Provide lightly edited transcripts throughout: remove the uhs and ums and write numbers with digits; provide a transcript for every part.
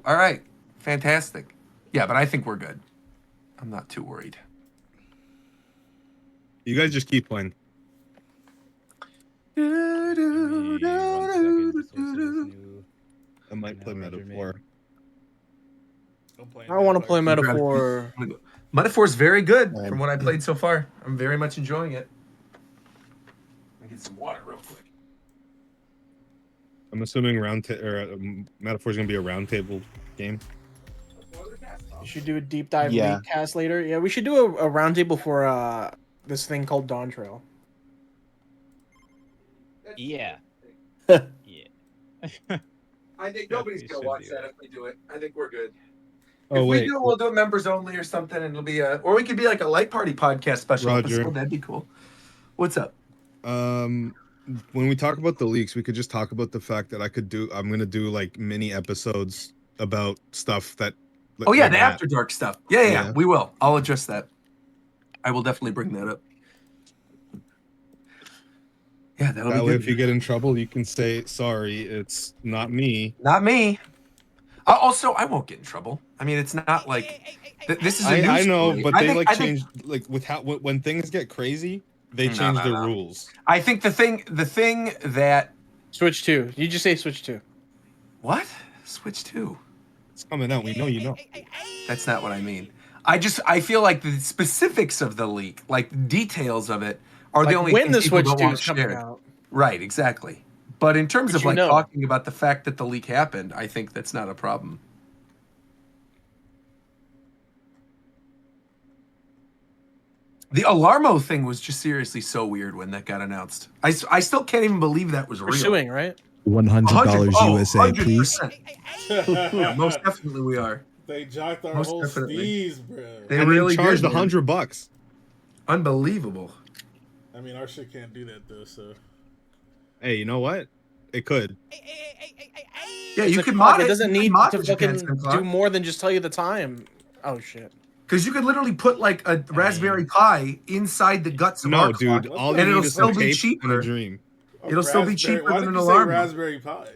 All right. Fantastic. Yeah, but I think we're good. I'm not too worried. You guys just keep playing. Give me 1 second to switch to this new. I might play Roger Metaphor. I'm playing I want to Vampire. play Metaphor. Metaphor's very good from what I played so far. I'm very much enjoying it. Let me get some water real quick. I'm assuming Metaphor's gonna be a roundtable game. You should do a deep dive Yeah. league cast later. Yeah, we should do a roundtable for this thing called Dawn Trail. Yeah. Yeah. I think nobody's we gonna should watch do that that. if we do it. I think we're good. Oh if wait, we do, we'll do it members only or something, and it'll be or we could be like a light party podcast special Roger. episode. That'd be cool. What's up? when we talk about the leaks, we could just talk about the fact that I'm gonna do like mini episodes about stuff that. Oh yeah, like the that. After Dark stuff. Yeah, Yeah. we will. I'll address that. I will definitely bring that up. Yeah, that'll That be way, good. if you get in trouble, you can say, "Sorry, it's not me." Not me. Also, I won't get in trouble. I mean, it's not like this is. I know, story. but I they think- like I think- change like with how when things get crazy, they No, change no, the no. rules. I think the thing that Switch 2. You just say Switch 2. what Switch 2. It's coming out. We know you know. That's not what I mean. I feel like the specifics of the leak, like details of it, are the only when things the people Switch don't 2 want is to coming share. out. Right, exactly. But in terms But of you like know. talking about the fact that the leak happened, I think that's not a problem. The Alarmo thing was just seriously so weird when that got announced. I still can't even believe that was We're real. suing, right? $100 Oh, USA, please. 100%. Yeah, most definitely we are. They jocked our Most whole definitely. steez, bro. They And really then charged did, man. $100. Unbelievable. I mean, our shit can't do that though. So Hey, you know what? It could. Yeah, It's you a can clock. mod it. It doesn't You can need mod to the Japan fucking Sun clock. do more than just tell you the time. Oh shit. Because you could literally put like a Raspberry Pi inside the guts of No, our dude. clock, All and you it'll need is still some be tape and cheaper. a dream. It'll still be Raspberry- cheaper Why than did an you say alarm. Raspberry Pi?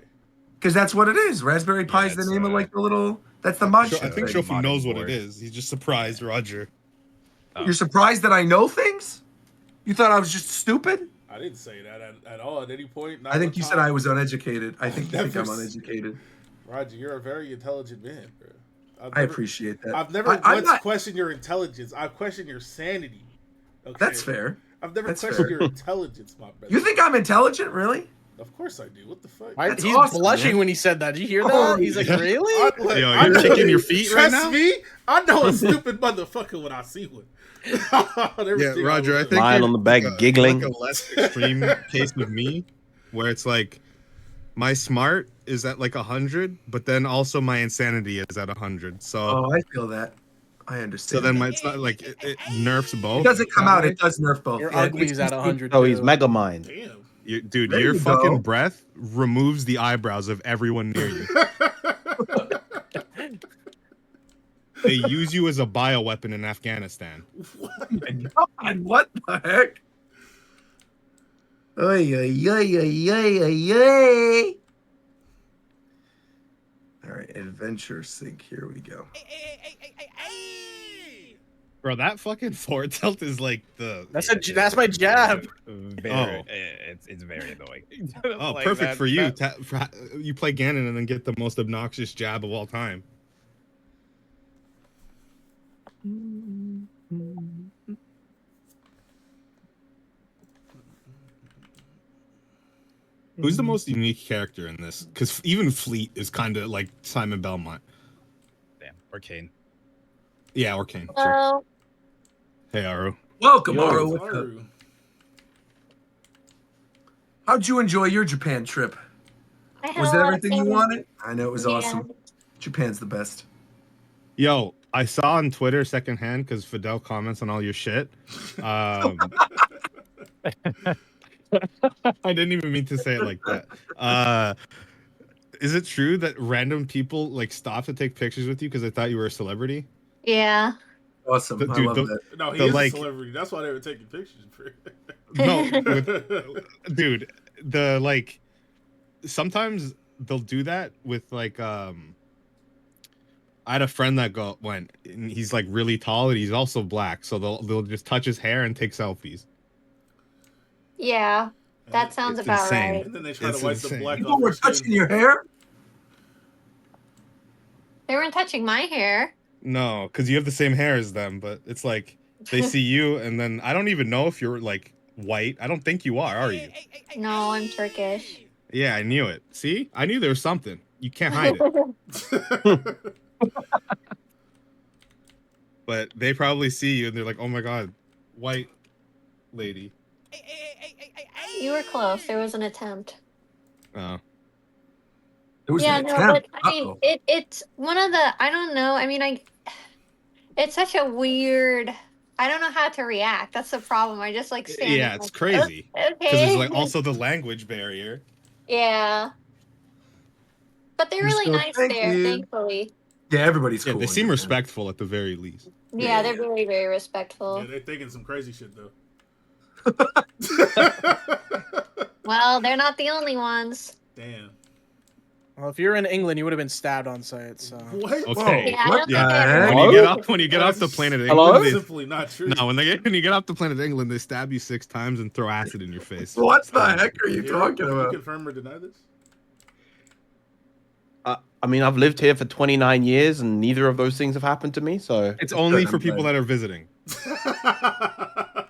Because that's what it is. Raspberry Pi is the it's, name of like the little. That's the I mod think chip. Shofu- thing. Shofu knows what it board. is. He's just surprised, Roger. You're surprised that I know things? You thought I was just stupid? I didn't say that at all at any point. Not I think one you said time. I was uneducated. I think you think Never I'm s- uneducated. Roger, you're a very intelligent man, bro. I appreciate that. I've never I'm once not- questioned your intelligence. I've questioned your sanity. Okay? That's fair. I've never That's questioned fair. your intelligence, my brother. You think I'm intelligent, really? Of course I do. What the fuck? Why, That's he's awesome, blushing man. when he said that. Did you hear that? Oh, He's like, yeah. really? Look, Yo, I you're know- kicking your feet right Trust now? me, I know a stupid motherfucker when I see one. Yeah, Roger. I think Lying you're on the back, like giggling. like a less extreme case of me, where it's like my smart is at like 100, but then also my insanity is at 100. So, Oh, I feel that. I understand. so then that. it's not like it nerfs both. It doesn't come that out. way. It does nerf both. Your Yeah, it ugly's makes at me- 100. Oh, he's too. Mega Mind. Damn. Dude, There your you fucking go. breath removes the eyebrows of everyone near you. They use you as a bioweapon in Afghanistan. God, what the heck? Ay, ay, ay, ay, ay, ay, ay. All right, adventure sync. Here we go. Bro, that fucking forward tilt is like the That's my jab. Very, it's very annoying. oh Like perfect that- for you. that- You play Ganon and then get the most obnoxious jab of all time. Who's the most unique character in this? Because even Fleet is kind of like Simon Belmont. Damn, Arcane. Yeah, or Kane. Sure. Hello. Hey, Aru. Welcome, Yo, Aro. What's up? Aru. How'd you enjoy your Japan trip? I had Was a that lot of everything you fun. wanted? I know it was Yeah. awesome. Japan's the best. Yo, I saw on Twitter secondhand because Fidel comments on all your shit. I didn't even mean to say it like that. Is it true that random people like stop to take pictures with you because they thought you were a celebrity? Yeah. Awesome. Dude, I love that. No, he The, is like- a celebrity. That's why they were taking pictures for. No, dude, the like sometimes they'll do that with like I had a friend that went, and he's like really tall, and he's also black, so they'll just touch his hair and take selfies. Yeah, that sounds It's about insane. right. And then they try It's to wipe the insane. black People off were your skin. touching your hair. They weren't touching my hair. No, because you have the same hair as them, but it's like they see you, and then I don't even know if you're like white. I don't think you are you? No, I'm Turkish. Yeah, I knew it. See, I knew there was something. You can't hide it. But they probably see you, and they're like, "Oh my god, white lady." You were close. There was an attempt. Oh, It was Yeah, an no, attempt. but I mean, it's one of the. I don't know. I mean, it's such a weird. I don't know how to react. That's the problem. I just like stand. yeah, it's crazy because Okay. there's like also the language barrier. Yeah. But they're Just really go, nice "Thank there, you." thankfully. Yeah, everybody's Yeah, cool. they in seem Japan. respectful at the very least. Yeah, they're very, very respectful. Yeah, they're thinking some crazy shit though. Well, they're not the only ones. Damn. Well, if you're in England, you would have been stabbed on sight. So What? Okay. Yeah, I what don't the think they heck? ever When you get off the planet England, Hello? they, Simply not true. no, when you get off the planet England, they stab you 6 times and throw acid in your face. What the heck are you Here, talking can you about? confirm or deny this? I mean, I've lived here for 29 years, and neither of those things have happened to me. So It's only good, for I'm people glad. that are visiting.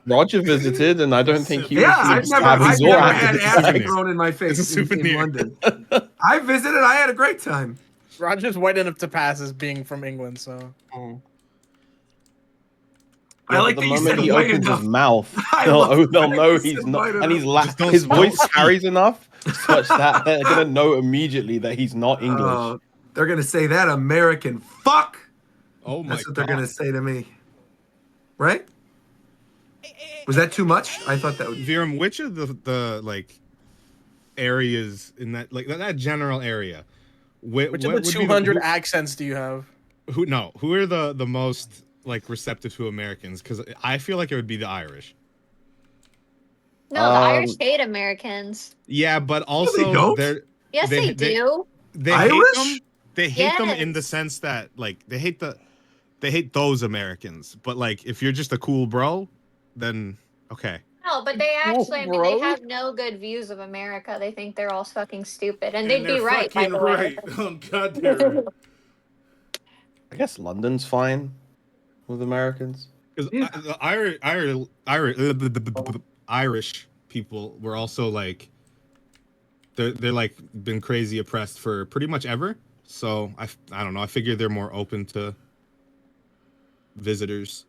Roger visited, and I don't think he Yeah, received I've stabbings or never acid had at the acid time. thrown in my face It's a in souvenir. London. I visited. I had a great time. Roger's white enough to pass as being from England. So I Yeah, like but that the you moment said he white opens enough. his mouth, I they'll love know that you he's said not, white and he's enough. Just don't his spell voice speak. carries enough such that they're gonna know immediately that he's not English. Oh, they're gonna say that American fuck. Oh my That's what they're god. gonna say to me. Right? Was that too much? I thought that would. Viram, which of the like areas in that like that general area? which What of the would be 200 accents do you have? who are the most like receptive to Americans? Because I feel like it would be the Irish. No, the Irish hate Americans. Yeah, but they also don't. Yes, they do. they Irish? hate them. They hate them in the Yes. sense that like they hate those Americans. But like if you're just a cool bro, then okay. No, but they actually, I mean, bro. they have no good views of America. They think they're all fucking stupid. And they'd be they're right, by fucking the way. right. Oh god, they're right. I guess London's fine with Americans. Because the Irish people were also like they're like been crazy oppressed for pretty much ever. So I don't know. I figure they're more open to visitors.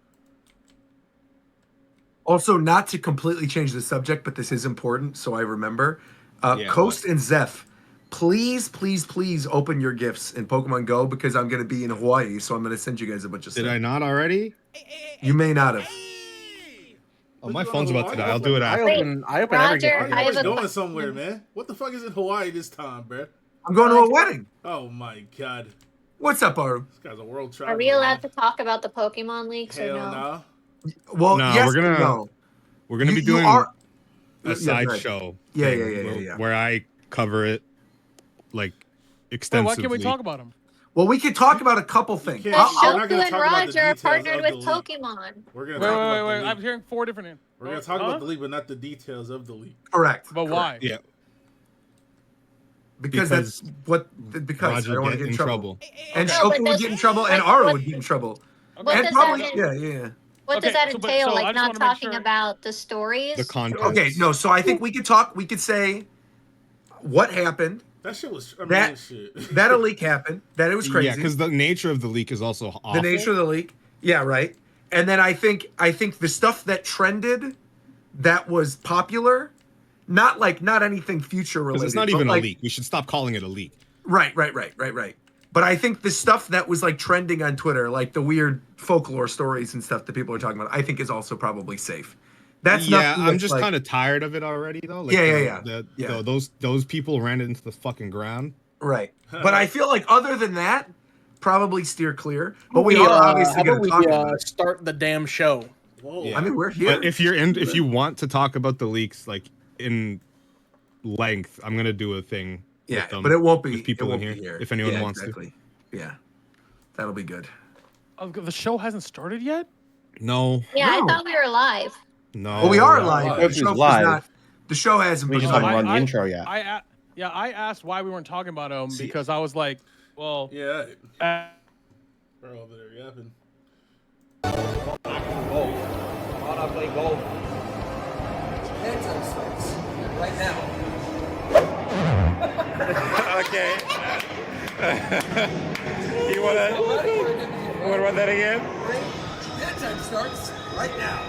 Also, not to completely change the subject, but this is important, so I remember. Yeah, Coast and Zeph, please, please, please open your gifts in Pokemon Go because I'm going to be in Hawaii, so I'm going to send you guys a bunch of Did stuff. I not already? You may not have. Oh, my phone's about to die. I'll do it I after. open every Roger, game. I have We're a going question. somewhere, man. What the fuck is in Hawaii this time, bruh? I'm going to a wedding. Oh my god. What's up, Aru? This guy's a world traveler. Are we allowed to talk about the Pokemon leaks or Hell no? no. Well, No, yes, we're gonna- and no. We're gonna You- be you doing are- a Yeah, side right. show. Yeah, thing yeah. Where I cover it like Wait, extensively. why can't we talk about him? Well, we could talk about a couple things. can't- Because We're not gonna Shofu and talk about the Roger are details partnered of with the leak. Pokemon. We're gonna Wait, talk wait, about wait. the I'm leak. hearing 4 different. We're gonna talk about the leak, but not the details of the leak. Correct. But why? Yeah, Because that's what. Because I Roger don't want to get get in trouble. And No, Shofu but would does- get in trouble, and like, Aru what- would get in trouble. What And does probably, that yeah, mean? yeah. What Okay, does that so- but- entail? so I Like just not wanna make talking sure- about the stories? the content. Okay, no. So I think we could talk. We could say what happened. That shit was. I mean, That- shit. That a leak happened. That it was crazy. Yeah, because the nature of the leak is also awful. The nature of the leak. Yeah, right. And then I think the stuff that trended, that was popular, not anything future related. Because it's not but even a like- leak. We should stop calling it a leak. Right. But I think the stuff that was like trending on Twitter, like the weird folklore stories and stuff that people are talking about, I think is also probably safe. That's Yeah, nothing I'm that's just like- kind of tired of it already, though. Like, Yeah. Those people ran into the fucking ground. right. But I feel like other than that, probably steer clear. But we How are obviously about going to talk about it. start the damn show? Whoa. Yeah. I mean, we're here. But if you want to talk about the leaks like in length, I'm gonna do a thing. Yeah, with them, but it won't be with people it won't in be here, if anyone Yeah, wants exactly. Yeah. That'll be good. Oh, the show hasn't started yet? No, Yeah, No. I thought we were live. no. Well, we are live. live. Live. The Shofu's show is live. not. The show hasn't We been just live. haven't run the intro yet. I asked why we weren't talking about him See- because I was like, well, Yeah. uh, Bro, over there yapping. Right now. Okay. You wanna run that again? Bedtime starts right now.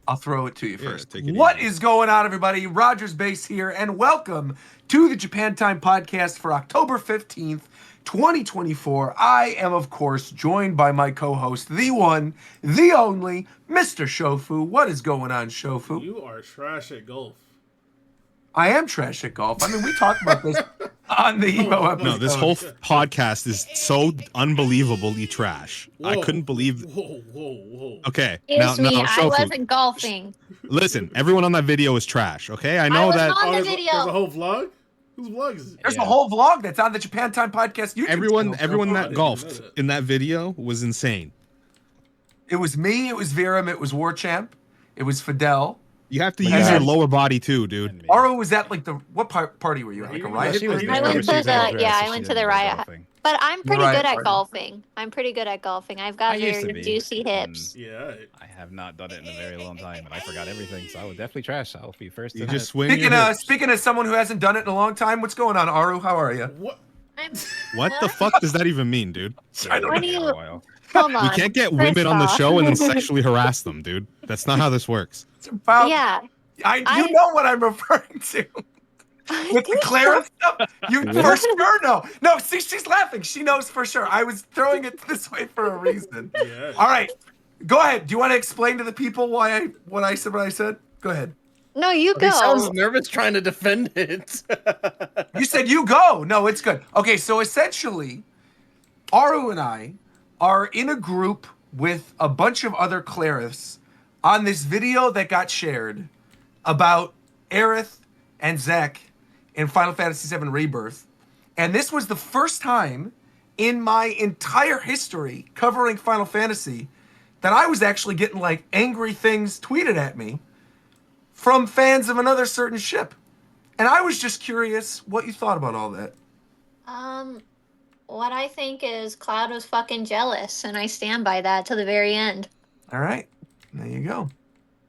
I'll throw it to you Yeah, first. take it What easy. is going on, everybody? Rogers Base here, and welcome to the Japan Time Podcast for October 15th, 2024. I am, of course, joined by my co-host, the one, the only, Mr. Shofu. What is going on, Shofu? You are trash at golf. I am trash at golf. I mean, we talked about this on the Emo episode. No, this whole podcast is so unbelievably trash. I Whoa. couldn't believe. Whoa. Okay, Excuse me, I Shofu, wasn't golfing. listen. Everyone on that video is trash. Okay, I know was that not- On the there's video. There's a whole vlog? Whose vlog is it? There's Yeah. a whole vlog that's on the Japan Time Podcast YouTube everyone channel. that didn't golfed know that. in that video was insane. It was me, it was Viram, it was Warchamp, it was Fidel. You have to Yeah. use your lower body too, dude. Aro was at like the what party were you at? Like a Yeah, riot? she was party? I went to the I went to the riot. But I'm pretty Right, good at right. golfing. I'm pretty good at golfing. I've got I used very to be, juicy hips. Yeah. I have not done it in a very long time, and I forgot everything, so I would definitely trash. I'll be first. You to just admit. swing your hips. Speaking of someone who hasn't done it in a long time, what's going on, Aru? How are you? What? I'm, What the fuck does that even mean, dude? I don't What know. do For you? a while. Come on. We can't get First women on the off. show and then sexually harass them, dude. That's not how this works. It's about, Yeah. you know what I'm referring to. With the Clara stuff, you for sure know. No, see, she's laughing. She knows for sure. I was throwing it this way for a reason. Yeah. All right, go ahead. Do you want to explain to the people why what I said? Go ahead. No, you He sounds go. nervous trying to defend it. You said you go. No, it's good. Okay, so essentially, Aru and I are in a group with a bunch of other Clariths on this video that got shared about Aerith and Zek in Final Fantasy VII Rebirth. And this was the first time in my entire history covering Final Fantasy that I was actually getting like angry things tweeted at me from fans of another certain ship. And I was just curious what you thought about all that. What I think is Cloud was fucking jealous, and I stand by that to the very end. All right, there you go.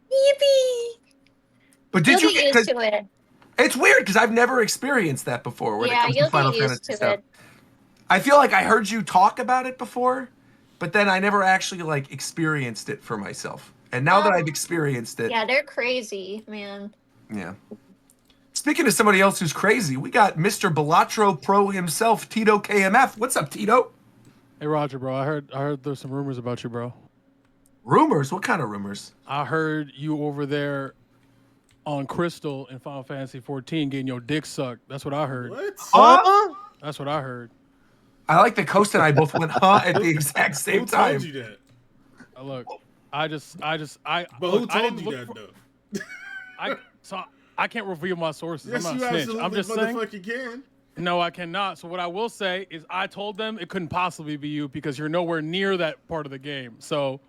Yippee! But did You'll you? get 'Cause used to it. it's weird because I've never experienced that before. When it Yeah, comes you'll to Final get used Fantasy to stuff. it. I feel like I heard you talk about it before, but then I never actually like experienced it for myself. And now that I've experienced it, Yeah, they're crazy, man. yeah. Speaking of somebody else who's crazy, we got Mr. Balatro Pro himself, Tito KMF. What's up, Tito? Hey Roger, bro. I heard there's some rumors about you, bro. Rumors? What kind of rumors? I heard you over there on Crystal in Final Fantasy 14 getting your dick sucked. That's what I heard. What? Huh? That's what I heard. I like that Coast and I both went huh at the exact Who same told time. you that? Look, I But who look, I told didn't you look that, for- though? I can't reveal my sources. Yes, I'm you not snitch. absolutely I'm just saying. motherfucking can. No, I cannot. So what I will say is I told them it couldn't possibly be you because you're nowhere near that part of the game. So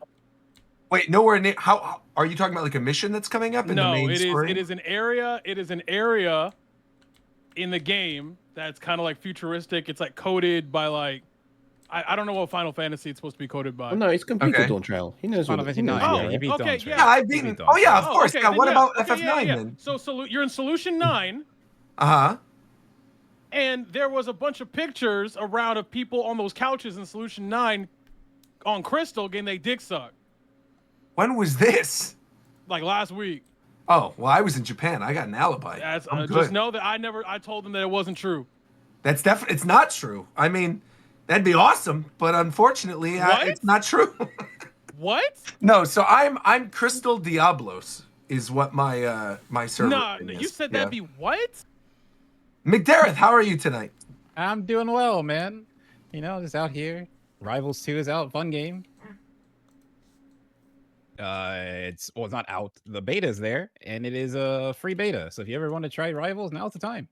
Wait, nowhere near. How are you talking about? Like a mission that's coming up in the no, main it is story? it is an area. It is an area in the game that's kind of like futuristic. It's like coded by like I don't know what Final Fantasy it's supposed to be coded by. Oh, no, he's completed Okay. Dawn Trail. He knows Final what Fantasy he knows 9. the Yeah, area. he beat Okay, Dawn yeah. Trail. Yeah, I've He beaten. beat Dawn Oh yeah, of Trail. course. Okay, Yeah. then What about okay, FF9 yeah. then? So you're in Solution 9, Uh-huh. and there was a bunch of pictures around of people on those couches in Solution 9 on Crystal getting they dick sucked. When was this? Like last week. Oh, well, I was in Japan. I got an alibi. That's, I'm good. just know that I told them that it wasn't true. That's definitely. It's not true. I mean, that'd be awesome, but unfortunately, What? it's not true. What? No, so I'm Crystal Diablos is what my my server Nah, name you is. said Yeah. that'd be what? McDareth, how are you tonight? I'm doing well, man. You know, just out here. Rivals 2 is out. Fun game. It's not out. The beta's there, and it is a free beta. So if you ever want to try Rivals, now's the time.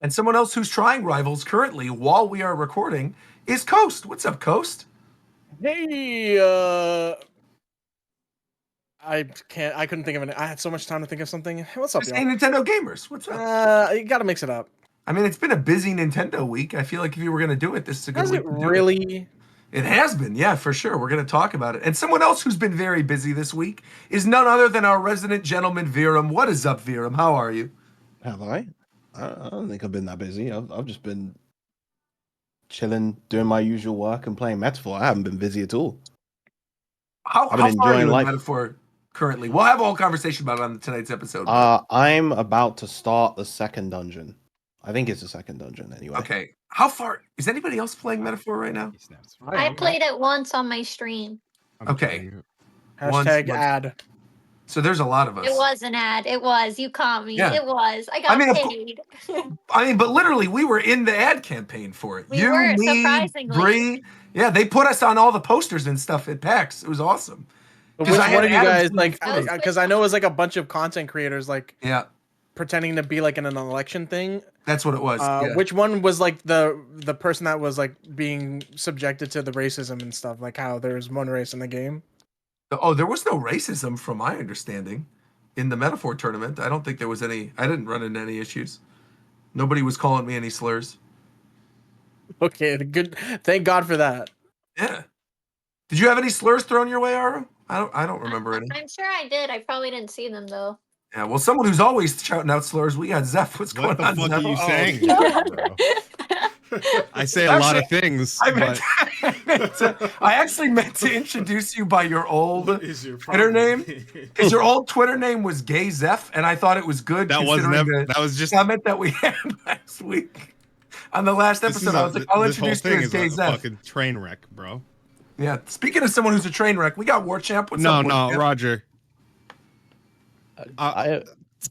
And someone else who's trying Rivals currently while we are recording is Coast. What's up, Coast? Hey, I couldn't think of it. I had so much time to think of something. What's up, Just y'all? hey, Nintendo gamers. What's up? You gotta mix it up. I mean, it's been a busy Nintendo week. I feel like if you were gonna do it, this is a good Has week it to do really? It has been, yeah, for sure. We're going to talk about it. And someone else who's been very busy this week is none other than our resident gentleman, Viram. What is up, Viram? How are you? Have I? I don't think I've been that busy. I've just been chilling, doing my usual work, and playing Metaphor. I haven't been busy at all. How been far are enjoying you in life. Metaphor currently? We'll have a whole conversation about it on tonight's episode. I'm about to start the second dungeon. I think it's the second dungeon anyway. Okay. How far? Is anybody else playing Metaphor right now? He snaps. I played it once on my stream. Okay. Hashtag Once- ad. So there's a lot of us. It was an ad. It was. You caught me. Yeah. It was. I got I mean, of paid. I mean, but literally, we were in the ad campaign for it. We you, were, me, surprisingly. Bree. Yeah, they put us on all the posters and stuff at PAX. It was awesome. But 'Cause which I had one of you Adam guys doing like? footage. Because I know it was like a bunch of content creators like Yeah, pretending to be like in an election thing. that's what it was. Yeah. Which one was like the person that was like being subjected to the racism and stuff? Like how there's one race in the game. Oh, there was no racism from my understanding in the Metaphor tournament. I don't think there was any. I didn't run into any issues. Nobody was calling me any slurs. Okay, good. Thank God for that. Yeah. Did you have any slurs thrown your way, Aru? I don't remember any. I'm sure I did. I probably didn't see them though. Yeah, well, someone who's always shouting out slurs. We got Zeph. What's What going the on? fuck Zeph? are you Oh, saying? Yeah, bro. I say a lot of things, I but actually meant to introduce you by your old What is your Twitter problem? name, because your old Twitter name was Gay Zeph, and I thought it was good. that wasn't considering ever, the that was just comment that we had last week on the last this is episode. I was like, I'll this whole introduce you thing as is Gay a Zeph. fucking train wreck, bro. Yeah. Speaking of someone who's a train wreck, we got War Champ. What's No, up, War no, Champ? Roger. I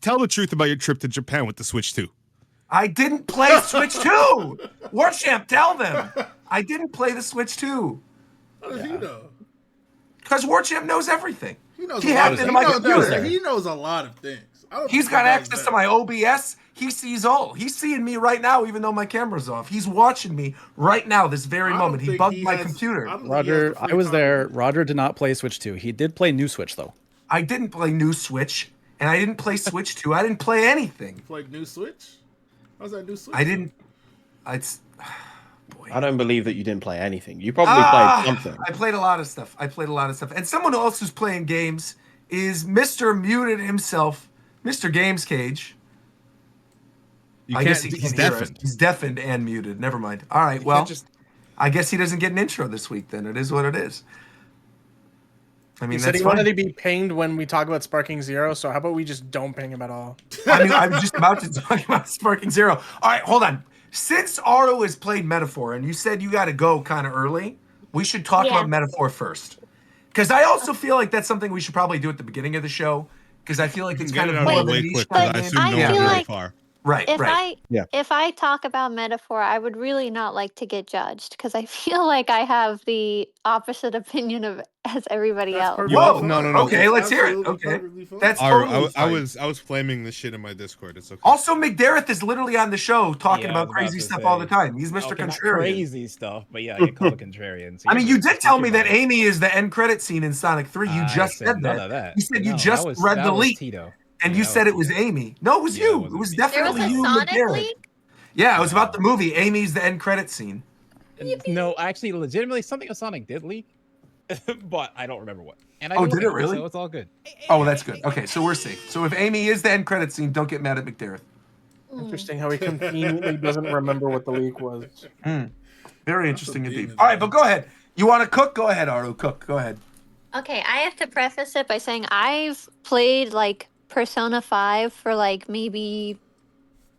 Tell the truth about your trip to Japan with the Switch 2. I didn't play Switch 2. War Champ, tell them. I didn't play the Switch 2. How does he know? Because War Champ knows everything. He knows He a lot hacked of into things. my computer. He knows a lot of things. I don't He's think got he does access that. to my OBS. He sees all. He's seeing me right now, even though my camera's off. He's watching me right now, this very I don't moment. He think bugged he my has- computer. I don't think he has Roger, the free I was time there. to do Roger did not play Switch 2. He did play New Switch though. I didn't play New Switch, and I didn't play Switch 2. I didn't play anything. it. Like new Switch? How's that new Switch? I didn't. It's. Boy. don't believe that you didn't play anything. You probably Ah, played something. I played a lot of stuff. And someone else who's playing games is Mr. Muted himself, Mr. Games Cage. You I can't, guess he he's can't hear us. deafened. He's deafened and muted. Never mind. All right. Well, I guess he doesn't get an intro this week. Then it is what it is. I mean, He said that's he fine. wanted to be pinged when we talk about Sparking Zero. So how about we just don't ping him at all? I mean, I'm just about to talk about Sparking Zero. All right, hold on. Since Aro has played Metaphor, and you said you got to go kind of early, we should talk Yeah. about Metaphor first. Because I also feel like that's something we should probably do at the beginning of the show. Because I feel like You it's can kind get of it out more of of the a way niche quick, type because I game. assume I no feel one's very like- far. Right, If right. if I talk about metaphor, I would really not like to get judged because I feel like I have the opposite opinion of as everybody That's else. perfectly Whoa, fine. no, no, no. Okay, let's hear it. Absolutely Okay. perfectly fine. That's Aru, totally fine. I was flaming this shit in my Discord. It's okay. Also, McDareth is literally on the show talking Yeah, I about was about crazy to stuff say. all the time. He's Mr. Okay, not Contrarian. crazy stuff, but yeah, I get called a contrarian. So I mean, yeah, you did speak tell your me that mind. Amy is the end credit scene in Sonic 3. You I just said said none that. of that. You said you No, just that was, read that the was leak, Tito. and Yeah, you that said was it was Tito. Amy. No, it was Yeah, it you. wasn't It was me. There definitely was a you, Sonic McDareth. leak. Yeah, it was about No. the movie. Amy's the end credit scene. No, actually, legitimately, something of Sonic did leak, but I don't remember what. And I Oh, did look did it at really? So it's all good. Oh, that's good. Okay, so we're safe. So if Amy is the end credit scene, don't get mad at McDareth. Interesting how he conveniently doesn't remember what the leak was. Very That's interesting some indeed. demons, All right, man. but go ahead. You want to cook? Go ahead, Aru. Cook. Go ahead. Okay, I have to preface it by saying I've played like Persona 5 for like maybe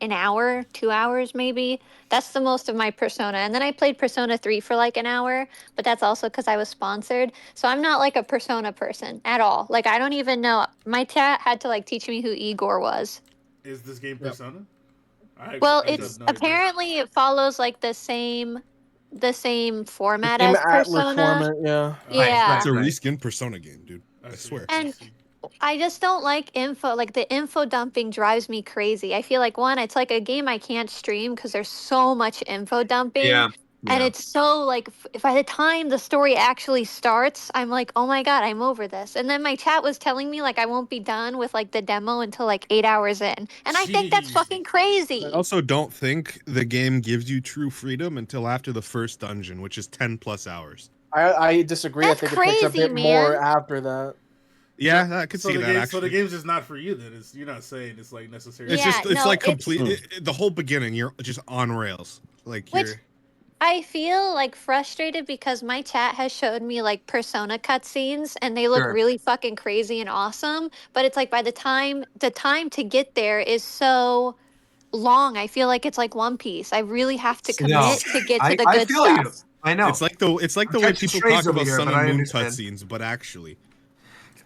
an hour, 2 hours maybe. That's the most of my Persona. And then I played Persona 3 for like an hour, but that's also because I was sponsored. So I'm not like a Persona person at all. Like I don't even know. My chat had to like teach me who Igor was. Is this game Yep. Persona? Well, I it's have no idea. apparently it follows like the same format Same as Atlas Persona. format, yeah. Yeah. It's a reskin Persona game, dude. I see. swear. And I just don't like info. Like the info dumping drives me crazy. I feel like one, it's like a game I can't stream because there's so much info dumping. And it's so like if by the time the story actually starts, I'm like, oh my god, I'm over this. And then my chat was telling me like I won't be done with like the demo until like 8 hours in, and I think that's Jeez. fucking crazy. I also don't think the game gives you true freedom until after the first dungeon, which is 10 plus hours. I disagree. That's I think it picks up a crazy, bit more man. after that. Yeah, I could see that So actually. the game's just not for you then. You're not saying it's like necessary. It's Yeah, just it's no, like it's- complete the whole beginning. You're just on rails. Like Which you're I feel like frustrated because my chat has showed me like Persona cutscenes and they look Sure. really fucking crazy and awesome. But it's like by the time to get there is so long. I feel like it's like One Piece. I really have to No, commit to get to the I good feel stuff. you. I know. it's like the I'm way catching people strays talk over about here, Sun but and I Moon understand. cutscenes, but actually.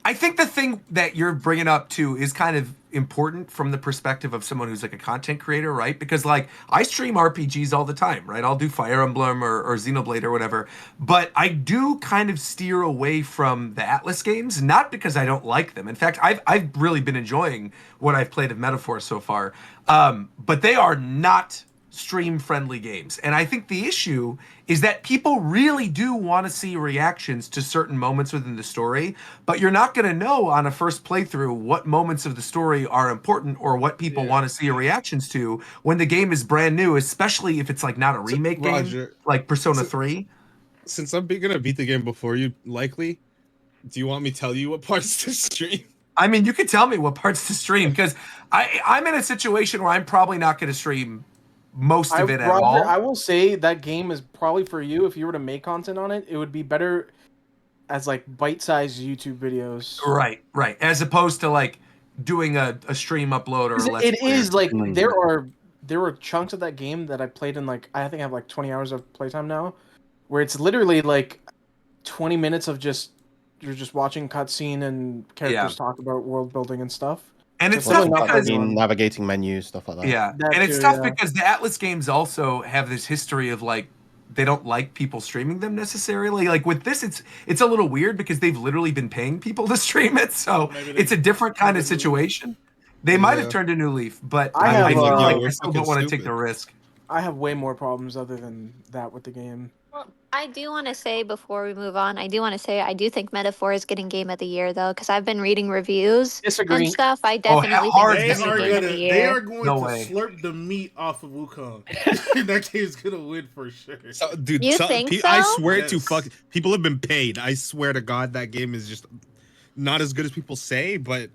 I think the thing that you're bringing up too is kind of important from the perspective of someone who's like a content creator, right? Because like I stream RPGs all the time, right? I'll do Fire Emblem or Xenoblade or whatever, but I do kind of steer away from the Atlas games, not because I don't like them. In fact, I've really been enjoying what I've played of Metaphor so far, but they are not stream friendly games. And I think the issue is that people really do want to see reactions to certain moments within the story, but you're not going to know on a first playthrough what moments of the story are important or what people want to see reactions to when the game is brand new, especially if it's like not a remake game Roger, like Persona 3. Since I'm gonna beat the game before you, likely, do you want me to tell you what parts to stream? I mean, you could tell me what parts to stream because I'm in a situation where I'm probably not going to stream most of it at Roger, all. I will say that game is probably for you. If you were to make content on it, it would be better as like bite-sized YouTube videos. Right. As opposed to like doing a stream upload or a let's It play or is like something. there were chunks of that game that I played in like I think I have like 20 hours of playtime now, where it's literally like 20 minutes of you're just watching cutscene and characters talk about world building and stuff. And So it's probably tough not for because everyone. navigating menus, stuff like that. yeah, That and it's too, tough yeah. because the Atlas games also have this history of like they don't like people streaming them necessarily. Like with this, it's a little weird because they've literally been paying people to stream it, so it's a different kind of situation. They might have turned a new leaf, but I I feel have, like we're I still fucking don't want to take the stupid. risk. I have way more problems other than that with the game. Well, I do want to say before we move on, I do think Metaphor is getting Game of the Year though, because I've been reading reviews Disagree. and stuff. I Oh, definitely hard think it's gonna be Game of the They Year. are going No to way. slurp the meat off of Wukong. That game's gonna win for sure. So, dude, You think I so? swear to Yes. fuck, people have been paid. I swear to God, that game is just not as good as people say. But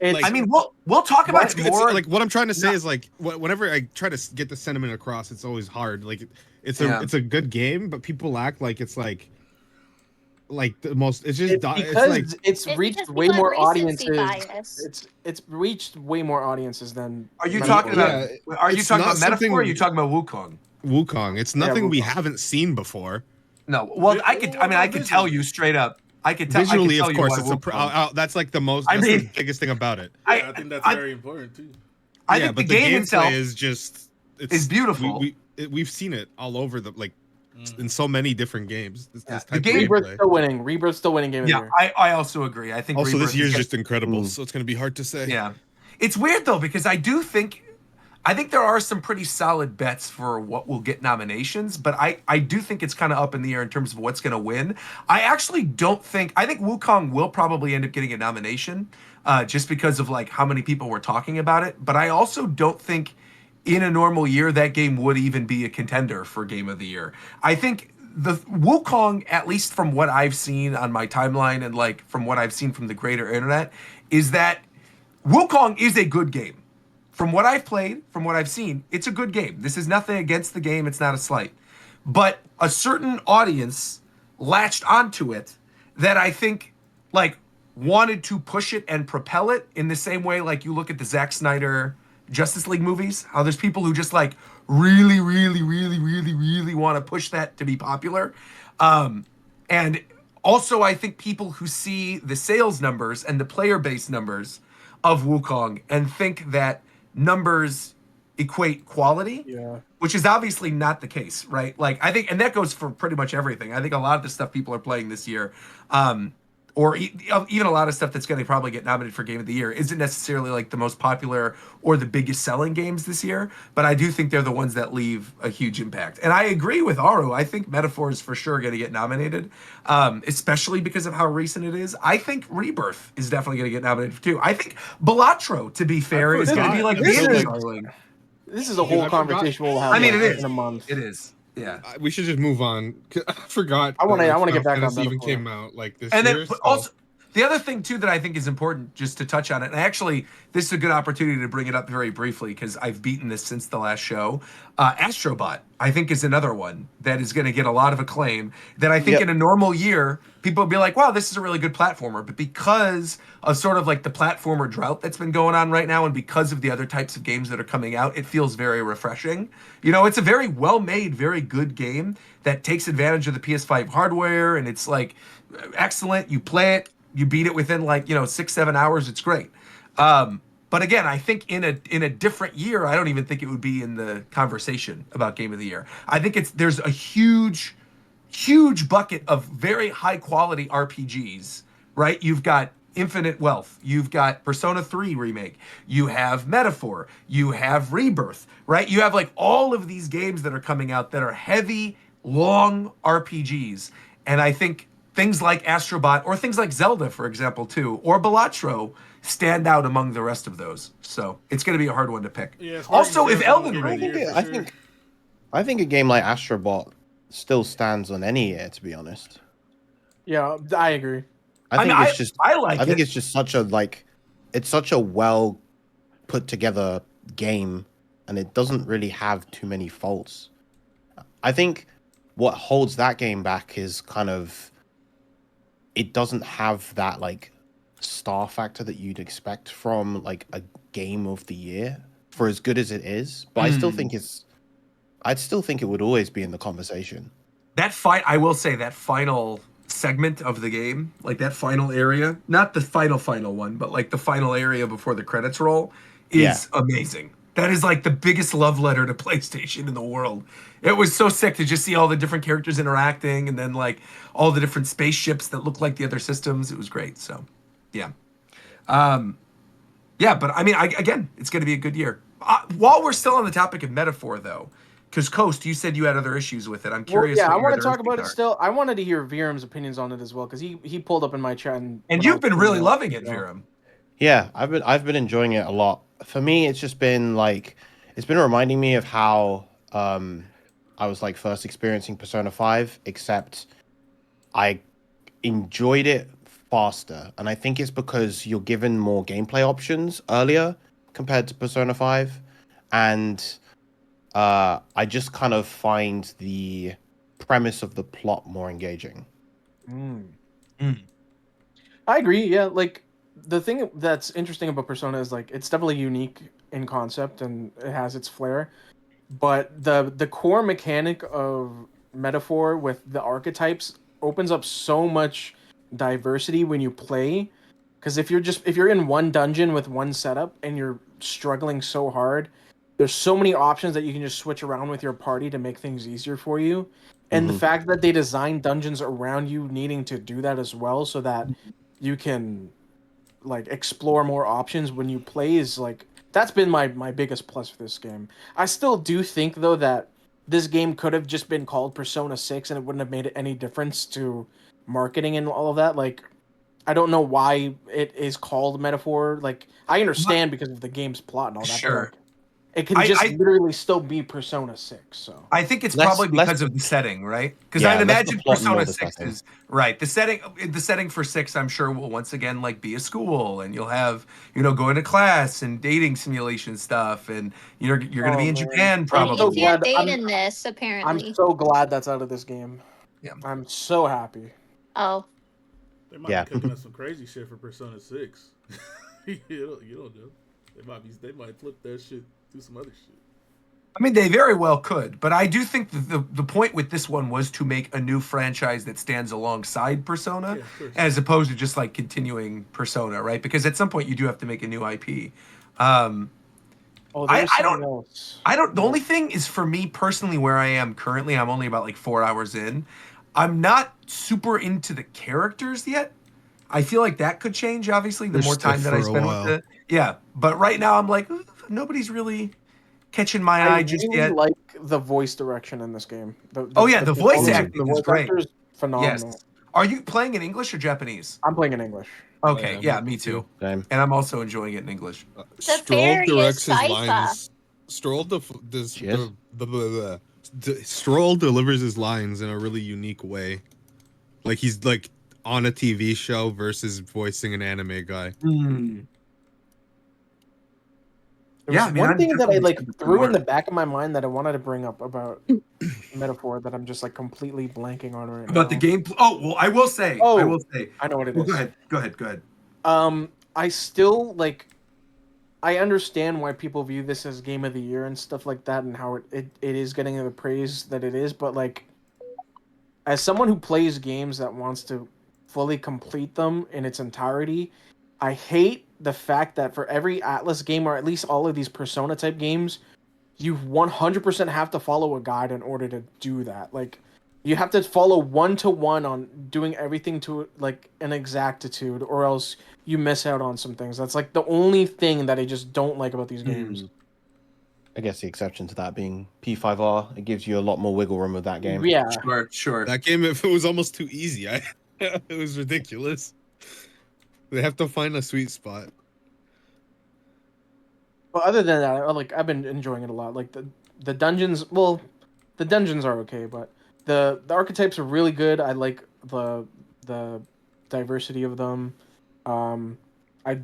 It's, I mean, we'll talk about it it's more. like what I'm trying to say is like whenever I try to get the sentiment across, it's always hard. Like it's a good game, but people act like it's like the most. It's just it's it's because like it's It's reached because way people have more recency audiences. bias. It's reached way more audiences than. Are you Metaphor. talking about? Are you it's talking not about Metaphor? Or are you something- talking about Wukong? Wukong. It's nothing we Wukong. haven't seen before. No. Well, I What mean, I could tell visually? you straight up. I could tell. Visually, I could of tell course, you it's why Wukong. that's like the most. I That's mean- the biggest thing about it. I think that's very important too. I Yeah, think the but game gameplay itself is just is beautiful. We've seen it all over in so many different games. This Yeah, type the of game- Rebirth's gameplay. still winning. Rebirth's still winning Game of the Yeah, Year. I also agree. I think Also, Rebirth this year's is just incredible, Mm. so it's gonna be hard to say. yeah. It's weird though because I think there are some pretty solid bets for what will get nominations, but I do think it's kind of up in the air in terms of what's going to win. I actually don't think I think Wukong will probably end up getting a nomination, just because of like how many people were talking about it. But I also don't think in a normal year, that game would even be a contender for Game of the Year. I think the Wukong, at least from what I've seen on my timeline and like from what I've seen from the greater internet, is that Wukong is a good game. From what I've played, from what I've seen, it's a good game. This is nothing against the game. It's not a slight. But a certain audience latched onto it that I think like wanted to push it and propel it in the same way like you look at the Zack Snyder Justice League movies, how there's people who just like really, really, really, really, really want to push that to be popular. And also I think people who see the sales numbers and the player base numbers of Wukong and think that numbers equate quality, which is obviously not the case, right? Like I think, and that goes for pretty much everything. I think a lot of the stuff people are playing this year, or even a lot of stuff that's going to probably get nominated for Game of the Year, isn't necessarily like the most popular or the biggest selling games this year. But I do think they're the ones that leave a huge impact. And I agree with Aru. I think Metaphor is for sure going to get nominated, especially because of how recent it is. I think Rebirth is definitely going to get nominated too. I think Balatro, to be fair, is going to be like the darling. This is a whole conversation we'll have. I mean, it is in a month. It is. Yeah. We should just move on. I forgot. I want to get back on Fantasy that. even came out like this and year. then also the other thing too that I think is important just to touch on it, and actually this is a good opportunity to bring it up very briefly because I've beaten this since the last show. Astrobot, I think, is another one that is going to get a lot of acclaim. That I think in a normal year people would be like, "Wow, this is a really good platformer," but because of sort of like the platformer drought that's been going on right now, and because of the other types of games that are coming out, it feels very refreshing. You know, it's a very well-made, very good game that takes advantage of the PS5 hardware, and it's like excellent. You play it, you beat it within like 6-7 hours. It's great. But again, I think in a different year, I don't even think it would be in the conversation about Game of the Year. I think there's a huge bucket of very high quality RPGs, right? You've got Infinite Wealth, you've got Persona 3 remake, you have Metaphor, you have Rebirth, right? You have like all of these games that are coming out that are heavy, long RPGs. And I think things like Astrobot or things like Zelda, for example, too, or Balatro stand out among the rest of those. So it's going to be a hard one to pick. Yeah, also, if Elden Ring, I think a game like Astrobot still stands on any year, to be honest. Yeah, I agree. I think it's just such a it's such a well put together game, and it doesn't really have too many faults. I think what holds that game back is kind of it doesn't have that like star factor that you'd expect from like a game of the year for as good as it is. But I still think I'd still think it would always be in the conversation. I will say that final segment of the game, like that final area, not the final one, but like the final area before the credits roll, is amazing. That is like the biggest love letter to PlayStation in the world. It was so sick to just see all the different characters interacting and then like all the different spaceships that look like the other systems. It was great. So, yeah. But I mean, again, it's going to be a good year. While we're still on the topic of Metaphor, though, because Coast, you said you had other issues with it. I'm curious. I want to talk about it still. I wanted to hear Viram's opinions on it as well because he pulled up in my chat and you've been really loving it, Viram. Yeah, I've been enjoying it a lot. For me, it's just been like it's been reminding me of how I was like first experiencing Persona 5, except I enjoyed it faster, and I think it's because you're given more gameplay options earlier compared to Persona 5, and I just kind of find the premise of the plot more engaging. I agree. Yeah, like the thing that's interesting about Persona is like it's definitely unique in concept and it has its flair, but the core mechanic of Metaphor with the archetypes opens up so much diversity when you play. Because if you're in one dungeon with one setup and you're struggling so hard, there's so many options that you can just switch around with your party to make things easier for you. And the fact that they design dungeons around you needing to do that as well so that you can like explore more options when you play is like that's been my biggest plus for this game. I still do think though that this game could have just been called Persona 6 and it wouldn't have made any difference to marketing and all of that. Like I don't know why it is called Metaphor. Like I understand because of the game's plot and all that. Sure. it can literally still be Persona 6. So I think it's probably because of the setting, right? Because Yeah, I'd less the imagine plot and more Persona the 6 setting. is right. The setting for 6, I'm sure, will once again like be a school, and you'll have going to class and dating simulation stuff, and you're gonna be in Japan probably. so You can't glad- date I'm- in this, I'm apparently. so glad that's out of this game. Yeah. I'm so happy. Oh. They might be cooking up some crazy shit for Persona 6. you don't know. They might flip that shit, do some other shit. I mean, they very well could, but I do think the point with this one was to make a new franchise that stands alongside Persona, as opposed to just like continuing Persona, right? Because at some point you do have to make a new IP. I don't. The only thing is for me personally, where I am currently, I'm only about like 4 hours in. I'm not super into the characters yet. I feel like that could change, obviously, the more time that I spend with it. Yeah, but right now I'm like, nobody's really catching my eye just really yet. like the voice direction in this game. The voice acting is great. Actor is phenomenal. Yes. Are you playing in English or Japanese? I'm playing in English. Okay, yeah, me too. And I'm also enjoying it in English. Stroll directs his Sypha. lines. Stroll delivers his lines in a really unique way. Like he's like on a TV show versus voicing an anime guy. One thing that I like threw in the back of my mind that I wanted to bring up about Metaphor that I'm just like completely blanking on right now. About the game. Oh, well, I will say. I know what it is. Go ahead. I still like. I understand why people view this as game of the year and stuff like that, and how it is getting the praise that it is. But like, as someone who plays games that wants to fully complete them in its entirety, I hate the fact that for every Atlas game, or at least all of these Persona type games, you 100% have to follow a guide in order to do that. Like, you have to follow 1-to-1 on doing everything to like an exactitude, or else you miss out on some things. That's like the only thing that I just don't like about these games. I guess the exception to that being P5R, it gives you a lot more wiggle room with that game. Yeah, sure. That game, if it was almost too easy, it was ridiculous. They have to find a sweet spot. But other than that, I've been enjoying it a lot. Like the dungeons, well, the dungeons are okay, but the archetypes are really good. I like the diversity of them. That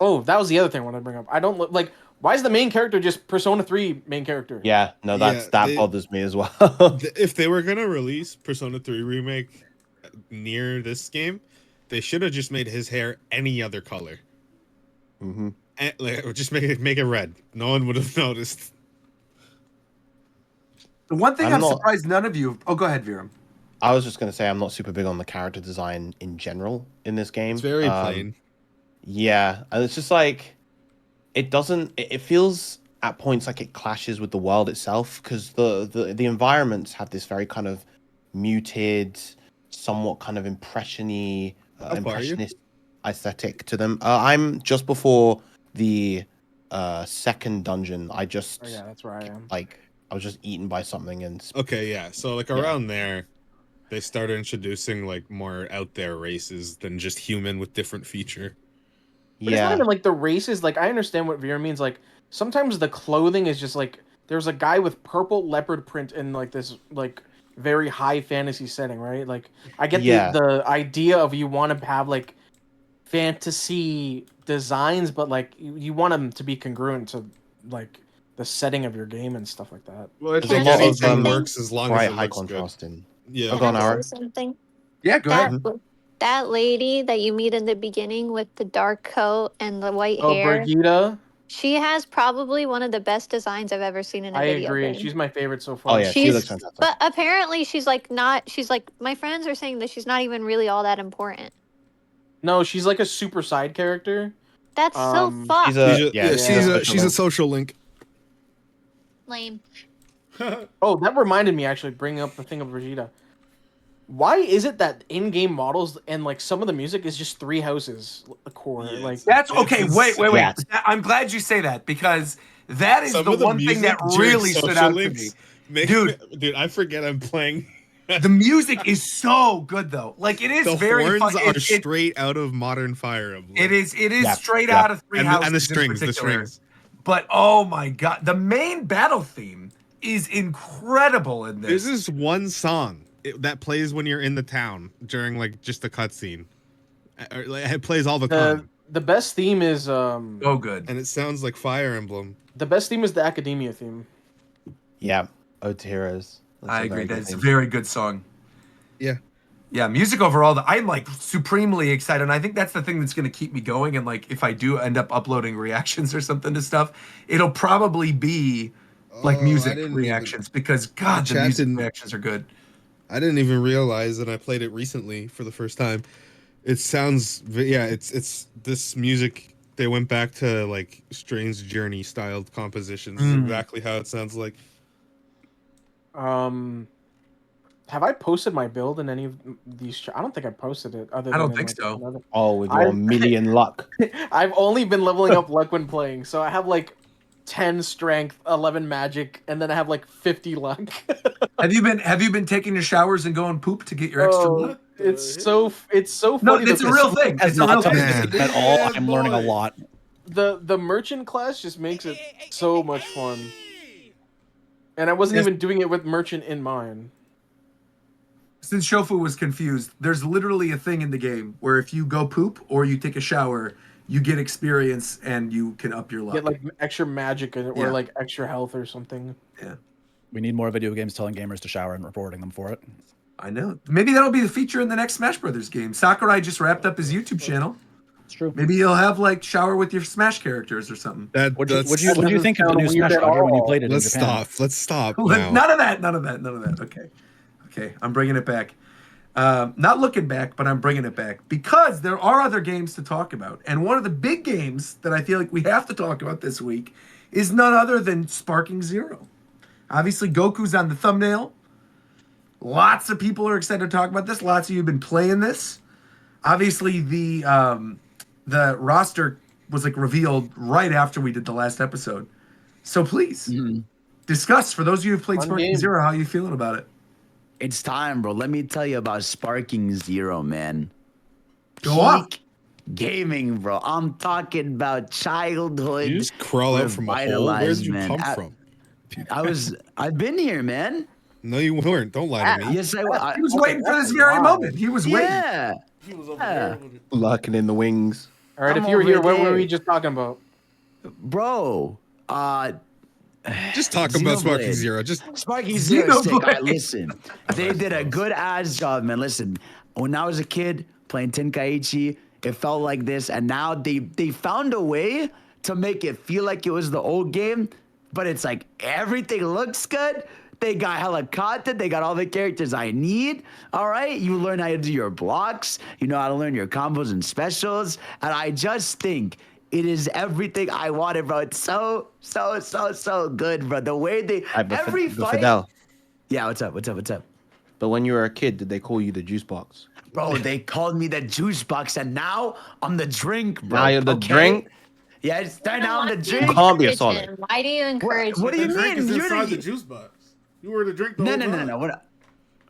was the other thing I wanted to bring up. I don't like. Why is the main character just Persona 3 main character? Yeah, no, that bothers me as well. If they were gonna release Persona 3 remake near this game, they should have just made his hair any other color. Mm-hmm. Or just make it red. No one would have noticed. The one thing I'm surprised none of you. Oh, go ahead, Viram. I was just gonna say I'm not super big on the character design in general in this game. It's very plain. Yeah, and it's just like it doesn't. It feels at points like it clashes with the world itself, because the environments have this very kind of muted, somewhat kind of impressionist aesthetic to them. I'm just before the second dungeon. I just that's where I am. Like I was just eaten by something and okay, yeah. So like around there, they started introducing like more out there races than just human with different feature. But it's not even like the races. Like, I understand what Vera means. Like, sometimes the clothing is just like there's a guy with purple leopard print in like this like very high fantasy setting, right? Like, I get the idea of you want to have like fantasy designs, but like you want them to be congruent to like the setting of your game and stuff like that. Well, I think anything works as long as it high looks contrast good. Yeah. Something. Yeah, go ahead. That lady that you meet in the beginning with the dark coat and the white hair. Brigitte. She has probably one of the best designs I've ever seen in a video game. I agree. She's my favorite so far. Oh yeah, she looks fantastic. But apparently she's like my friends are saying that she's not even really all that important. No, she's like a super side character. That's so fucked. She's a social link. Lame. Oh, that reminded me actually, bringing up the thing of Brigitte. Why is it that in-game models and like some of the music is just three houses a core? Yes. Like that's okay. Wait. I'm glad you say that, because that is the one thing that really stood out to me. Dude, I forget I'm playing. The music is so good though. Like it is the very horns fun. are straight out of Modern Fire Emblem. It is straight out of Three Houses. And the strings. But oh my god, the main battle theme is incredible in this. This is one song that plays when you're in the town during like just a cutscene. It plays all the time. The best theme is So good. And it sounds like Fire Emblem. the best theme is the Academia theme. Yeah, Ode to Heroes. I agree. That's a very good song. Yeah. Yeah, music overall, I'm like supremely excited. And I think that's the thing that's going to keep me going. And like, if I do end up uploading reactions or something to stuff, it'll probably be like music reactions because God, the music reactions are good. I didn't even realize, and I played it recently for the first time. It sounds, yeah, it's this music. They went back to like Strange Journey styled compositions. Exactly how it sounds like. Have I posted my build in any of these? I don't think I posted it. I don't think so. Oh, with your million luck. I've only been leveling up luck when playing, so I have like 10 strength, 11 magic, and then I have like 50 luck. Have you been taking your showers and going poop to get your extra luck? It's so funny. No, it's a real thing. It's not something at all. I'm learning a lot. The merchant class just makes it so much fun. And I wasn't even doing it with merchant in mind. Since Shofu was confused, there's literally a thing in the game where if you go poop or you take a shower, you get experience and you can up your luck. Get like extra magic or like extra health or something. Yeah. We need more video games telling gamers to shower and reporting them for it. I know. Maybe that'll be the feature in the next Smash Brothers game. Sakurai just wrapped up his YouTube channel. It's true. Maybe you'll have like shower with your Smash characters or something. What do you think of the new Smash Roger when you played it in Japan? Let's stop. None of that. Okay, I'm bringing it back. Not looking back, but I'm bringing it back because there are other games to talk about. And one of the big games that I feel like we have to talk about this week is none other than Sparking Zero. Obviously, Goku's on the thumbnail. Lots of people are excited to talk about this. Lots of you have been playing this. Obviously, the roster was like revealed right after we did the last episode. So please discuss, for those of you who've played Sparking Zero, how are you feeling about it? It's time, bro. Let me tell you about Sparking Zero, man. Go up. Gaming, bro. I'm talking about childhood. You just crawl out from a hole. Where'd you come from? I've been here, man. No, you weren't. Don't lie to me. Yes, I was. He was waiting for this very moment. He was waiting. Yeah. He was over there. Lucking in the wings. All right, if you were here, what were we just talking about? Bro, just talk about Sparking Zero. Just Sparking Zero. All right, listen, they did a good ass job, man. Listen, when I was a kid playing Tenkaichi, it felt like this, and now they found a way to make it feel like it was the old game, but it's like everything looks good. They got hella content. They got all the characters I need. All right, you learn how to do your blocks. You know how to learn your combos and specials, and I just think it is everything I wanted, bro. It's so good, bro. The way they every fight. Fidel. Yeah, what's up? But when you were a kid, did they call you the juice box? Bro, they called me the juice box, and now I'm the drink, bro. Now you're the drink? Yeah, it's now I'm the drink. You can't be a solid. Why do you encourage? What do you The drink mean? is You're inside the the juice box. You were the drink the whole time.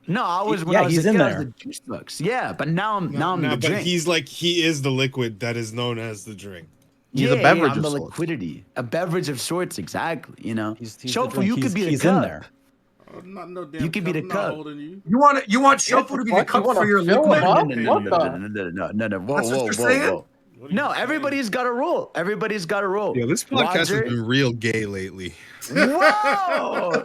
No, I was when Yeah, I was he's a in kid, I was there. the juice box. Yeah, but now I'm the but drink. he is the liquid that is known as the drink. He's a beverage I'm of the sorts. liquidity. A beverage of sorts, exactly. You know, He's the Shofu, drink. you could be the He's cup. in there. I'm not no damn You could be the I'm not cup. older than you. You want Shofu to be the fuck? cup You wanna for your fill liquid? him up? No. Whoa, That's what you're saying? No, everybody's got a rule. Everybody's got a rule. Yeah, this podcast Roger- has been real gay lately. Whoa!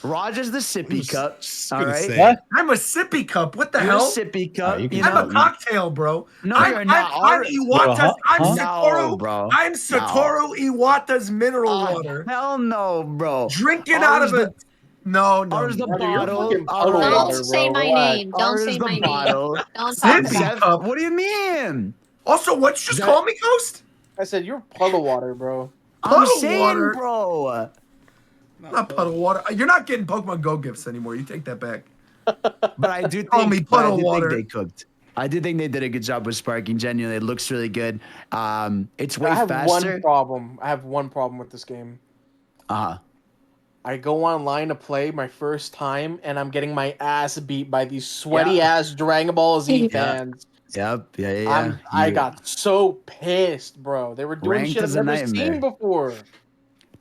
Roger's the sippy cup. All gonna right. say. What? I'm a sippy cup. What the You're hell? a sippy cup. you can You I'm know? a cocktail, bro. No, you're not. I'm Iwata's. I'm Huh? Satoru. No, bro. I'm Satoru Iwata's mineral water. Hell no, bro. Drinking out of a. No. Ours the Brother, you're bottle. fucking All puddle right. water, Don't say bro. my Relax. name. Don't Ours say the my name. bottle. Don't say my Sippy name. Zeph, cup. what do you mean? Also, what you just call me, Ghost? I said you're puddle water, bro. I'm Puddle saying, water. bro. Not puddle water. You're not getting Pokemon Go gifts anymore. You take that back. But I do Call me think, but I puddle do water. think they cooked. I do think they did a good job with Sparking. Genuinely, it looks really good. It's way I have faster. one problem. I have one problem with this game. Uh-huh. I go online to play my first time, and I'm getting my ass beat by these sweaty ass Dragon Ball Z Yeah. fans Yep. Yeah. I got so pissed, bro. They were doing Ranked shit I've is a never seen nightmare. before.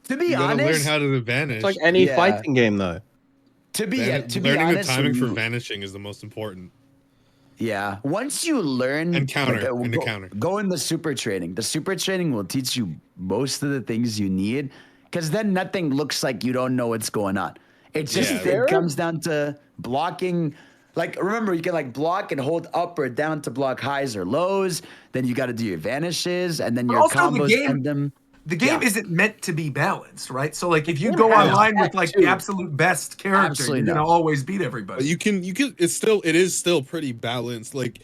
To be You gotta learn honest, how to It's vanish. like any Yeah. fighting game, though. to be Learning honest, the timing when for you- vanishing is the most important. Yeah. Once you learn And counter, and the go, counter. go in the super training. The super training will teach you most of the things you need, because then nothing looks like you don't know what's going on. It's just Yeah. it comes down to blocking. Like, remember, you can like block and hold up or down to block highs or lows. Then you got to do your vanishes, and then But your also the combos game- end them. The game Yeah. isn't meant to be balanced, right? So like if you game go has online that with like too. the absolute best character, Absolutely you're gonna not. always beat everybody. But you can it is still pretty balanced. Like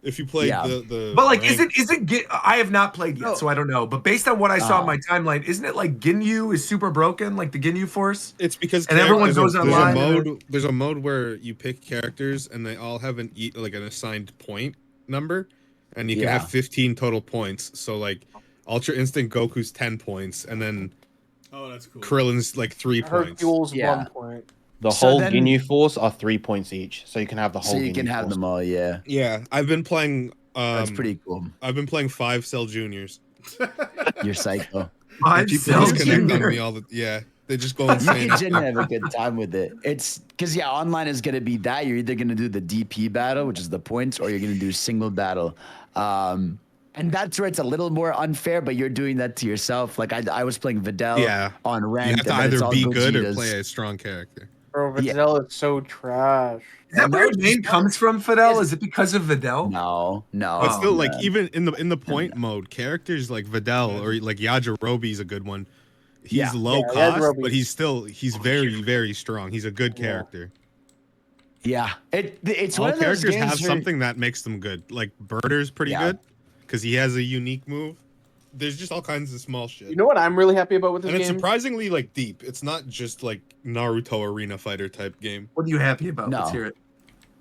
if you play Yeah. the But like, ranked- I have not played yet, No. so I don't know. But based on what I saw on Oh. my timeline, isn't it like Ginyu is super broken, like the Ginyu Force? It's because And everyone goes online. There's a mode where you pick characters and they all have an assigned point number, and you can Yeah. have 15 total points. So like Ultra Instinct Goku's 10 points, and then Oh, that's cool. Krillin's like 3 points. Hercules Yeah. 1 point. The So whole then- Ginyu Force are 3 points each, so you can have the whole. So you Ginyu can have Force. them all. Yeah. Yeah, I've been playing. That's pretty cool. I've been playing 5 Cell Juniors. You're psycho. Five People Cell disconnect on Junior. me all the. Yeah, they just go You insane. can genuinely have a good time with it. It's because online is gonna be that you're either gonna do the DP battle, which is the points, or you're gonna do single battle. And that's where it's a little more unfair, but you're doing that to yourself. Like I was playing Videl Yeah. on You ranked. have to and then it's either all be good or Gogetas. play a strong character. Bro, Yeah. Videl is so trash. Is that And where your that was name just- comes from, Fidel? Is it because of Videl? No. But still, like man. even in the point mode, characters like Videl or like Yajirobe is a good one. He's Yeah. low Yeah, cost, Yajirobe's- but he's very very strong. He's a good character. Yeah, it's All one of those characters games have where- something that makes them good. Like Birder's pretty Yeah. good because he has a unique move. There's just all kinds of small shit. You know what I'm really happy about with this and it's game? surprisingly like deep. It's not just like Naruto Arena Fighter type game. What are you happy about? Let's No. hear it.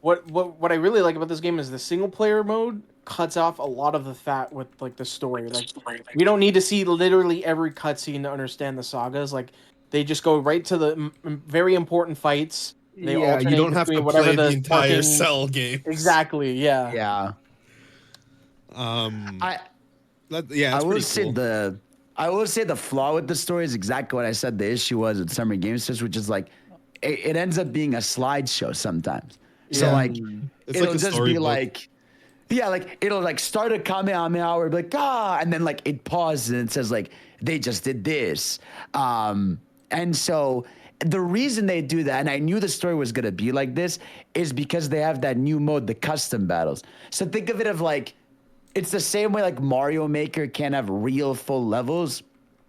What I really like about this game is the single player mode cuts off a lot of the fat with like the story. Like we don't need to see literally every cutscene to understand the sagas. Like they just go right to the very important fights. They you alternate don't have to between whatever play the entire fucking- Cell game. Exactly. Yeah. Yeah, Yeah, I that's will pretty say cool. I will say the flaw with the story is exactly what I said the issue was with Summer Games Fest, which is like it ends up being a slideshow sometimes. So Yeah. like It's it'll like a just be storybook. like, yeah, like it'll like start a Kamehameha or be like and then like it pauses and it says like they just did this, and so the reason they do that, and I knew the story was gonna be like this, is because they have that new mode, the custom battles. So think of it of like. It's the same way like Mario Maker can't have real full levels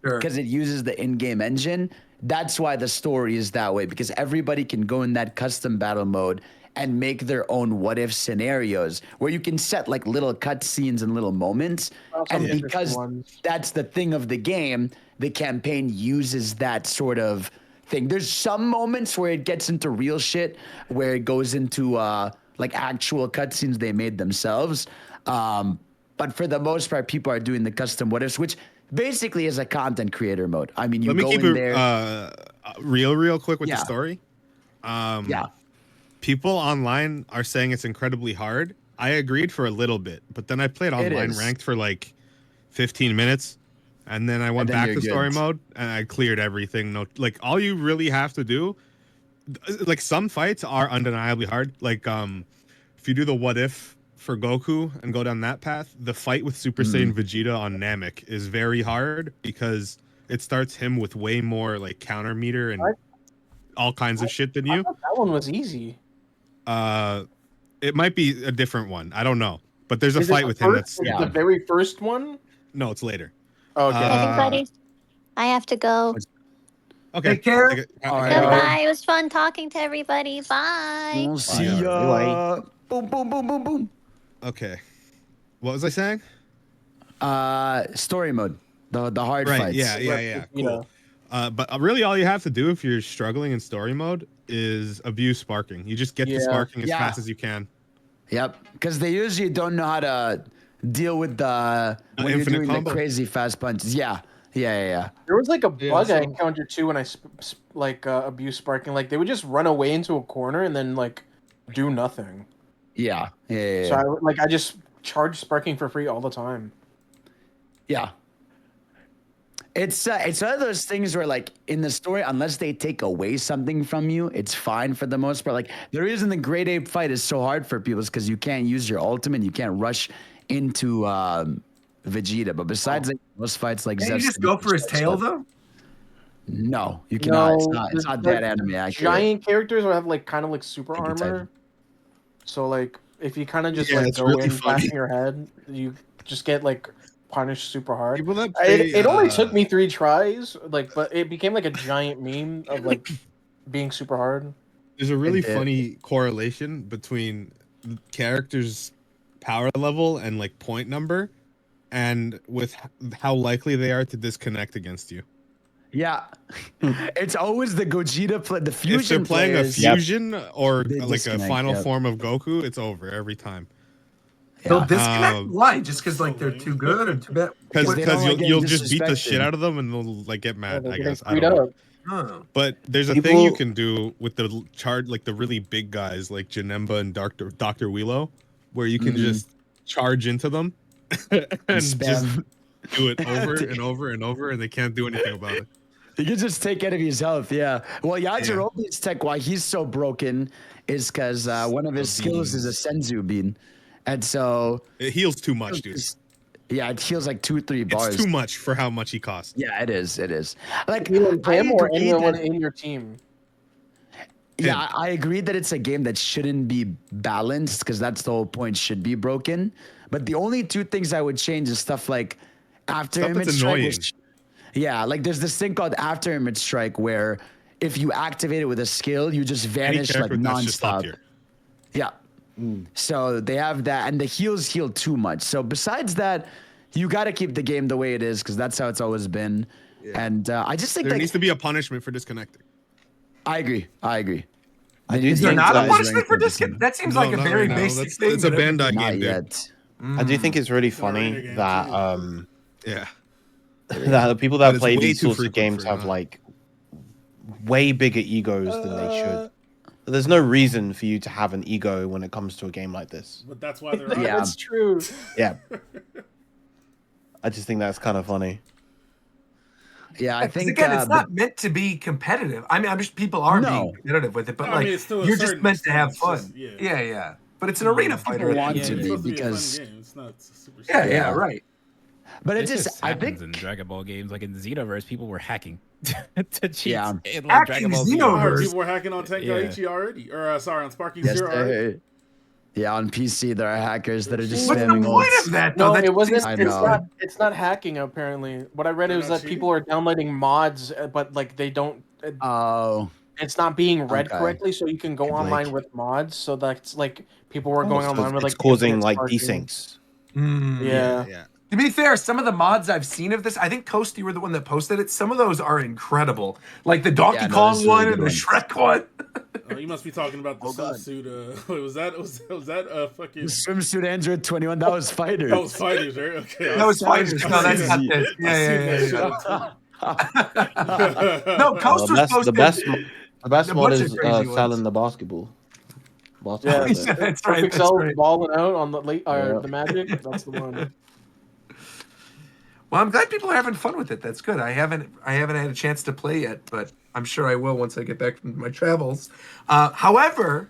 Sure. because it uses the in-game engine. That's why the story is that way, because everybody can go in that custom battle mode and make their own what-if scenarios where you can set like little cutscenes and little moments. Also And interesting because ones. that's the thing of the game, the campaign uses that sort of thing. There's some moments where it gets into real shit, where it goes into like actual cutscenes they made themselves. But for the most part, people are doing the custom what ifs, which basically is a content creator mode. I mean, you Let me go keep in it there. real quick with Yeah. the story. Yeah. People online are saying it's incredibly hard. I agreed for a little bit, but then I played online is. ranked for like 15 minutes, and then I went then back you're to story good. mode and I cleared everything. No, like all you really have to do, like some fights are undeniably hard. Like if you do the what if for Goku and go down that path, the fight with Super Saiyan Vegeta on Namek is very hard because it starts him with way more like counter meter and all kinds of shit than I you. thought that one was easy. It might be a different one. I don't know, but there's a Is it fight the with him first- that's the very first one? no, it's later. Okay. Everybody, I have to go. Okay. Take care. All right. Goodbye. It was fun talking to everybody. Bye. We'll see Bye. ya. Boom, boom, boom, boom, boom. Okay. What was I saying? Story mode. The hard Right. fights. Yeah. You Cool. know. But really, all you have to do if you're struggling in story mode is abuse sparking. You just get to Yeah. sparking as Yeah. fast as you can. Yep. Because they usually don't know how to deal with the when you're infinite doing combo. the crazy fast punches. Yeah. Yeah. There was like a Yeah, bug I so- encountered too when I abuse sparking. Like they would just run away into a corner and then like do nothing. Yeah. So I just charge sparking for free all the time. Yeah. It's one of those things where, like, in the story, unless they take away something from you, it's fine for the most part. Like, the reason the Great Ape fight is so hard for people is because you can't use your ultimate, you can't rush into Vegeta. But besides like, most fights, like Can you just go for his tail though? No, you cannot. It's not that anime accurate. Giant characters will have like kind of like super Thank you, armor. Tyson. So like if you kind of just Yeah, like it's go really in funny. bashing your head, you just get like punished super hard. People that play, It only took me 3 tries, like, but it became like a giant meme of like being super hard. There's a really funny correlation between characters' power level and like point number, and with how likely they are to disconnect against you. Yeah, it's always the Gogeta play. The fusion. If they're playing players, a fusion or they like a disconnect, final yep. form of Goku, it's over every time. They'll disconnect. Why? Just because like they're too good or too bad? Because they don't like getting you'll just beat the shit disrespected. out of them and they'll like get mad. they're I getting guess. I freed don't know. up. Oh. But there's a thing you can do with the charge, like the really big guys like Janemba and Dr. Wheelo, where you can just charge into them and just do it over and over and over, and they can't do anything about it. You can just take enemy's health, yeah. Well, Yajirobe's tech, why he's so broken, is because one of his skills is a Senzu bean. And so... It heals too much, dude. Yeah, it heals like 2-3 bars. It's too much for how much he costs. Yeah, it is. It is. Like, Him or agree anyone that- in your team. Yeah, I agree that it's a game that shouldn't be balanced because that's the whole point, should be broken. But the only 2 things I would change is stuff like after Stuff image that's strike. annoying. Yeah, like there's this thing called after image strike where if you activate it with a skill, you just vanish like that's just top nonstop. tier. Yeah. So they have that, and the heals heal too much. So besides that, you got to keep the game the way it is because that's how it's always been. Yeah. And I just think There like, needs to be a punishment for disconnecting. I agree. I do Is there think not a that- punishment for disconnect? That seems like a not very right now. basic thing. It's a that everybody- Bandai not game, dude. yet. I do think it's really funny Arena game that too. Yeah. that the people But that it's play way these too sorts of frequent games for have not. like way bigger egos than they should. There's no reason for you to have an ego when it comes to a game like this. But that's why they're Yeah. That's true. Yeah. I just think that's kind of funny. Yeah, I 'Cause think again, it's but- not meant to be competitive. I mean, I'm just people are No. being competitive with it, but I like mean, it's still a you're just certain meant to have extent, it's fun. just- yeah. yeah, But it's an arena fighter. People want Yeah, to it's be supposed to be a fun because game. It's not super Yeah, serious. yeah, right. but it This just I happens think in Dragon Ball games, like in Xenoverse, people were hacking to cheat. Yeah. in, like, Hacking Dragon Ball Xenoverse. Z. I heard people were hacking on Tenkaichi already, or sorry, on Sparking yes, Zero already. yeah, on PC there are hackers that are just What's the spamming point ults. of that? Though? No, That it wasn't. I It's know. not hacking. Apparently, what I read They're is not that people are downloading mods, but like they don't. Oh, It's not being read Okay. correctly, so you can go Like- online with mods. So that's like people were going So online with like it's causing infinite like sparking. desyncs. Yeah. Yeah. To be fair, some of the mods I've seen of this, I think Coast, you were the one that posted it. Some of those are incredible, like the Donkey Yeah, no, Kong there's really one good and the ones. Shrek one. Oh, you must be talking about the swimsuit. Wait, was that fucking? the swimsuit Android 21. That was Fighter. That was fighters, right? Okay. That was Fighters. No, that's not this. Yeah. No, Coast the was best, posted. the best, the best a mod bunch is of crazy ones. selling the basketball. Yeah, That's it. That's right. Perfect That's Cell right. balling out on the late Yeah. the Magic. That's the one. Well, I'm glad people are having fun with it. That's good. I haven't had a chance to play yet, but I'm sure I will once I get back from my travels. However,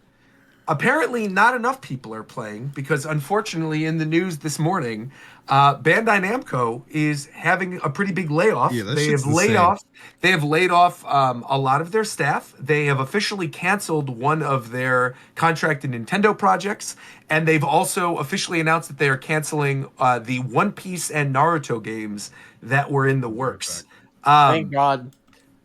apparently not enough people are playing because unfortunately in the news this morning, Bandai Namco is having a pretty big layoff. Yeah, that They shit's have laid insane. off. They have laid off a lot of their staff. They have officially canceled one of their contracted Nintendo projects, and they've also officially announced that they are canceling the One Piece and Naruto games that were in the works. Thank God.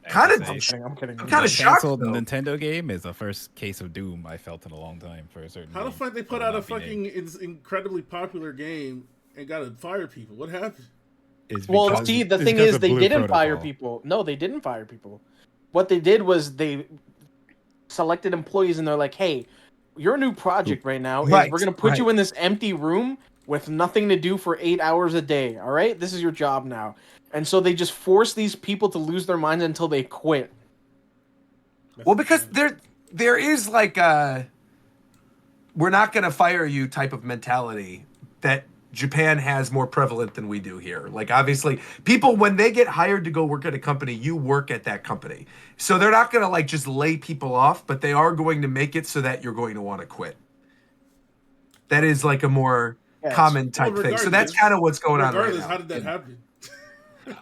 Kind of, I'm I'm kidding. I'm kind The of shocked. canceled Though. Nintendo game is the first case of doom I felt in a long time for a certain. How the game. fuck they put I will out a not be named. fucking incredibly popular game and got to fire people? What happened? Is Well, because- see, the is thing because is, of they Blue didn't fire Protocol. people. No, they didn't fire people. What they did was they selected employees, and they're like, "Hey, your new project right now is Right, we're gonna put right. you in this empty room with nothing to do for 8 hours a day. All right, this is your job now." And so they just force these people to lose their minds until they quit. Well, because there is like a we're not going to fire you type of mentality that Japan has more prevalent than we do here. Like, obviously, people, when they get hired to go work at a company, you work at that company. So they're not going to like just lay people off, but they are going to make it so that you're going to want to quit. That is like a more common type thing. So that's kind of what's going on right now. How did that happen?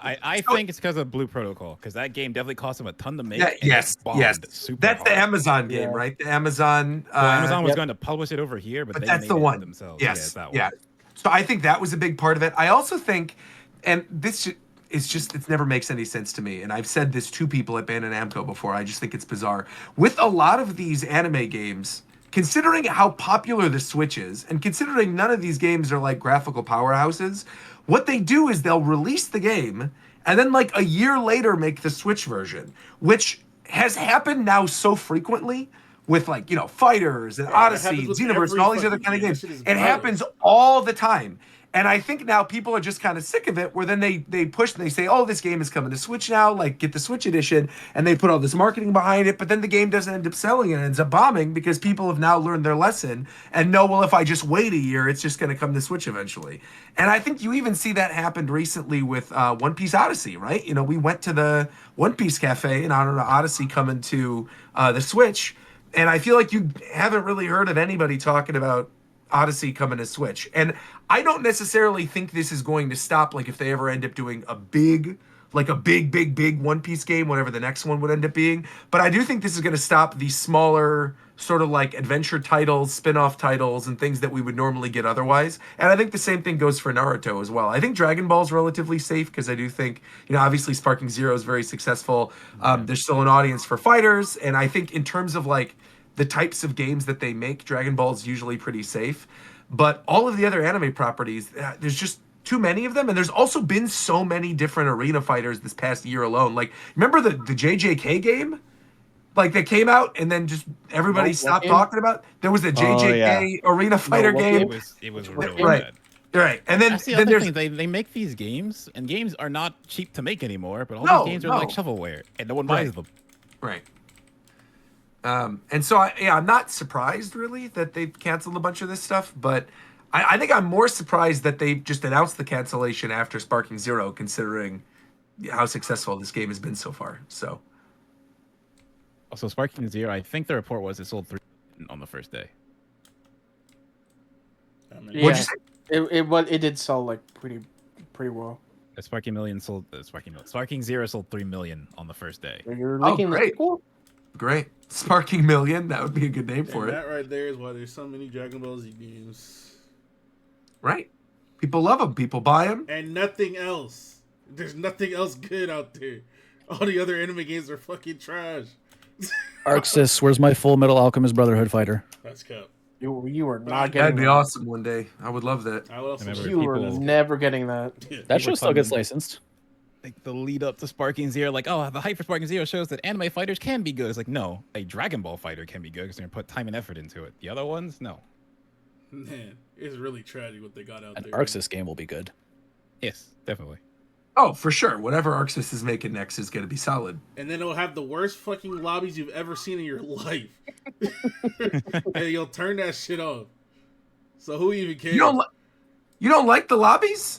I think it's because of Blue Protocol, because that game definitely cost them a ton to make. Yeah, and it yes. bombed super That's hard. the Amazon game, right? The Amazon. Well, Amazon was going to publish it over here, but they that's made the it one themselves. Yes, Yeah, it's that one. yeah. So I think that was a big part of it. I also think, and this is just, it never makes any sense to me. And I've said this to people at Bandai Namco before. I just think it's bizarre. With a lot of these anime games, considering how popular the Switch is, and considering none of these games are like graphical powerhouses, what they do is they'll release the game and then like a year later make the Switch version, which has happened now so frequently with like, you know, Fighters and Odyssey, Xenoverse, and all these other kind of games. It happens all the time. And I think now people are just kind of sick of it, where then they push and they say, oh, this game is coming to Switch now, like get the Switch edition, and they put all this marketing behind it, but then the game doesn't end up selling and ends up bombing because people have now learned their lesson and know, well, if I just wait a year, it's just going to come to Switch eventually. And I think you even see that happened recently with One Piece Odyssey, right? You know, we went to the One Piece Cafe in honor of Odyssey coming to the Switch, and I feel like you haven't really heard of anybody talking about Odyssey coming to Switch. And I don't necessarily think this is going to stop, like if they ever end up doing a big One Piece game, whatever the next one would end up being. But I do think this is going to stop these smaller sort of like adventure titles, spin-off titles, and things that we would normally get otherwise. And I think the same thing goes for Naruto as well. I think Dragon Ball is relatively safe because I do think, you know, obviously Sparking Zero is very successful. There's still an audience for fighters. And I think in terms of like the types of games that they make, Dragon Ball is usually pretty safe. But all of the other anime properties, there's just too many of them. And there's also been so many different arena fighters this past year alone. Like, remember the JJK game? Like, that came out and then just everybody stopped talking about? There was the JJK arena fighter game. It was really right. bad. Right. And then, That's the then other there's... thing. They make these games, and games are not cheap to make anymore, but all these games are like shovelware, and no one buys them. Right. And so, I'm not surprised, really, that they've canceled a bunch of this stuff, but I think I'm more surprised that they just announced the cancellation after Sparking Zero, considering how successful this game has been so far. So, also, Sparking Zero, I think the report was it sold 3 on the first day. Yeah, what'd you say? It did sell like pretty well. Sparking Zero sold 3 million on the first day. You're leaking the sequel? Great. Sparking Million, that would be a good name for it. That right there is why there's so many Dragon Ball Z games. Right. People love them. People buy them. And nothing else. There's nothing else good out there. All the other anime games are fucking trash. Arxis, where's my Full Metal Alchemist Brotherhood fighter? That's cap. You are not getting That'd be awesome one day. I would love that. You are never getting that. That show still gets licensed. Like the lead up to Sparking Zero, like, oh, the hype for Sparking Zero shows that anime fighters can be good. It's like, no, a Dragon Ball fighter can be good because they're gonna put time and effort into it. The other ones, no. Man, it's really tragic what they got out there. An Arxis game will be good. Yes, definitely. Oh, for sure. Whatever Arxis is making next is gonna be solid. And then it'll have the worst fucking lobbies you've ever seen in your life. And you'll turn that shit off. So who even cares? You don't like the lobbies?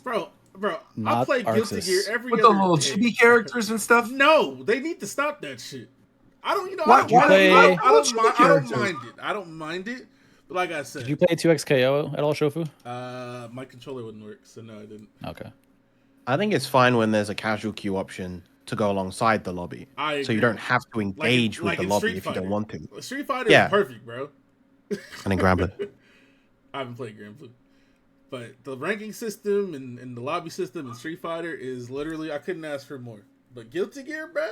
Bro, Not I play Guilty Arxis. Gear every With other the little day. chibi characters and stuff? No, they need to stop that shit. I don't, Why- I don't mind it. I don't mind it. But like I said, Did you play 2XKO at all, Shofu? my controller wouldn't work, so no, I didn't. Okay. I think it's fine when there's a casual queue option to go alongside the lobby. I So you agree. don't have to engage with the in lobby Street if you Fighter. don't want to. Street Fighter Yeah. is perfect, bro. And in Granblue. I haven't played Grand Blue. But the ranking system and the lobby system in Street Fighter is literally, I couldn't ask for more. But Guilty Gear, bro,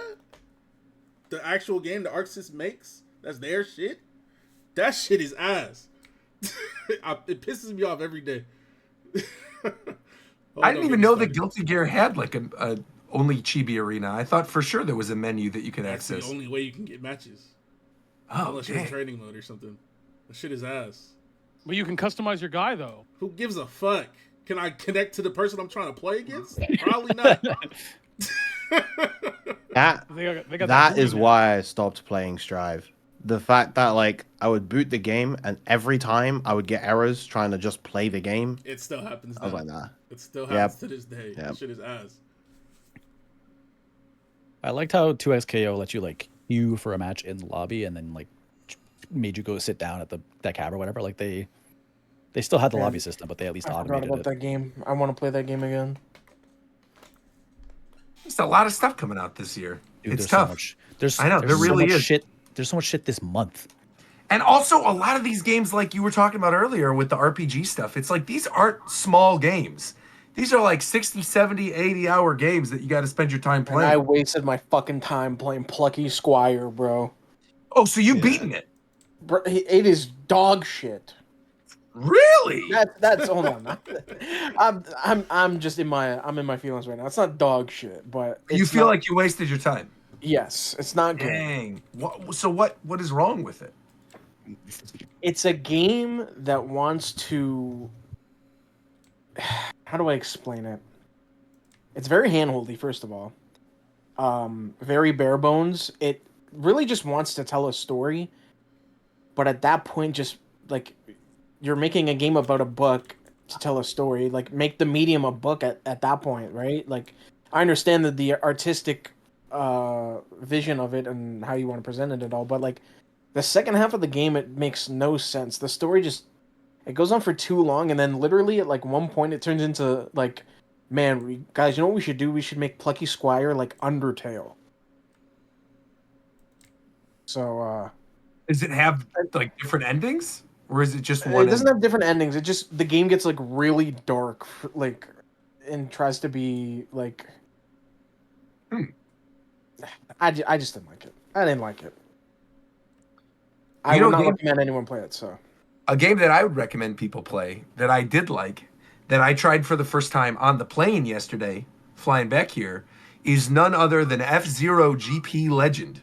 the actual game the Arxis makes, that's their shit. That shit is ass. It pisses me off every day. I didn't even know that Guilty Gear had like a only chibi arena. I thought for sure there was a menu that you could That's access. the only way you can get matches. Oh, unless you're in dang. training mode or something. That shit is ass. But you can customize your guy though. Who gives a fuck? Can I connect to the person I'm trying to play against? Probably not. That They got that the is movie why I stopped playing Strive. the fact that like I would boot the game and every time I would get errors trying to just play the game. It still happens. I was Now. like, nah. It still Yep. happens to this day. Yep. That shit is ass. I liked how 2XKO let you like queue for a match in the lobby and then like made you go sit down at that cab or whatever. Like they still had the Man, lobby system, but they at least I forgot automated about it. that game. I want to play that game again. There's a lot of stuff coming out this year. Dude, It's there's tough. so much. There's I know, there's there so really much is. shit. There's so much shit this month. And also, a lot of these games, like you were talking about earlier with the RPG stuff, it's like these aren't small games. These are like 60, 70, 80-hour games that you got to spend your time And playing. I wasted my fucking time playing Plucky Squire, bro. Oh, so you've beaten it? Bro, it is dog shit. Really? That's hold on. I'm just in my feelings right now. It's not dog shit, but You it's feel not- like you wasted your time? yes, it's not good. Dang. What is wrong with it? It's a game that wants to. How do I explain it? It's very handholdy, first of all. Very bare bones. It really just wants to tell a story, but at that point, just like you're making a game about a book to tell a story. Like make the medium a book at that point, right? Like I understand that the artistic vision of it and how you want to present it and all, but like the second half of the game, it makes no sense. The story just it goes on for too long, and then literally at like one point it turns into like, man, guys, you know what we should do? We should make Plucky Squire like Undertale. So Does it have like different endings, or is it just one? it doesn't have different endings. It just the game gets like really dark, like, and tries to be like. I just didn't like it. I didn't like it. I You would know, not game- recommend anyone play it. So A game that I would recommend people play that I did like, that I tried for the first time on the plane yesterday, flying back here, is none other than F-Zero GP Legend.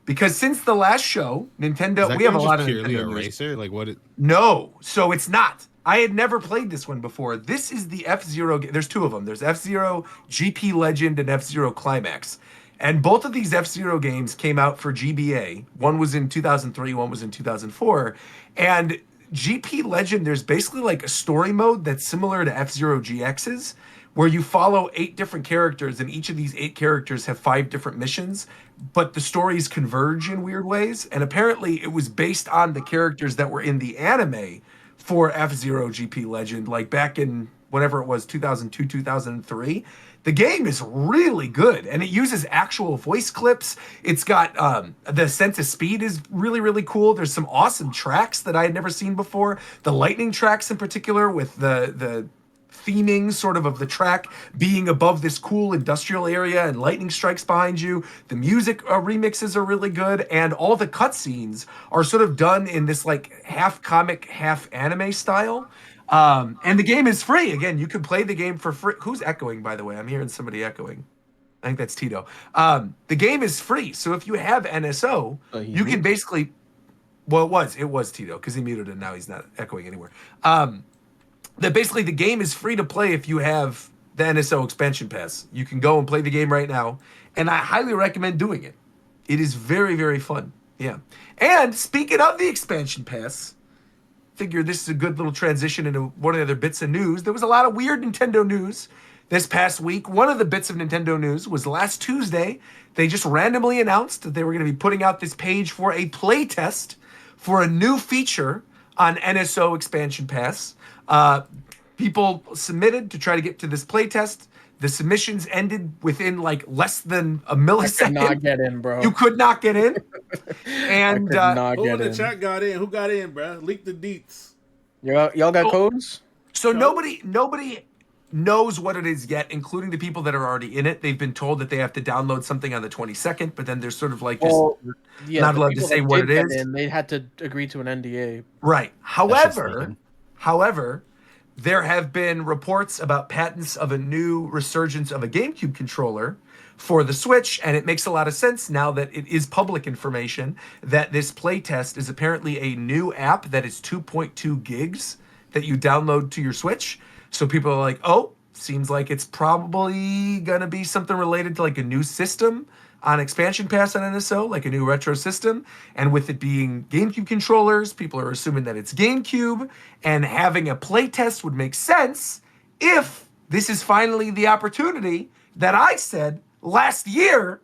Because since the last show, Nintendo, Is that we have a game lot just of purely Nintendo a news. racer? Like what? No, so it's not. I had never played this one before. This is the F-Zero. There's two of them. There's F-Zero GP Legend and F-Zero Climax. And both of these F-Zero games came out for GBA. One was in 2003, one was in 2004. And GP Legend, there's basically like a story mode that's similar to F-Zero GX's, where you follow 8 different characters, and each of these 8 characters have 5 different missions, but the stories converge in weird ways. And apparently it was based on the characters that were in the anime for F-Zero GP Legend, like back in whenever it was, 2002, 2003. The game is really good, and it uses actual voice clips. It's got the sense of speed is really, really cool. There's some awesome tracks that I had never seen before. The lightning tracks in particular, with the theming sort of the track being above this cool industrial area and lightning strikes behind you. The music remixes are really good, and all the cutscenes are sort of done in this like half comic, half anime style. And the game is free. Again, you can play the game for free. Who's echoing, by the way? I'm hearing somebody echoing. I think that's Tito. The game is free. So if you have NSO, you can basically, well, it was Tito because he muted it. Now he's not echoing anywhere. That basically the game is free to play if you have the NSO expansion pass. You can go and play the game right now. And I highly recommend doing it. It is very, very fun. Yeah. And speaking of the expansion pass, figure this is a good little transition into one of the other bits of news. There was a lot of weird Nintendo news this past week. One of the bits of Nintendo news was last Tuesday, they just randomly announced that they were going to be putting out this page for a play test for a new feature on NSO Expansion Pass. People submitted to try to get to this play test. The submissions ended within like less than a millisecond. I could not get in, bro. You could not get in. And who in the chat got in? Who got in, bro? Leak the deets. Y'all got codes? So nobody knows what it is yet, including the people that are already in it. They've been told that they have to download something on the 22nd, but then they're sort of like just not the allowed to people say that what it did is. get in, they had to agree to an NDA. Right. However, there have been reports about patents of a new resurgence of a GameCube controller for the Switch, and it makes a lot of sense now that it is public information that this playtest is apparently a new app that is 2.2 gigs that you download to your Switch. So people are like, oh, seems like it's probably gonna be something related to like a new system on expansion pass on NSO, like a new retro system. And with it being GameCube controllers, people are assuming that it's GameCube, and having a playtest would make sense if this is finally the opportunity that I said last year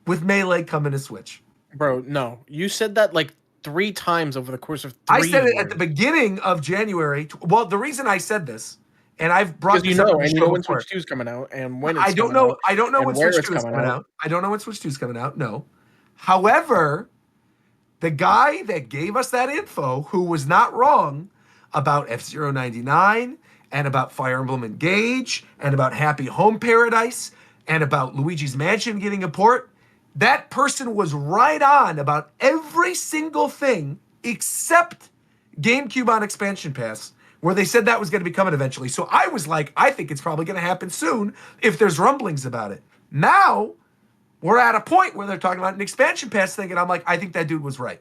with Melee coming to Switch. Bro, no. You said that like 3 times over the course of 3 I said years. it at the beginning of January. Well, the reason I said this, and I've brought Because this up on the and you show know when before. Switch 2 is coming out and when it's I don't coming know. out, I don't know and when where Switch it's 2 is coming coming out. I don't know when Switch 2 is coming out. No. However, the guy that gave us that info, who was not wrong about F-Zero 99 and about Fire Emblem Engage and about Happy Home Paradise and about Luigi's Mansion getting a port, that person was right on about every single thing except GameCube on Expansion Pass, where they said that was going to be coming eventually. So I was like, I think it's probably going to happen soon if there's rumblings about it. Now, we're at a point where they're talking about an expansion pass thing, and I'm like, I think that dude was right.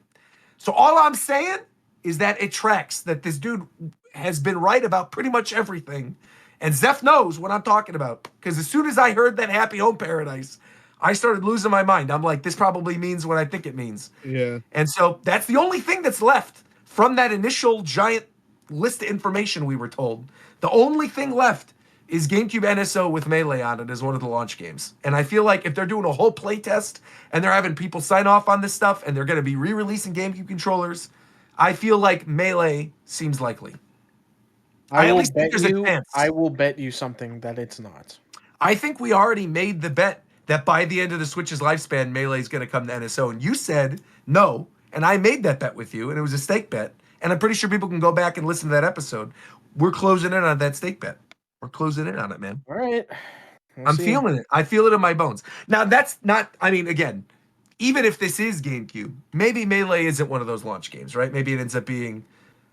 So all I'm saying is that it tracks that this dude has been right about pretty much everything. And Zeph knows what I'm talking about. Because as soon as I heard that Happy Home Paradise, I started losing my mind. I'm like, this probably means what I think it means. Yeah. And so that's the only thing that's left from that initial giant list of information we were told. The only thing left is GameCube NSO with Melee on it as one of the launch games. And I feel like if they're doing a whole playtest and they're having people sign off on this stuff and they're going to be re-releasing GameCube controllers, I feel like Melee seems likely. I at least think there's a chance. I will bet you something that it's not. I think we already made the bet that by the end of the Switch's lifespan, Melee is going to come to NSO. And you said no, and I made that bet with you, and it was a stake bet. And I'm pretty sure people can go back and listen to that episode. We're closing in on that stake bet. We're closing in on it, man. All right. I'm feeling it. I feel it in my bones. Now, that's not, I mean, again, even if this is GameCube, maybe Melee isn't one of those launch games, right? Maybe it ends up being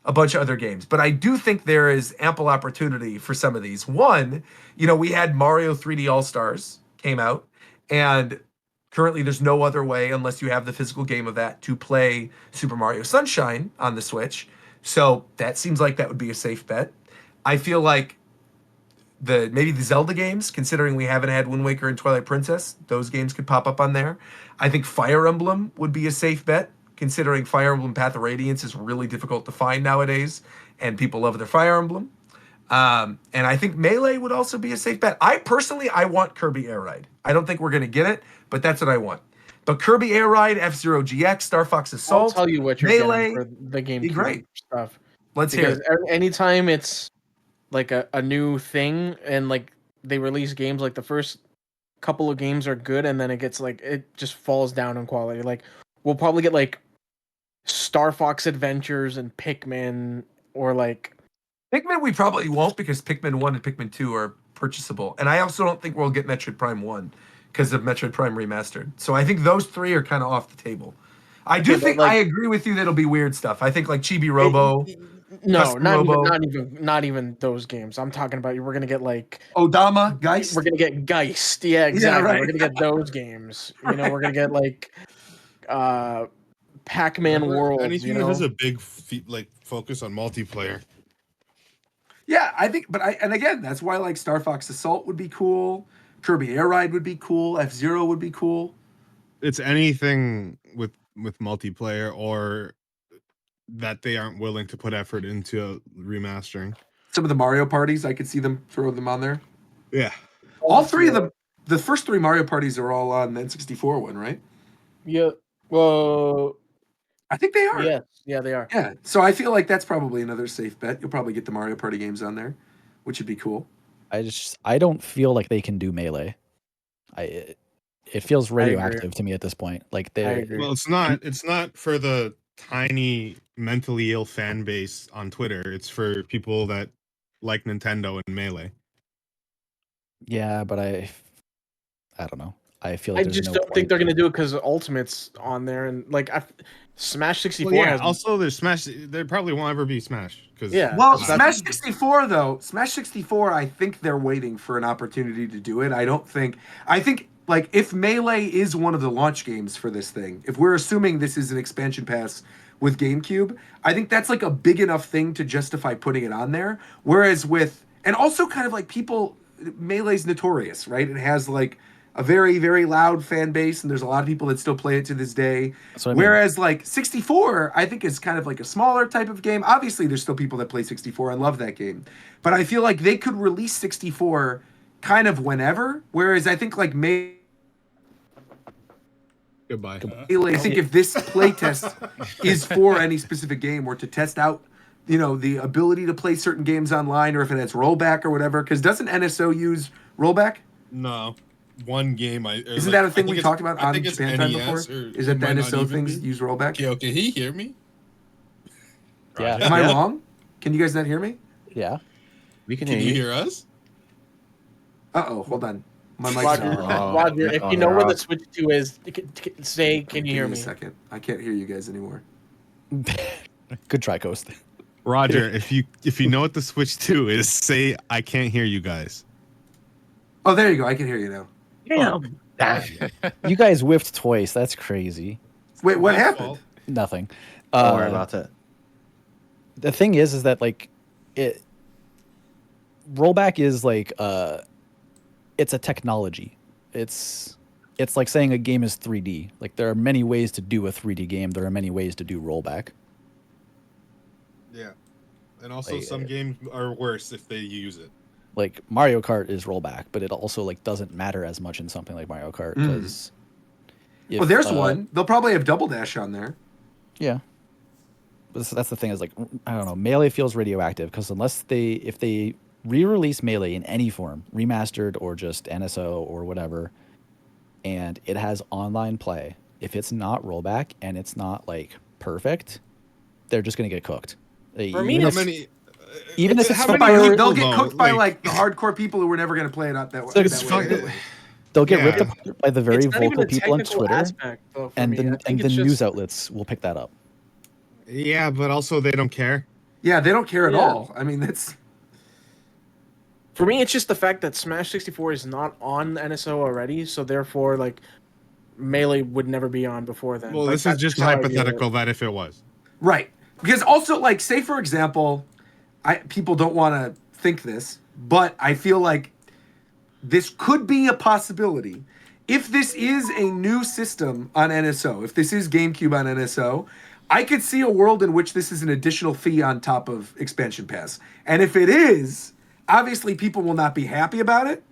a bunch of other games. But I do think there is ample opportunity for some of these. One, we had Mario 3D All-Stars came out, and currently there's no other way, unless you have the physical game of that, to play Super Mario Sunshine on the Switch. So that seems like that would be a safe bet. I feel like maybe the Zelda games, considering we haven't had Wind Waker and Twilight Princess, those games could pop up on there. I think Fire Emblem would be a safe bet, considering Fire Emblem Path of Radiance is really difficult to find nowadays, and people love their Fire Emblem. And I think Melee would also be a safe bet. I want Kirby Air Ride. I don't think we're going to get it, but that's what I want. But Kirby Air Ride, F-Zero GX, Star Fox Assault, I'll tell you what you're Melee, getting for the GameCube great. stuff. Let's hear it. Anytime it's like a new thing and like they release games, like the first couple of games are good and then it gets like it just falls down in quality. Like we'll probably get like Star Fox Adventures and Pikmin, or like Pikmin we probably won't, because Pikmin 1 and Pikmin 2 are purchasable. And I also don't think we'll get Metroid Prime 1 because of Metroid Prime Remastered. So I think those three are kind of off the table. I do think I agree with you that it'll be weird stuff. I think like Chibi Robo. No, not even those games. I'm talking about we're gonna get like Odama, Geist. We're gonna get Geist. Yeah, exactly. Yeah, right. We're gonna get those games. We're gonna get like Pac-Man World. Anything that has a big focus on multiplayer. Yeah, I think, and again, that's why like Star Fox Assault would be cool. Kirby Air Ride would be cool. F-Zero would be cool. It's anything with multiplayer or that they aren't willing to put effort into remastering. Some of the Mario parties, I could see them throw them on there. Yeah. All three of them, the first three Mario parties are all on the N64 one, right? Yeah. Well, I think they are. Yes. Yeah, they are. Yeah. So I feel like that's probably another safe bet. You'll probably get the Mario Party games on there, which would be cool. I don't feel like they can do Melee. It feels radioactive to me at this point. Like well, it's not for the tiny mentally ill fan base on Twitter. It's for people that like Nintendo and Melee. Yeah, but I don't know. I feel like I just don't think they're gonna do it because Ultimate's on there, and like Smash 64 has. Also, there's Smash. There probably won't ever be Smash Well, Smash 64 though, Smash 64, I think they're waiting for an opportunity to do it. I think like if Melee is one of the launch games for this thing, if we're assuming this is an expansion pass with GameCube, I think that's like a big enough thing to justify putting it on there. Whereas and also kind of like people Melee's notorious, right? It has like a very, very loud fan base, and there's a lot of people that still play it to this day. That's what I mean. Whereas like 64, I think is kind of like a smaller type of game. Obviously, there's still people that play 64 and love that game, but I feel like they could release 64 kind of whenever. Whereas I think like Goodbye. I think if this playtest is for any specific game or to test out, the ability to play certain games online, or if it has rollback or whatever, because doesn't NSO use rollback? No, one game. Isn't that a thing we talked about on Japan Time before? Is that the NSO things use rollback? Yo, can he hear me? Yeah. Am I wrong? Can you guys not hear me? Yeah. We can Can hear you you. hear us? Hold on. My mic's Roger, not. Roger, if you know where the switch to is, say, can you hear Give me? a second. I can't hear you guys anymore. Good try, Coast. Roger, if you know what the switch to is, say I can't hear you guys. Oh, there you go. I can hear you now. Damn. You guys whiffed twice. That's crazy. Wait, what My happened? fault. Nothing. Don't worry about it. The thing is that like it rollback is like it's a technology. It's like saying a game is 3D. Like there are many ways to do a 3D game. There are many ways to do rollback. Yeah, and also Like, some games are worse if they use it. Like Mario Kart is rollback, but it also like doesn't matter as much in something like Mario Kart because. Well, there's one. They'll probably have Double Dash on there. Yeah. But that's the thing is like I don't know. Melee feels radioactive because if they re-release Melee in any form, remastered or just NSO or whatever, and it has online play, if it's not rollback and it's not like perfect, they're just gonna get cooked. For me, How it's- many? Even if it's how many fire- people, They'll get though, cooked by like the hardcore people who were never going to play it out that way. It's that way fucking- anyway. they'll get Yeah. ripped apart by the very It's not even vocal a people on technical Twitter, aspect, though, for and me. I then think the it's news just- outlets will pick that up. Yeah, but also they don't care. Yeah, they don't care at Yeah. all. I mean, that's For me, it's just the fact that Smash 64 is not on NSO already, so therefore, like, Melee would never be on before then. Well, Like, this is that's just how I view it. hypothetical that if it was. right. Because also, like, say for example, people don't want to think this, but I feel like this could be a possibility. If this is a new system on NSO, if this is GameCube on NSO, I could see a world in which this is an additional fee on top of Expansion Pass. And if it is, obviously people will not be happy about it.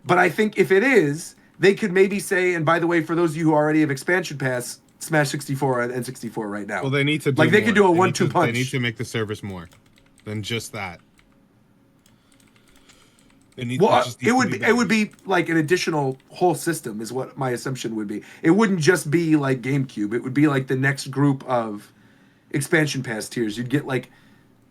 But I think if it is, they could maybe say, and by the way, for those of you who already have Expansion Pass, Smash 64 and N64 right now. Well, they need to do like they more. could do a They 1-2 need to- punch. They need to make the service more than just that. Well, it would be like an additional whole system is what my assumption would be. It wouldn't just be like GameCube. It would be like the next group of expansion pass tiers. You'd get like,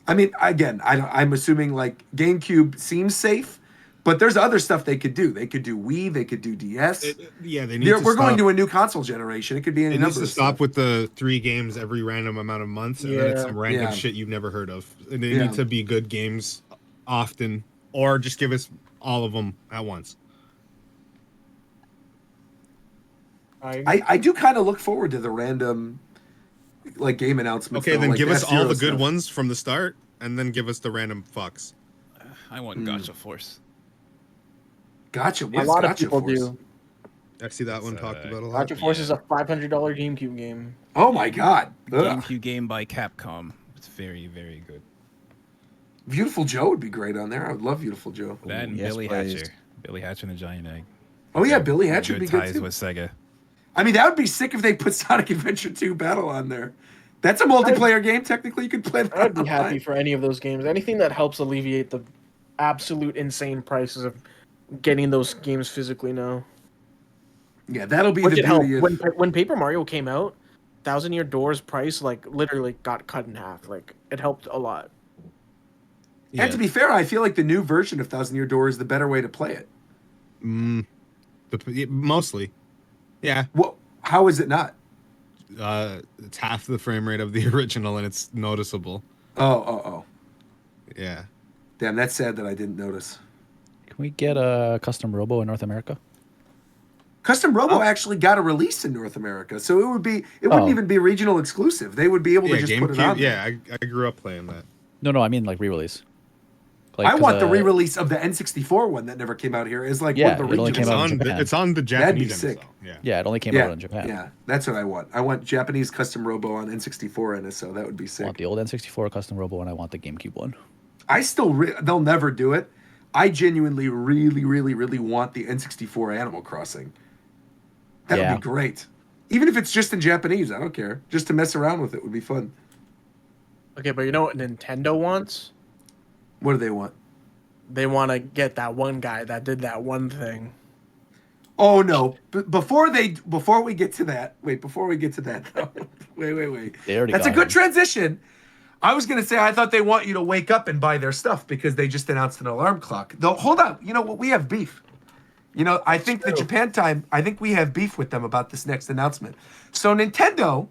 I mean, again, I'm assuming like GameCube seems safe, but there's other stuff they could do. They could do Wii. They could do DS. Yeah, they need to We're going stop. to a new console generation. It could be any It number needs to of stop stuff. with the 3 games every random amount of months, and then it's some random Yeah. shit you've never heard of. And they Yeah. need to be good games often, or just give us all of them at once. I do kind of look forward to the random like game announcements. Okay, though, then like give us all F-Zero the good stuff. ones from the start, and then give us the random fucks. I want Gotcha Force. Gotcha. A What's lot of Gotcha people Force? do. I see that one It's, talked about a lot. Gotcha Force is a $500 GameCube game. Oh my god. Ugh. GameCube game by Capcom. It's very, very good. Beautiful Joe would be great on there. I would love Beautiful Joe. That and yes, Billy please. Hatcher. Billy Hatcher and the Giant Egg. Oh yeah, Billy Hatch would Good be good ties too. with Sega. I mean, that would be sick if they put Sonic Adventure 2 Battle on there. That's a multiplayer game. Technically, you could play that. I'd be happy online. for any of those games. Anything that helps alleviate the absolute insane prices of getting those games physically now. Yeah, that'll be Which the it helped. beauty of. When Paper Mario came out, Thousand Year Door's price like literally got cut in half. Like it helped a lot. And to be fair, I feel like the new version of Thousand Year Door is the better way to play it. Mostly, yeah. Well, how is it not? It's half the frame rate of the original, and it's noticeable. Oh. Yeah. Damn, that's sad that I didn't notice. Can we get a custom Robo in North America? Custom Robo actually got a release in North America, so it wouldn't even be regional exclusive. They would be able to Yeah, just put it on. GameCube. Yeah, I grew up playing that. No, I mean like re-release. Like, I 'cause, want the re-release of the N64 one that never came out here as like one of the it only regional. came out in Japan. It's on the That'd be Japanese sick. MSO. Yeah. Yeah, it only came out in Japan. Yeah, that's what I want. I want Japanese custom Robo on N64 NSO. That would be I sick. want the old N64 custom Robo, and I want the GameCube one. I still, they'll never do it. I genuinely, really, really, really want the N64 Animal Crossing. That would be great. Even if it's just in Japanese, I don't care. Just to mess around with it would be fun. Okay, but you know what Nintendo wants? What do they want? They want to get that one guy that did that one thing. Oh no! Before we get to that, wait. Before we get to that, wait. That's a good transition. I was gonna say I thought they want you to wake up and buy their stuff because they just announced an alarm clock. Though, hold on. You know what? We have beef. You know, I think the Japan time. I think we have beef with them about this next announcement. So Nintendo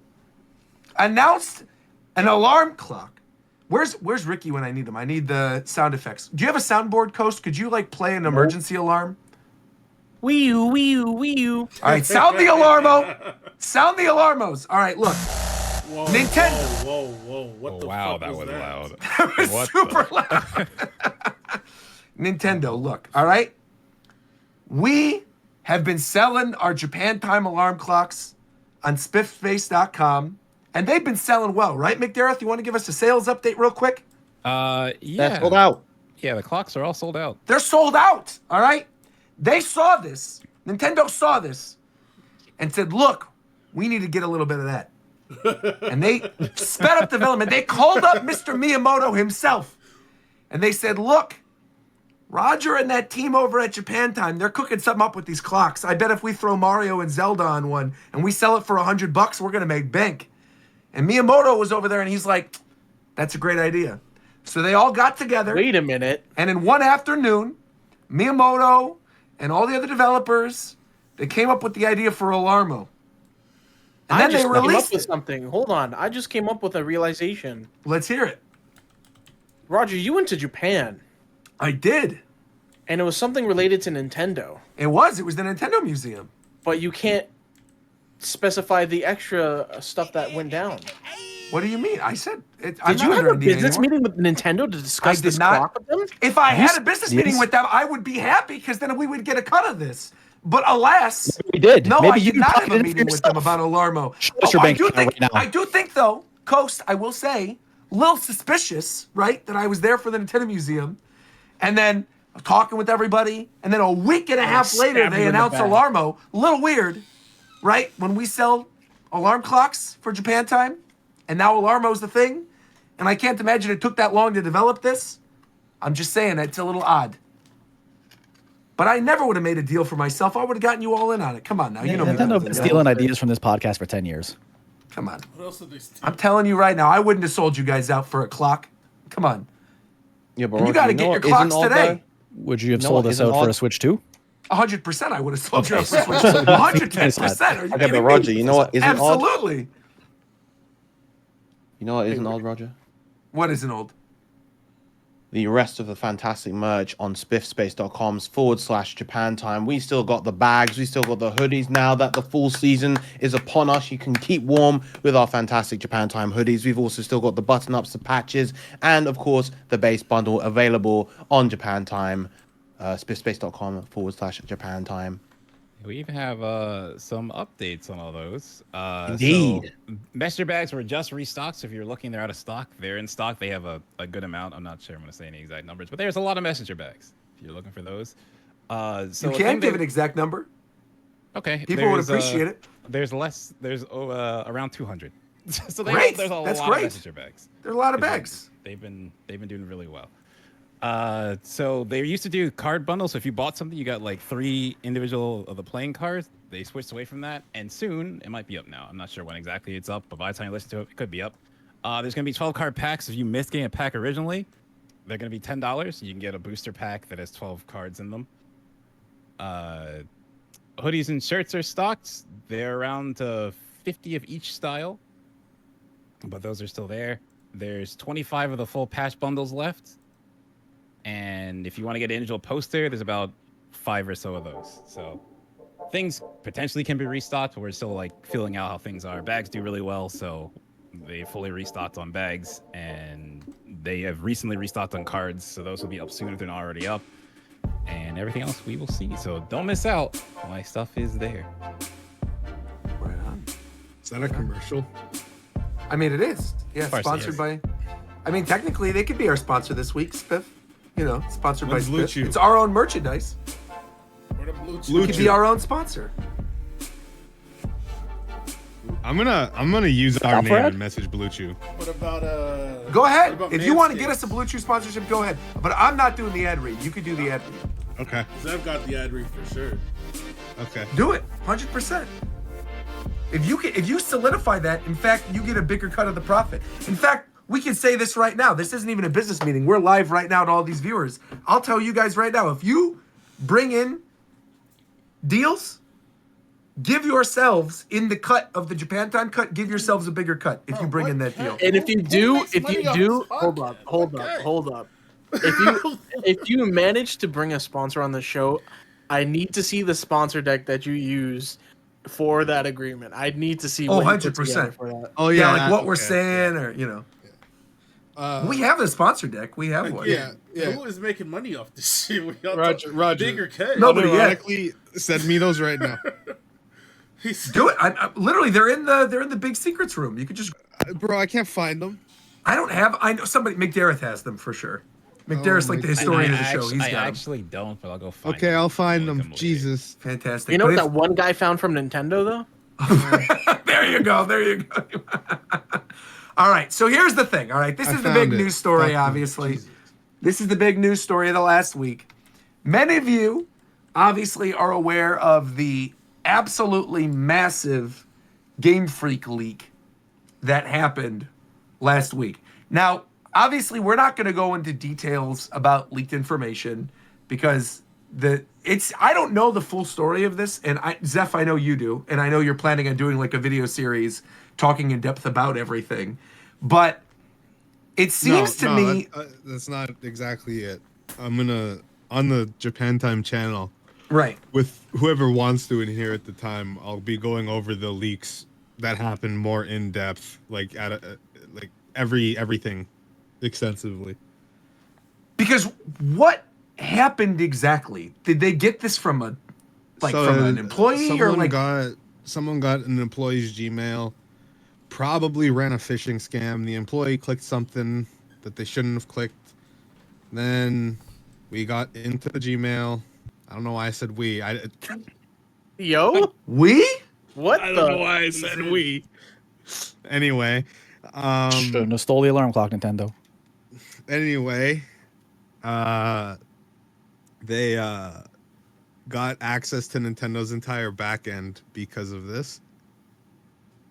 announced an alarm clock. Where's Ricky when I need him? I need the sound effects. Do you have a soundboard, Coast? Could you like play an emergency alarm? Wee you, wee you, wee you. All right, sound the alarmo. Sound the alarmos. All right, look. Whoa, Nintendo. Whoa. What the Wow, fuck that was was that? loud. That was What super loud. Nintendo, look, all right? We have been selling our Japan time alarm clocks on spiffspace.com, and they've been selling well, right, McDareth? You want to give us a sales update real quick? Yeah. That's sold out. Yeah, the clocks are all sold out. They're sold out, all right? They saw this. Nintendo saw this and said, look, we need to get a little bit of that. And they sped up development. They called up Mr. Miyamoto himself. And they said, look, Roger and that team over at Japan Time, they're cooking something up with these clocks. I bet if we throw Mario and Zelda on one and we sell it for $100, we're going to make bank. And Miyamoto was over there and he's like, that's a great idea. So they all got together. Wait a minute. And in one afternoon, Miyamoto and all the other developers, they came up with the idea for Alarmo. And then they came up released with it. something. Hold on. I just came up with a realization. Let's hear it. Roger, you went to Japan, I did. and it was something related to Nintendo. It was the Nintendo Museum. But you can't specify the extra stuff that went down. What do you mean? I said it. Did you have a business meeting with Nintendo to discuss this clock with them? If I had a business meeting with them, I would be happy because then we would get a cut of this. But alas, we did. No, Maybe I you did not plug have it a in meeting for with them yourself. about Alarmo. Show us your bank I do account think. right now. I do think though, Coast. I will say, a little suspicious, right? That I was there for the Nintendo Museum, and then talking with everybody, and then a week and a half later stab you they in the announced back. Alarmo. A little weird, right? When we sell alarm clocks for Japan Time, and now Alarmo's the thing, and I can't imagine it took that long to develop this. I'm just saying it's a little odd. But I never would have made a deal for myself. I would have gotten you all in on it. Come on now, you know me. Nintendo better been than that. stealing ideas from this podcast for 10 years. Come on. What else did they steal? I'm telling you right now, I wouldn't have sold you guys out for a clock. Come on. Yeah, but And you got to get your clocks today. Would you have No, sold us isn't out for odd- a Switch too? 100% I would have sold you Okay, out for a Switch. so- 110%. Are you Okay, kidding but Roger, me? you know what isn't odd? Absolutely. You know what isn't odd, Roger? What isn't old? The rest of the fantastic merch on spiffspace.com/Japan time. We still got the bags, we still got the hoodies. Now that the full season is upon us, you can keep warm with our fantastic Japan time hoodies. We've also still got the button ups, the patches, and of course the base bundle available on Japan time. Spiffspace.com/Japan time. We even have some updates on all those. Indeed. So messenger bags were just restocked. So if you're looking, they're out of stock. They're in stock. They have a good amount. I'm not sure I'm going to say any exact numbers, but there's a lot of messenger bags if you're looking for those. So You can't give an exact number. Okay. People would there's, appreciate it. There's less. There's around 200. So Great. there's a That's lot great. of messenger bags. There's a lot of bags. They've been doing really well. So they used to do card bundles. So if you bought something, you got like 3 individual of the playing cards. They switched away from that, and soon it might be up now. I'm not sure when exactly it's up, but by the time you listen to it, it could be up. There's gonna be 12 card packs. If you missed getting a pack originally, they're gonna be $10. You can get a booster pack that has 12 cards in them. Hoodies and shirts are stocked. They're around 50 of each style, but those are still there. There's 25 of the full patch bundles left. And if you want to get an individual poster, there's about 5 or so of those. So things potentially can be restocked, but we're still like feeling out how things are. Bags do really well, so they fully restocked on bags, and They have recently restocked on cards, so those will be up soon if they're not already up. And everything else we will see. So don't miss out. My stuff is there. Right on. Is that a commercial? I mean, it is. Yeah, course it sponsored is. by. I mean, technically, they could be our sponsor this week, Spiff. You know, sponsored When's by Blue Spiff. Chew? It's our own merchandise. Where the blue Blue We could Chew. be our own sponsor. I'm gonna use our name Alfred? and message Blue Chew. What about Go what ahead. about If you want to Manscaped? get us a Blue Chew sponsorship, go ahead. But I'm not doing the ad read. You could do the ad read. Okay. Zev got the ad read for sure. Okay. Do it, 100%. If you solidify that, in fact, you get a bigger cut of the profit. In fact, we can say this right now. This isn't even a business meeting. We're live right now to all these viewers. I'll tell you guys right now, if you bring in deals, give yourselves in the cut of the Japantown cut, give yourselves a bigger cut if you bring in that deal. And if you Who makes money off this hold podcast? up, hold up, Okay. hold up. If you manage to bring a sponsor on the show, I need to see the sponsor deck that you use for that agreement. I need to see Oh, what you put 100%. together for that. Oh Yeah, like what we're okay, saying, or you know. yeah. We have a sponsor deck. We have one. Yeah, yeah. Who is making money off this shit? We got Roger. bigger cut. No, Nobody yet. Unironically, send me those right now. Do it. I literally, they're in the big secrets room. You could just. Bro, I can't find them. I know somebody. McDareth has them for sure. McDareth's like the historian of the show. He's I got them. actually don't, but I'll go find Okay, them. I'll find Like them. later. Jesus. Fantastic. You know But what that one guy found from Nintendo though? there you go. There you go. All right. So here's the thing. All right. This I is the big found it. news story, Fuck me. obviously. Jesus. This is the big news story of the last week. Many of you obviously are aware of the absolutely massive Game Freak leak that happened last week. Now, obviously, we're not going to go into details about leaked information because I don't know the full story of this, and Zeph, I know you do, and I know you're planning on doing like a video series talking in depth about everything, but it seems to me that's not exactly it. I'm gonna on the Japan Time channel right. with whoever wants to in here at the time. I'll be going over the leaks that happened more in depth, like like everything extensively. Because what happened exactly? Did they get this from an employee or like? Someone got an employee's Gmail, probably ran a phishing scam. The employee clicked something that they shouldn't have clicked. Then we got into the Gmail. I don't know why I said we. Yo, We? what I the? don't know why I said we. Anyway, Shouldn't have stole the alarm clock, Nintendo. anyway, they got access to Nintendo's entire backend because of this.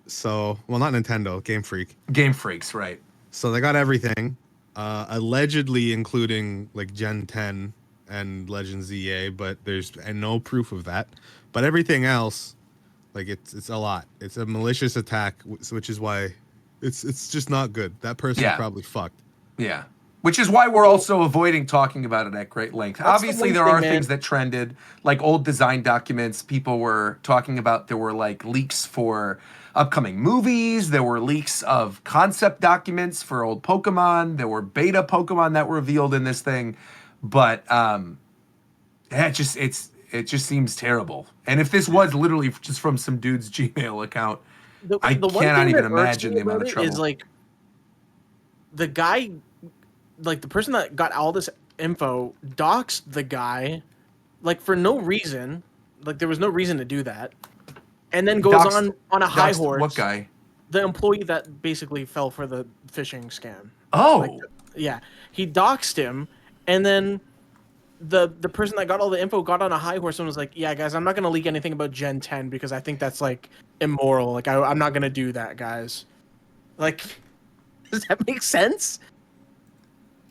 So, well, not Nintendo, Game Freak. Game Freaks, right? So they got everything, allegedly including like Gen 10 and Legends EA, but there's no proof of that. But everything else, like it's a lot. It's a malicious attack, which is why it's just not good. That person Yeah. probably fucked. Yeah. Which is why we're also avoiding talking about it at great length. That's the Obviously, one there thing, are man. things that trended, like old design documents. People were talking about there were like leaks for upcoming movies. There were leaks of concept documents for old Pokemon. There were beta Pokemon that were revealed in this thing. But it just seems terrible. And if this was literally just from some dude's Gmail account, I one cannot thing even that irks imagine me the amount of about it trouble. Is like the guy, like the person that got all this info, doxed the guy, like for no reason. Like there was no reason to do that, and then goes Doxed- on a high Doxed horse. What guy? The employee that basically fell for the phishing scam. Oh, Like, yeah, he doxed him, and then the person that got all the info got on a high horse and was like, "Yeah, guys, I'm not gonna leak anything about Gen 10 because I think that's like immoral. Like, I'm not gonna do that, guys." Like, does that make sense?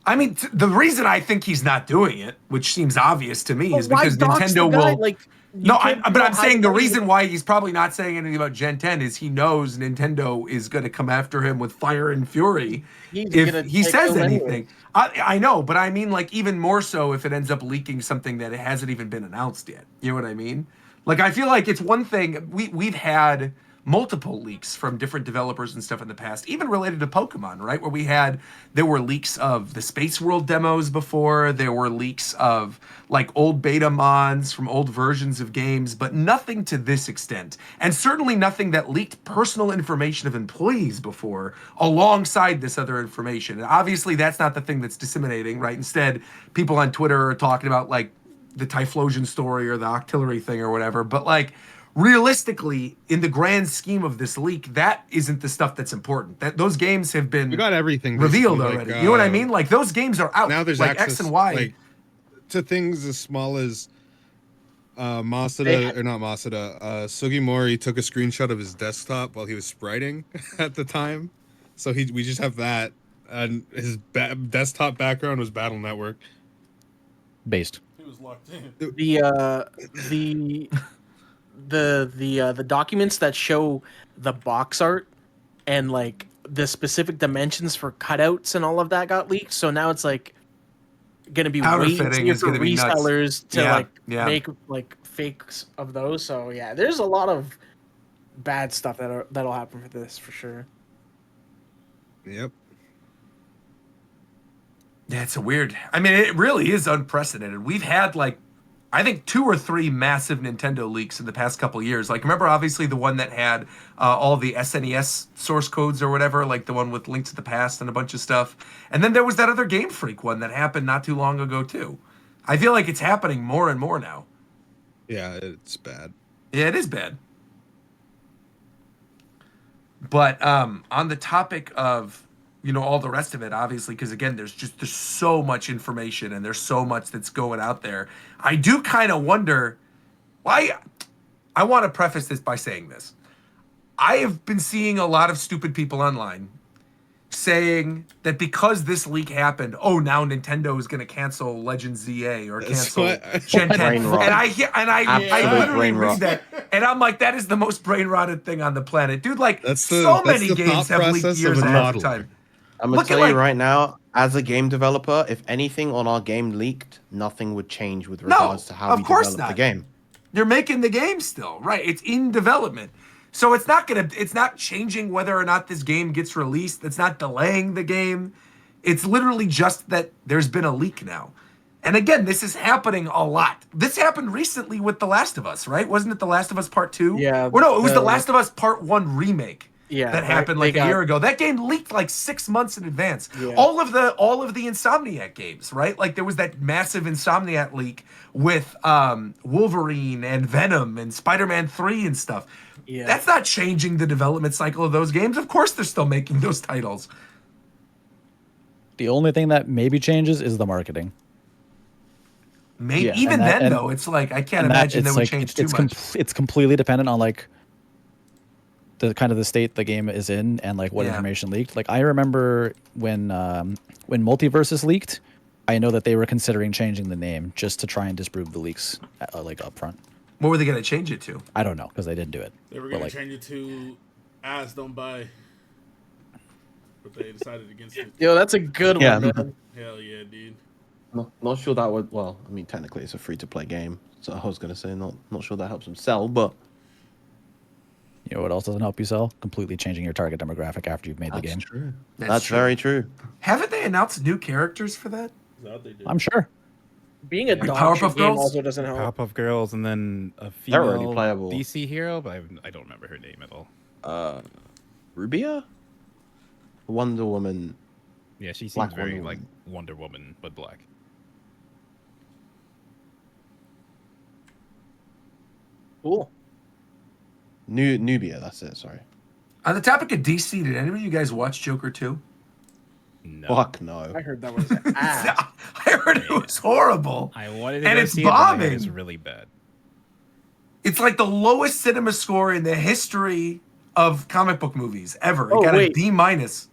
I mean, the reason I think he's not doing it, which seems obvious to me, is But why because dox Nintendo the guy? will. Like, No, but I'm saying the reason. reason why he's probably not saying anything about Gen 10 is he knows Nintendo is going to come after him with fire and fury He's if gonna he take says them anything. anyway. I know, but I mean, like, even more so if it ends up leaking something that it hasn't even been announced yet. You know what I mean? Like, I feel like it's one thing we've had multiple leaks from different developers and stuff in the past, even related to Pokemon, right? Where there were leaks of the Space World demos before, there were leaks of like old beta mods from old versions of games, but nothing to this extent. And certainly nothing that leaked personal information of employees before alongside this other information. And obviously that's not the thing that's disseminating, right? Instead, people on Twitter are talking about like the Typhlosion story or the Octillery thing or whatever, but like realistically, in the grand scheme of this leak, that isn't the stuff that's important. That those games have been We got everything revealed basically, already. like, You know what I mean? Like those games are out. Now there's like access X and Y. like, to things as small as Sugimori took a screenshot of his desktop while he was spriting at the time. So we just have that, and his desktop background was Battle Network. Based. He was locked in. The documents that show the box art and like the specific dimensions for cutouts and all of that got leaked. So now it's like gonna be way Counterfeiting easier is for gonna be nuts. resellers to Yeah, like yeah. make like fakes of those. So yeah, there's a lot of bad stuff that'll happen for this for sure. Yep. Yeah, it's a weird. I mean, it really is unprecedented. We've had like, I think 2 or 3 massive Nintendo leaks in the past couple of years. Like, remember, obviously, the one that had all the SNES source codes or whatever, like the one with Link to the Past and a bunch of stuff. And then there was that other Game Freak one that happened not too long ago too. I feel like it's happening more and more now. Yeah, it's bad. Yeah, it is bad. But on the topic of, you know, all the rest of it, obviously, because again, there's so much information and there's so much that's going out there. I do kind of wonder why. I want to preface this by saying this. I have been seeing a lot of stupid people online saying that because this leak happened, oh, now Nintendo is going to cancel Legend ZA or That's cancel what- Gen 10. Brain rot. I Absolute literally brain read rot. that, and I'm like, that is the most brain rotted thing on the planet, dude. Like, That's many the games thought have leaked process years of a ahead of modeler. time. I'm gonna Look at, tell you like- right now, as a game developer, if anything on our game leaked, nothing would change with regards to how of we course develop not. the game. You're making the game still, right? It's in development. So it's not changing whether or not this game gets released. It's not delaying the game. It's literally just that there's been a leak now. And again, this is happening a lot. This happened recently with The Last of Us, right? Wasn't it The Last of Us Part 2? Yeah, Or no, it was the- The Last of Us Part 1 remake. Yeah, That right. happened They like a got- year ago. That game leaked like 6 months in advance. Yeah. All of the Insomniac games, right? Like there was that massive Insomniac leak with Wolverine and Venom and Spider-Man 3 and stuff. Yeah. That's not changing the development cycle of those games. Of course they're still making those titles. The only thing that maybe changes is the marketing. Maybe Yeah, even and that- then and- though, it's like I can't And imagine it's that would like, change too much. It's completely dependent on like the kind of the state the game is in and like what Yeah. information leaked. Like I remember when Multiverses leaked, I know that they were considering changing the name just to try and disprove the leaks like up front. What were they going to change it to? I don't know because they didn't do it. They were But, gonna like, change it to "Ass Don't Buy," but they decided against it. Yo, that's a good Yeah. one, man. Hell yeah, dude. Not sure that would. Well, I mean, technically, it's a free-to-play game, so I was gonna say not sure that helps them sell, but You know what else doesn't help you sell? Completely changing your target demographic after you've made the that's game. true. That's That's true. very true. Haven't they announced new characters for that? Is that what they did? I'm sure. Being a Like dog Powerpuff shit game Girls? also doesn't help. Powerpuff Girls, and then a They're already female playable. DC hero, but I don't remember her name at all. Rubia, Wonder Woman. Yeah, she seems Black very Wonder like Woman. Wonder Woman, but black. Cool. Nubia. That's it. Sorry. On the topic of DC, did any of you guys watch Joker 2? No. Fuck no. I heard that was ass. I heard it was horrible. I wanted to And go it's see it, but I heard bombing. it's really bad. It's like the lowest cinema score in the history of comic book movies ever. It Oh, got wait. a D minus.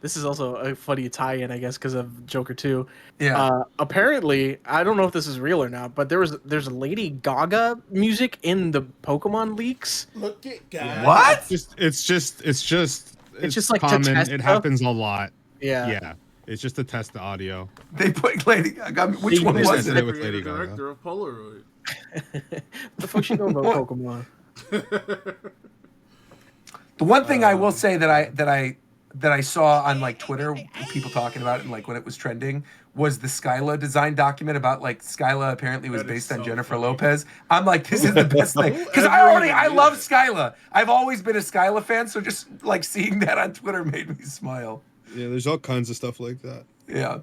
This is also a funny tie-in, I guess, because of Joker 2. Yeah. Apparently, I don't know if this is real or not, but there's Lady Gaga music in the Pokemon leaks. Look at guys. What? It's just like to common. test It stuff? happens a lot. Yeah. Yeah. It's just to test the audio. They put Lady Gaga. Which They one used was it it? with Lady Creator Gaga. director of Polaroid. What the fuck you know about Pokemon? The one thing I will say that I saw on like Twitter, people talking about it, and like when it was trending, was the Skyla design document about like Skyla apparently was That is based on so Jennifer funny. Lopez. I'm like, this is the best thing because Whoever even I knew love that. Skyla. I've always been a Skyla fan, so just like seeing that on Twitter made me smile. Yeah, there's all kinds of stuff like that. Yeah.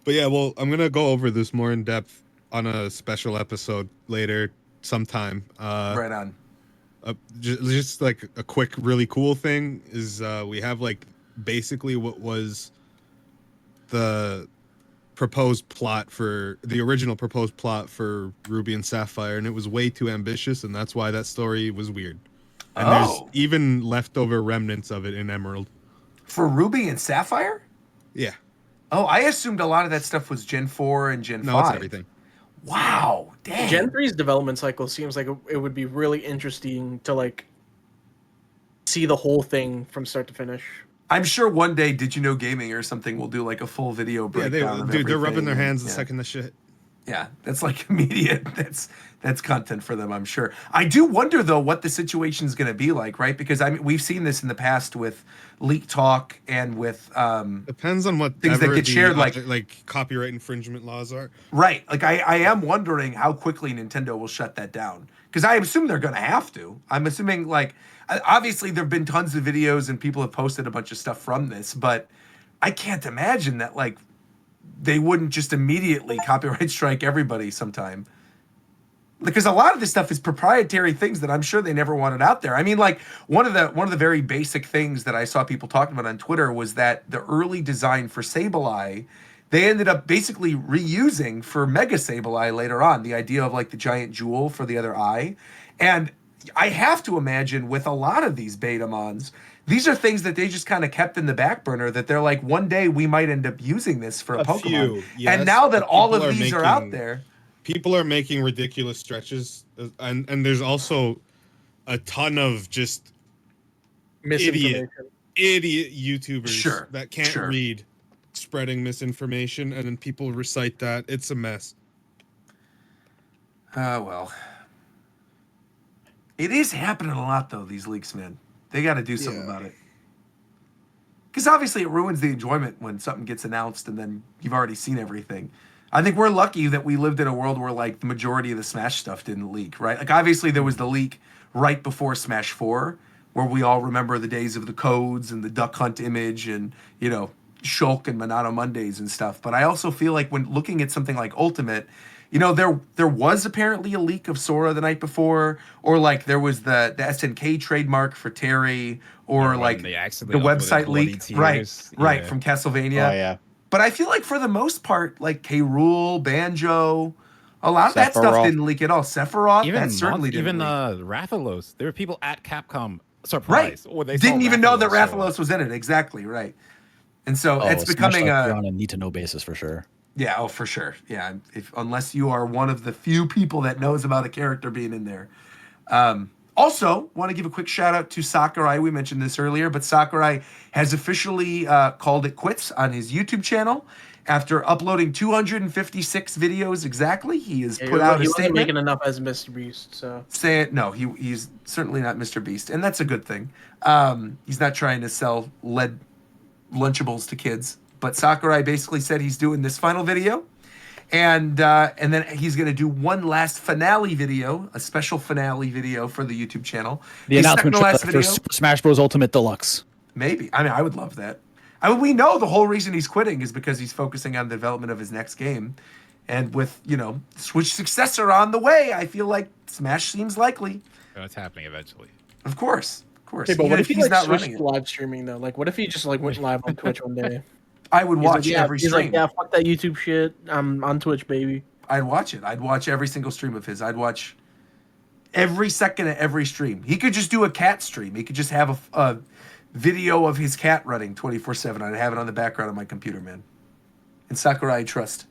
But yeah, well, I'm gonna go over this more in depth on a special episode later sometime. Right on. Just like a quick, really cool thing is we have like basically what was the proposed plot for the original proposed plot for Ruby and Sapphire, and it was way too ambitious, and that's why that story was weird. And there's even leftover remnants of it in Emerald. For Ruby and Sapphire? Yeah. Oh, I assumed a lot of that stuff was Gen 4 and Gen 5. No, it's everything. Wow, dang. Gen 3's development cycle seems like it would be really interesting to like see the whole thing from start to finish. I'm sure one day Did You Know Gaming or something will do like a full video Yeah, breakdown of they're rubbing their everything, hands and- the second the shit. Yeah, that's like immediate. That's content for them, I'm sure. I do wonder though what the situation is going to be like, right? Because I mean, we've seen this in the past with leak talk and with depends on what things that get shared, like copyright infringement laws are. Right. Like I am wondering how quickly Nintendo will shut that down because I assume they're going to have to. I'm assuming like obviously there've been tons of videos and people have posted a bunch of stuff from this, but I can't imagine that like they wouldn't just immediately copyright strike everybody sometime. Because a lot of this stuff is proprietary things that I'm sure they never wanted out there. I mean, like one of the very basic things that I saw people talking about on Twitter was that the early design for Sableye, they ended up basically reusing for Mega Sableye later on, the idea of like the giant jewel for the other eye. And I have to imagine with a lot of these Betamons, these are things that they just kind of kept in the back burner that they're like, one day we might end up using this for a Pokemon. Few, yes, and now that but all of people these are out there. People are making ridiculous stretches, and there's also a ton of just idiot YouTubers that can't read, spreading misinformation, and then people recite that. It's a mess. Well. It is happening a lot, though, these leaks, man. They got to do something about it. Because obviously it ruins the enjoyment when something gets announced and then you've already seen everything. I think we're lucky that we lived in a world where, like, the majority of the Smash stuff didn't leak, right? Like, obviously there was the leak right before Smash 4, where we all remember the days of the codes and the Duck Hunt image and, you know, Shulk and Monado Mondays and stuff. But I also feel like when looking at something like Ultimate, you know, there was apparently a leak of Sora the night before, or like there was the SNK trademark for Terry, or like the website leak, right, from Castlevania. Oh yeah. But I feel like for the most part, like K. Rool, Banjo, a lot of that stuff didn't leak at all. Sephiroth, that certainly didn't leak. Rathalos. There were people at Capcom surprised. Right. They didn't even know that Rathalos was in it. Exactly, right. And so it's becoming on a need-to-know basis for sure. Yeah, oh, for sure. Yeah, unless you are one of the few people that knows about a character being in there. Also, want to give a quick shout out to Sakurai. We mentioned this earlier, but Sakurai has officially called it quits on his YouTube channel after uploading 256 videos exactly. He has put out a statement. He wasn't making enough as Mr. Beast, so No, he's certainly not Mr. Beast, and that's a good thing. He's not trying to sell lead Lunchables to kids. But Sakurai basically said he's doing this final video, and then he's going to do one last finale video, a special finale video for the YouTube channel. The announcement trailer for Super Smash Bros. Ultimate Deluxe. Maybe. I mean, I would love that. I mean, we know the whole reason he's quitting is because he's focusing on the development of his next game. And with, you know, Switch successor on the way, I feel like Smash seems likely. Oh, it's happening eventually. Of course. Okay, but what if he's not switched to live streaming though? Like, what if he just like went live on Twitch one day? I would watch every stream. He's like, yeah, fuck that YouTube shit. I'm on Twitch, baby. I'd watch it. I'd watch every single stream of his. I'd watch every second of every stream. He could just do a cat stream. He could just have a video of his cat running 24/7. I'd have it on the background of my computer, man. And Sakurai, I trust.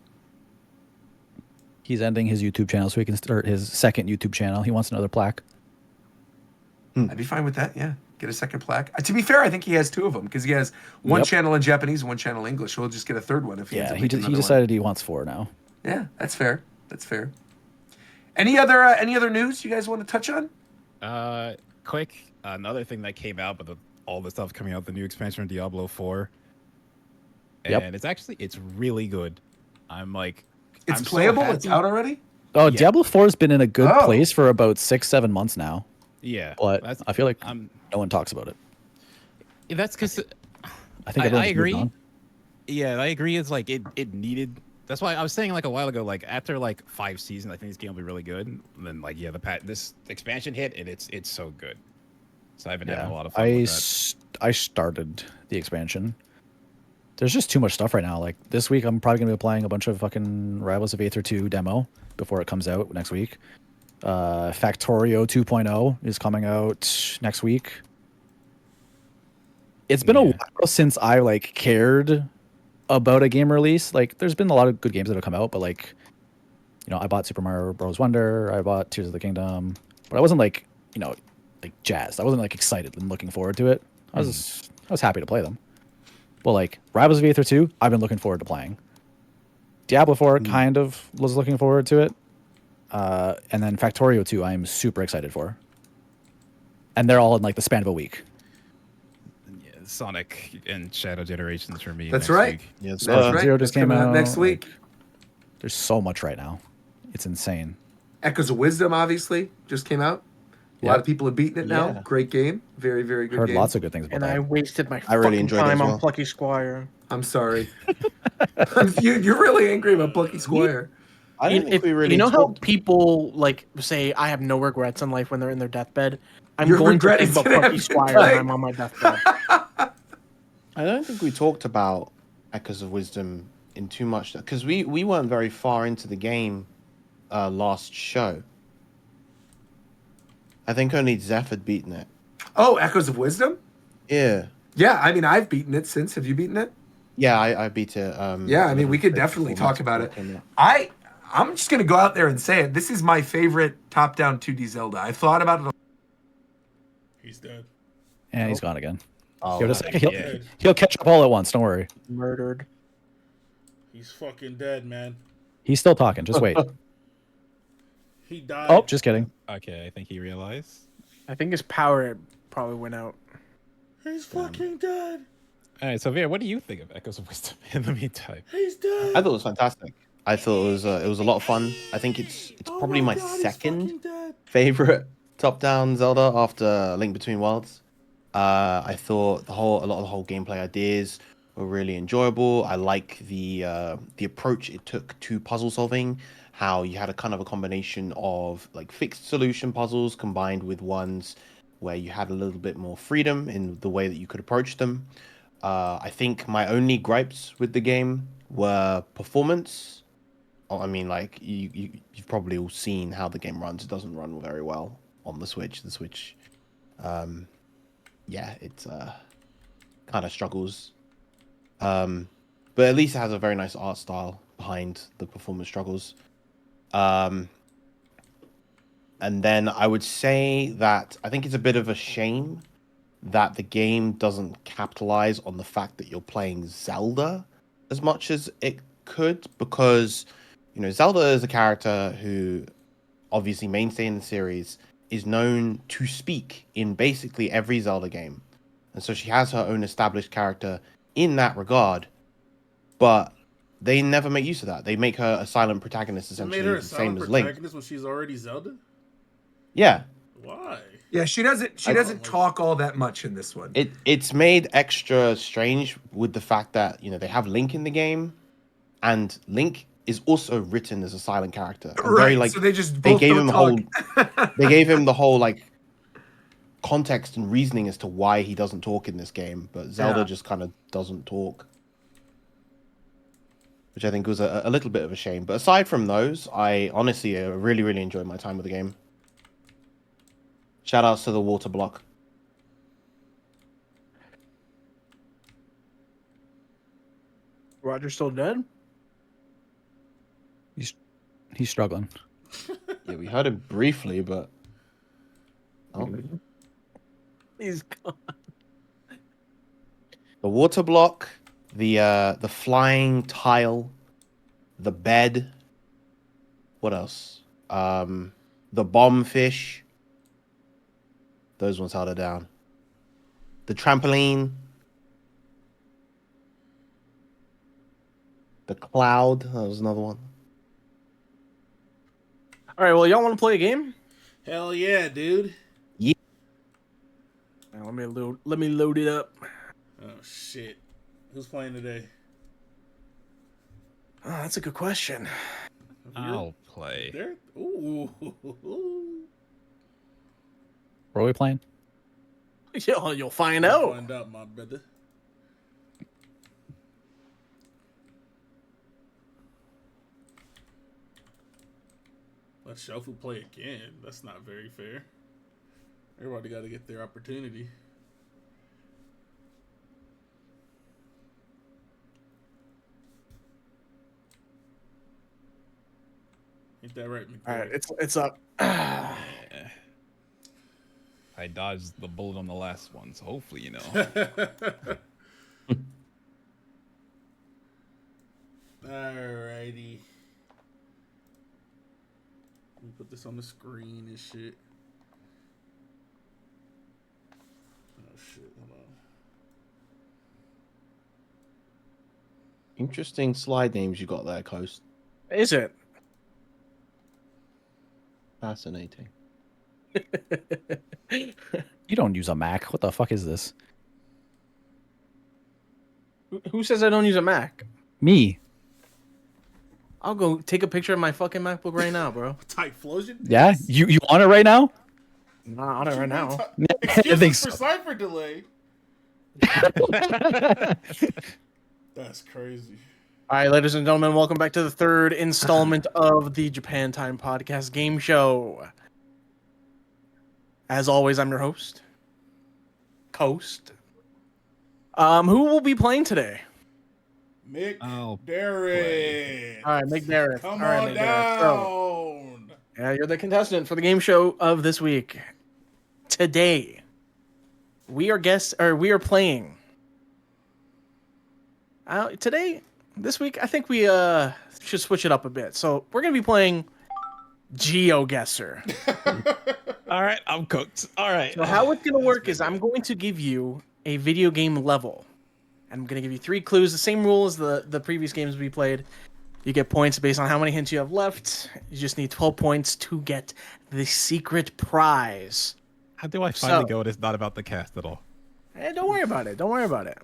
He's ending his YouTube channel so he can start his second YouTube channel. He wants another plaque. I'd be fine with that, yeah. Get a second plaque. To be fair, I think he has two of them because he has one channel in Japanese and one channel in English. So he'll just get a third one if he ends up making another decided one. he wants 4 now. Yeah, that's fair. That's fair. Any other news you guys want to touch on? quick, another thing that came out, but all the stuff coming out, the new expansion of Diablo 4. Yep. And it's really good. I'm like, It's I'm so playable. It's happy. out already. Oh, Yeah. Diablo 4 has been in a good Oh. place for about 6-7 months now, Yeah, but I feel like I'm no one talks about it. that's because I think I everyone just moved agree. on. Yeah, I agree. It's like it needed. That's why I was saying like a while ago, like after like 5 seasons, I think this game will be really good. And then like yeah, this expansion hit and it's so good. So I've been having a lot of fun with that. I started the expansion. There's just too much stuff right now. Like this week, I'm probably gonna be playing a bunch of fucking Rivals of Aether 2 demo before it comes out next week. Factorio 2.0 is coming out next week. It's been a while since I like cared about a game release. Like there's been a lot of good games that have come out, but like, you know, I bought Super Mario Bros. Wonder, I bought Tears of the Kingdom, but I wasn't like, you know, like jazzed. I wasn't like excited and looking forward to it. I was happy to play them. Well, like Rivals of Aether 2, I've been looking forward to playing. Diablo 4 kind of was looking forward to it. And then Factorio 2, I'm super excited for. And they're all in like the span of a week. Yeah, Sonic and Shadow Generations for me. That's next right. week. Yes, Sparks right. Zero That's just came coming out out next week. like, there's so much right now. It's insane. Echoes of Wisdom obviously just came out. A lot of people have beaten it now. Yeah. Great game. Very, very good Heard game. lots of good things about And that. I wasted my I really fucking enjoyed it time as on well. Plucky Squire. I'm sorry. You're really angry about Plucky Squire. I don't think we really you know how talked. people like say I have no regrets in life when they're in their deathbed? I'm Your going to regret think is about gonna Plucky have Squire like- when I'm on my deathbed. I don't think we talked about Echoes of Wisdom in too much because we weren't very far into the game last show. I think only Zeph had beaten it. Oh, Echoes of Wisdom? Yeah. Yeah, I mean, I've beaten it since. Have you beaten it? Yeah, I beat it. Yeah, I a mean, we little could bit definitely before talk about it. Metal came out. I'm just gonna go out there and say it. This is my favorite top-down 2D Zelda. I thought about it. He's dead. And he's gone again. Oh, Give it a second. yeah. He'll catch up all at once. Don't worry. Murdered. He's fucking dead, man. He's still talking. Just wait. He died. Oh, just kidding. Okay, I think he realized. I think his power probably went out. He's fucking dead. All right, so Vera, what do you think of Echoes of Wisdom in the meantime? He's dead. I thought it was fantastic. I thought it was a lot of fun. I think it's probably my God, he's second fucking dead. favorite top-down Zelda after Link Between Worlds. I thought a lot of the whole gameplay ideas were really enjoyable. I like the approach it took to puzzle solving. How you had a kind of a combination of like fixed solution puzzles combined with ones where you had a little bit more freedom in the way that you could approach them. I think my only gripes with the game were performance. I mean, like you've probably all seen how the game runs. It doesn't run very well on the Switch. The Switch, yeah, it's kind of struggles. But at least it has a very nice art style behind the performance struggles. And then I would say that I think it's a bit of a shame that the game doesn't capitalize on the fact that you're playing Zelda as much as it could, because you know Zelda is a character who obviously mainstay in the series is known to speak in basically every Zelda game, and so she has her own established character in that regard, but they never make use of that. They make her a silent protagonist, They essentially made her a the same silent as Link. protagonist when she's already Zelda. Yeah, Why? Yeah, she doesn't talk all that much in this one. it's made extra strange with the fact that you know they have Link in the game, and Link is also written as a silent character. And Right, very, like, so they just they both gave don't him the talk. whole they gave him the whole like context and reasoning as to why he doesn't talk in this game, but Zelda Yeah. just kind of doesn't talk, which I think was a little bit of a shame. But aside from those, I honestly really enjoyed my time with the game. Shout outs to the water block. Roger's still dead? He's struggling. Yeah, we heard him briefly, but oh. He's gone. The water block, the flying tile, the bed. What else? The bomb fish. Those ones held her down. The trampoline. The cloud. That was another one. All right, well, y'all want to play a game? Hell yeah, dude. Now, let me load it up. Oh shit. Who's playing today? Oh, that's a good question. I'll play. There? Ooh. What are we playing? You'll find You'll out. find out, my brother. Let Shofu play again. That's not very fair. Everybody got to get their opportunity. Ain't that right, McCoy? All right, it's up. Yeah. I dodged the bullet on the last one, so hopefully, you know. Alrighty. Let me put this on the screen and shit. Oh shit, hold on. Interesting slide names you got there, Coast. Is it? Fascinating. You don't use a Mac. What the fuck is this? Who says I don't use a Mac? Me. I'll go take a picture of my fucking MacBook right now, bro. Typhlosion? Yeah? You want it right now? Not on it right now. I Excuse think us for so. cipher delay. That's crazy. All right, ladies and gentlemen, welcome back to the third installment of the Japan Time Podcast Game Show. As always, I'm your host, Coast. Who will be playing today? Mick I'll Darren. All right, Mick Darren. Come All right, on Mick Darren. So, down. yeah, you're the contestant for the game show of this week. Today, we are playing. This week, I think we should switch it up a bit. So we're gonna be playing GeoGuessr. All right, I'm cooked. All right. So how it's gonna work is I'm going to give you a video game level. I'm gonna give you 3 clues. The same rule as the previous games we played. You get points based on how many hints you have left. You just need 12 points to get the secret prize. How do I finally go? It's not about the cast at all. Don't worry about it. Don't worry about it.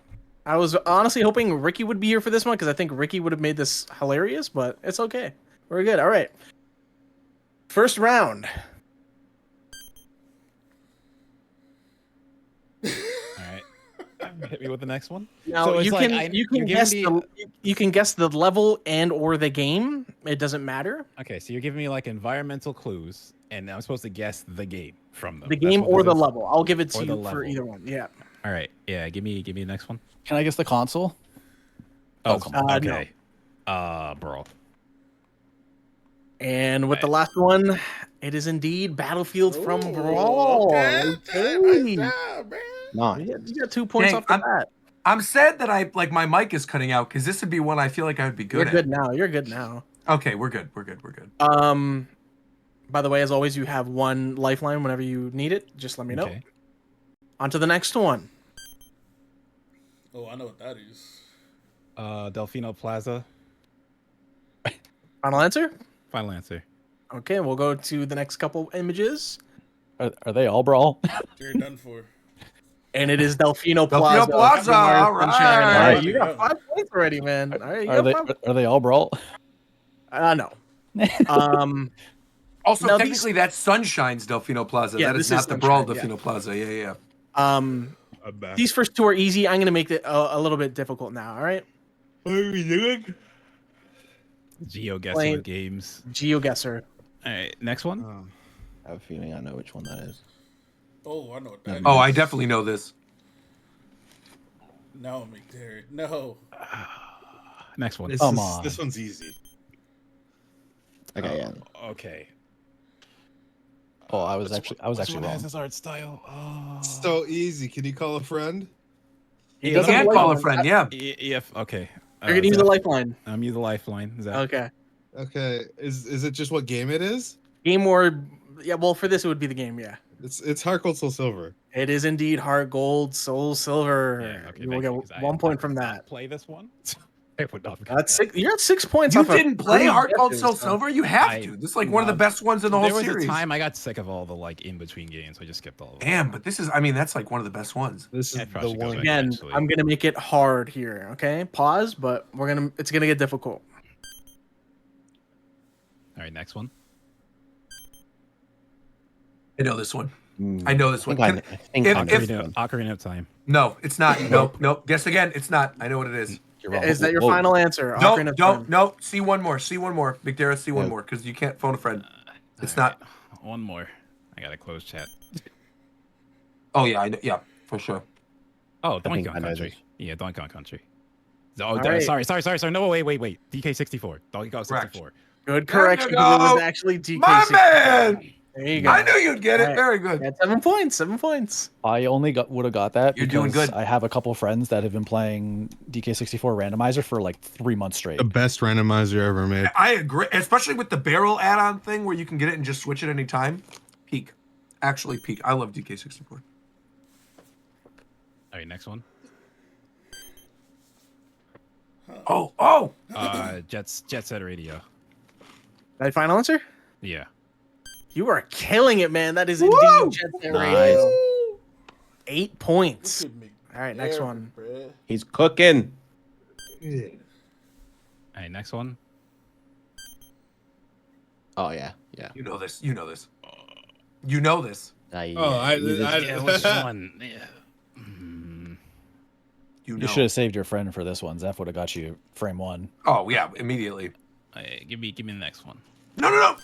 I was honestly hoping Ricky would be here for this one because I think Ricky would have made this hilarious, but it's okay. We're good. All right. First round. All right. Hit me with the next one. Now So it's you like can you're giving me- you can guess the level and or the game. It doesn't matter. Okay, so you're giving me like environmental clues, and I'm supposed to guess the game from them. The That's game what or this the is? level. I'll give it to Or the you for level. either one. Yeah. All right. Yeah. Give me the next one. Can I guess the console? Oh, come on. okay. Bro. And with the last one, it is indeed Battlefield from Ooh, Brawl. Okay. Okay. Nice job, man. Nice. You got 2 points Dang, off the bat. I'm sad that my mic is cutting out because this would be one I feel like I would be You're good good now. You're good now. at. Okay, we're good. We're good. We're good. By the way, as always, you have 1 lifeline whenever you need it. Just let me know. Okay. On to the next one. Oh, I know what that is. Delfino Plaza. Final answer? Final answer. Okay, we'll go to the next couple images. Are they all Brawl? You're done for. And it is Delfino Plaza. Plaza, Mario all right. Sunshine. All right, you Yeah. got 5 points already, man. All right, you Are got 5. they all Brawl? No. Also, Now technically, that's Sunshine's Delfino Plaza. Yeah, that is this not is the Brawl Sunshine, yeah. Delfino Plaza. Yeah, yeah. I'm back. These first 2 are easy. I'm gonna make it a little bit difficult now. All right. What are we doing? GeoGuessr Playing- games. GeoGuessr. All right. Next one. Oh. I have a feeling I know which one that is. Oh, I know what that is. Oh, I definitely know this. No, McDarren. No. Next one. Come on. This one's easy. Okay, yeah. Okay. Oh, I was actually Which one wrong. has this art style? Oh. So easy. Can you call a friend? He You doesn't can have a call a lifeline. friend, yeah. EF. Okay. You're gonna use the lifeline. I'm use the lifeline. Is that Okay. Okay. Is it just what game it is? Game or yeah. Well, for this it would be the game. Yeah. It's Heart Gold Soul Silver. It is indeed Heart Gold Soul Silver. Yeah, okay, You will thank you, get 'cause I 1 point would from not that. Play this one. I would not. That's six. You're at 6 points. You off of didn't play 3 Heart Gold guesses, Soul so- Silver? You have I- to. This is like one of the best ones in the whole There was series. a time I got sick of all the like in between games, so I just skipped all of them. Damn, but this is, I mean, that's like one of the best ones. This is I'd probably the go one. back. Again, Actually. I'm gonna make it hard here. Okay, pause, but it's gonna get difficult. All right, next one. I know this one. I know this one. I Can- think if- I know if- this one. Ocarina of Time. No, it's not. Nope, nope. Guess again. It's not. I know what it is. You're wrong. Is that your Whoa. final answer? Ocarina Don't, of don't, Time. no. See one more. See one more. McDara, see one Yeah. more, because you can't phone a friend. It's All not. right, one more. I got to close chat. Oh yeah, I know. Yeah, for sure. Oh, I think Donkey Kong I know Country. this. Yeah, Donkey Kong Country. Oh, All right. sorry. No, wait. DK64. Donkey Kong Correct. 64. Good There you correction. Because it go. was actually DK. My man! There you go. I knew you'd get it. Right. Very good. At 7 points. 7 points. I only would have got that You're doing because good. I have a couple friends that have been playing DK64 randomizer for like 3 months straight. The best randomizer ever made. I agree, especially with the barrel add-on thing where you can get it and just switch it anytime. Peak. Actually, peak. I love DK64. All right, next one. Oh! Jet Set Radio. That final answer? Yeah. You are killing it, man. That is Woo! indeed Jet Set Nice. Radio. 8 points. Look at me. All right, next There, one. bruh. He's cooking. All right, next one. Oh yeah. You know this. You know this. You know this. I Yeah, which one? Yeah. You know. You should have saved your friend for this one. Zeph would have got you frame 1. Oh yeah, immediately. Give me the next one. No.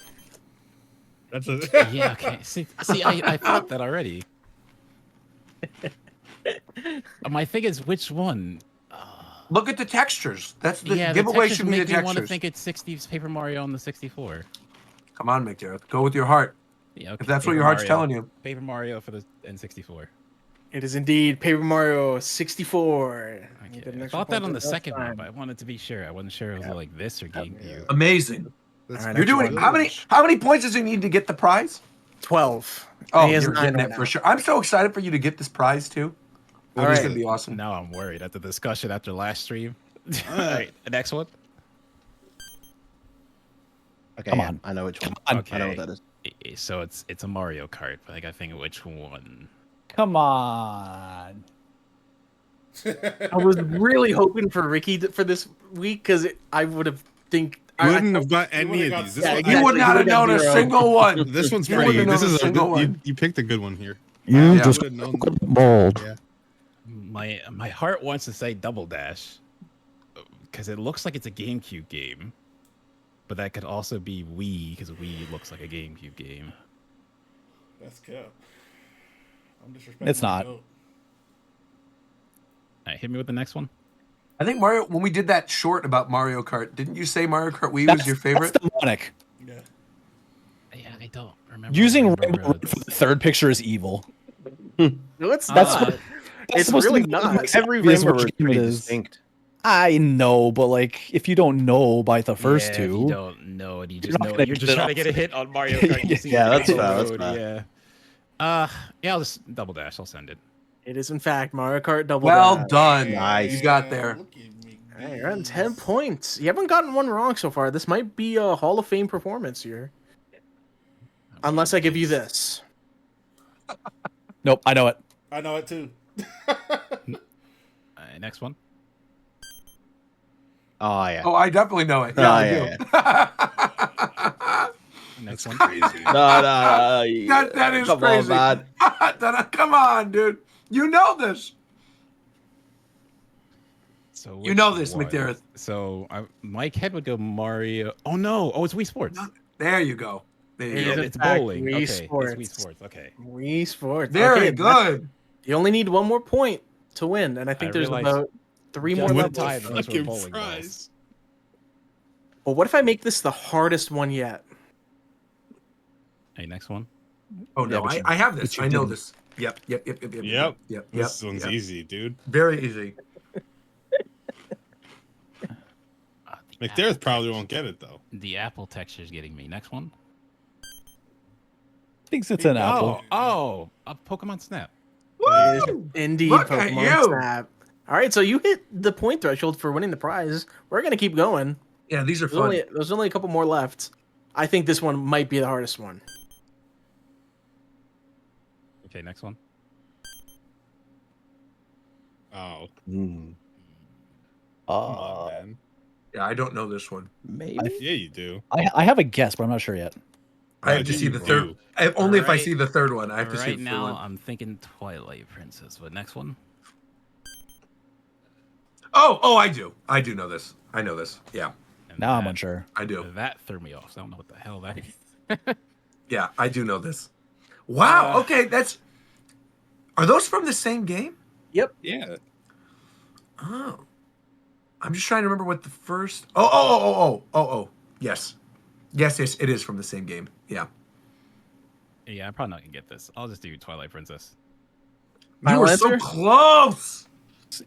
That's a Yeah, okay. See, I thought that already. My thing is, which one? Look at the textures. That's the Yeah, the giveaway. textures Should be the make me want to textures. think it's 60s Paper Mario on the 64. Come on, McDareth. Go with your heart. Yeah, okay, If that's what Paper your heart's Mario. telling you. Paper Mario for the N64. It is indeed Paper Mario 64. You get an I extra thought that point on the for second one, time. but I wanted to be sure. I wasn't sure it was like this or GameCube. Amazing. All right, You're next doing one. how many points does he need to get the prize? 12. Oh, He has you're 9 getting right it for now. sure. I'm so excited for you to get this prize too. All It's right. gonna be awesome. Now I'm worried at the discussion after last stream. All right, the next one. Okay, Come yeah, on. I know which one. Okay. I know what that is. So it's a Mario Kart, but I gotta think of which one. Come on. I was really hoping for Ricky for this week because I would have think. I wouldn't have got any would've of got these. some. This, Yeah, one, You exactly. would not have You known a would've single one. this one's You for wouldn't you. have This known a is single you, one. you picked a good one here. You Yeah. just Would've known. bold. Yeah. My heart wants to say Double Dash because it looks like it's a GameCube game, but that could also be Wii because Wii looks like a GameCube game. That's cap. I'm disrespecting. It's not. my goat. All right, hit me with the next one. I think Mario. When we did that short about Mario Kart, didn't you say Mario Kart Wii was your favorite? That's demonic. Yeah. Yeah, I don't remember. Using Rainbow Rainbow Road Roads. for the third picture is evil. No, it's That's not. what- It's supposed to really be not. the Every obvious Rainbow which Road game it pretty is. distinct. I know, but like, if you don't know by the first Yeah, if you two, don't know it, you You're just not know gonna you're get just it trying to off. get a hit on Mario Kart. You see Yeah, that's Rainbow fair, that's Road, fair. Yeah. Yeah, I'll just Double Dash. I'll send it. It is in fact Mario Kart Double Well Dash. done. Nice. You got there. Look at me. All right, you're on 10 points. You haven't gotten one wrong so far. This might be a Hall of Fame performance here. Unless I give you this. nope, I know it. I know it too. Next one. Oh yeah. Oh, I definitely know it. Yeah, Oh, I yeah, do. Next one. No, That is Come crazy. on, man. Come on, dude. You know this. So You know which this, one? McDareth. So Mike Head would go Mario. Oh no! Oh, it's Wii Sports. There you go. There you It go. is in It's fact bowling. Wii Okay, Sports. it's Wii Sports. Okay. Wii Sports. Very Okay, good. You only need one more point to win, and I think I there's realized about 3 more just in levels. time, those were Fucking bowling balls. fries. Well, what if I make this the hardest one yet? Hey, next one. Oh no, but you- I have this. but you I know didn't. this. Yep. Yep. This one's yep. easy, dude. Very easy. The McDareth probably won't get it though. The apple texture is getting me. Next one. Thinks it's an apple. Oh, a Pokemon Snap. Woo! Indeed, Look at Pokemon you. Snap. All right, so you hit the point threshold for winning the prize. We're gonna keep going. Yeah, these are fun. There's only a couple more left. I think this one might be the hardest one. Okay, next one. Oh, Mm. come on, man. Yeah, I don't know this one. Maybe. Yeah, you do. I have a guess, but I'm not sure yet. I have to see the third. Only if I Alright. see the third one. I have to see Right the third now, one. I'm thinking Twilight Princess, but next one. Oh, I do. I do know this. I know this. Yeah, And Now I'm that- unsure. I do. That threw me off. So I don't know what the hell that is. Yeah, I do know this. Wow. Uh, Okay, that's. Are those from the same game? Yeah. Oh, I'm just trying to remember what the first. Oh. Yes, it is from the same game. Yeah. Yeah, I'm probably not gonna get this. I'll just do Twilight Princess. You Final were so answer? close.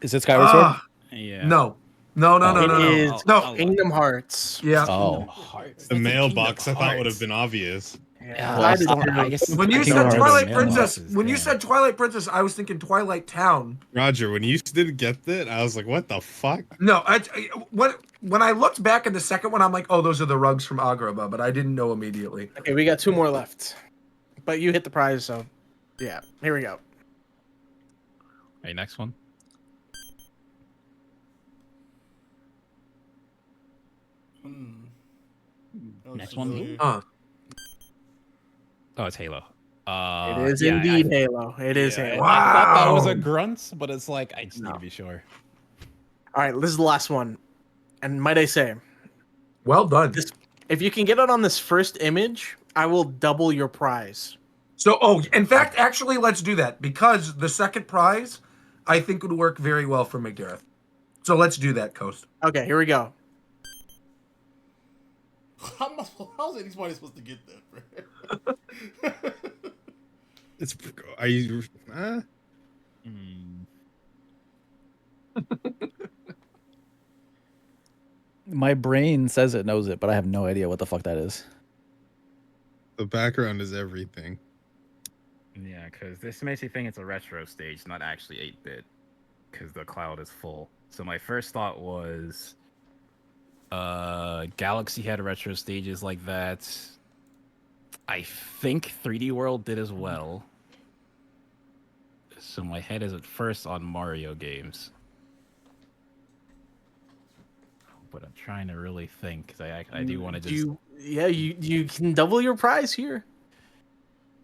Is it Skyward Sword? Ah, Yeah. no. It is No. Kingdom Hearts. Yeah. Oh. Hearts. The That's mailbox I Kingdom thought would have Hearts. been obvious. Yeah, Well, I I did thought- too. I guess When you I said think Twilight the Princess, mailboxes, when you yeah. said Twilight Princess, I was thinking Twilight Town. Roger, when you didn't get that, I was like, what the fuck? No, when I looked back at the second one, I'm like, oh, those are the rugs from Agrabah, but I didn't know immediately. Okay, we got two more left. But you hit the prize, so yeah. Here we go. Hey, next one. Next one. Huh. Oh, it's Halo. It is yeah, indeed Halo. It is yeah, Halo. I thought that was Wow. a grunt, but it's like I just need No. to be sure. All right, this is the last one. And might I say, Well done. if you can get it on this first image, I will double your prize. So, in fact, actually, let's do that because the second prize, I think, would work very well for McGareth. So let's do that, Coast. Okay, here we go. How's anybody supposed to get that, bro? It's are you? My brain says it knows it, but I have no idea what the fuck that is. The background is everything. Yeah, because this makes me think it's a retro stage, not actually 8-bit, because the cloud is full. So my first thought was, Galaxy had retro stages like that. I think 3D World did as well. So my head is at first on Mario games. But I'm trying to really think, because I do want to just... You can double your prize here.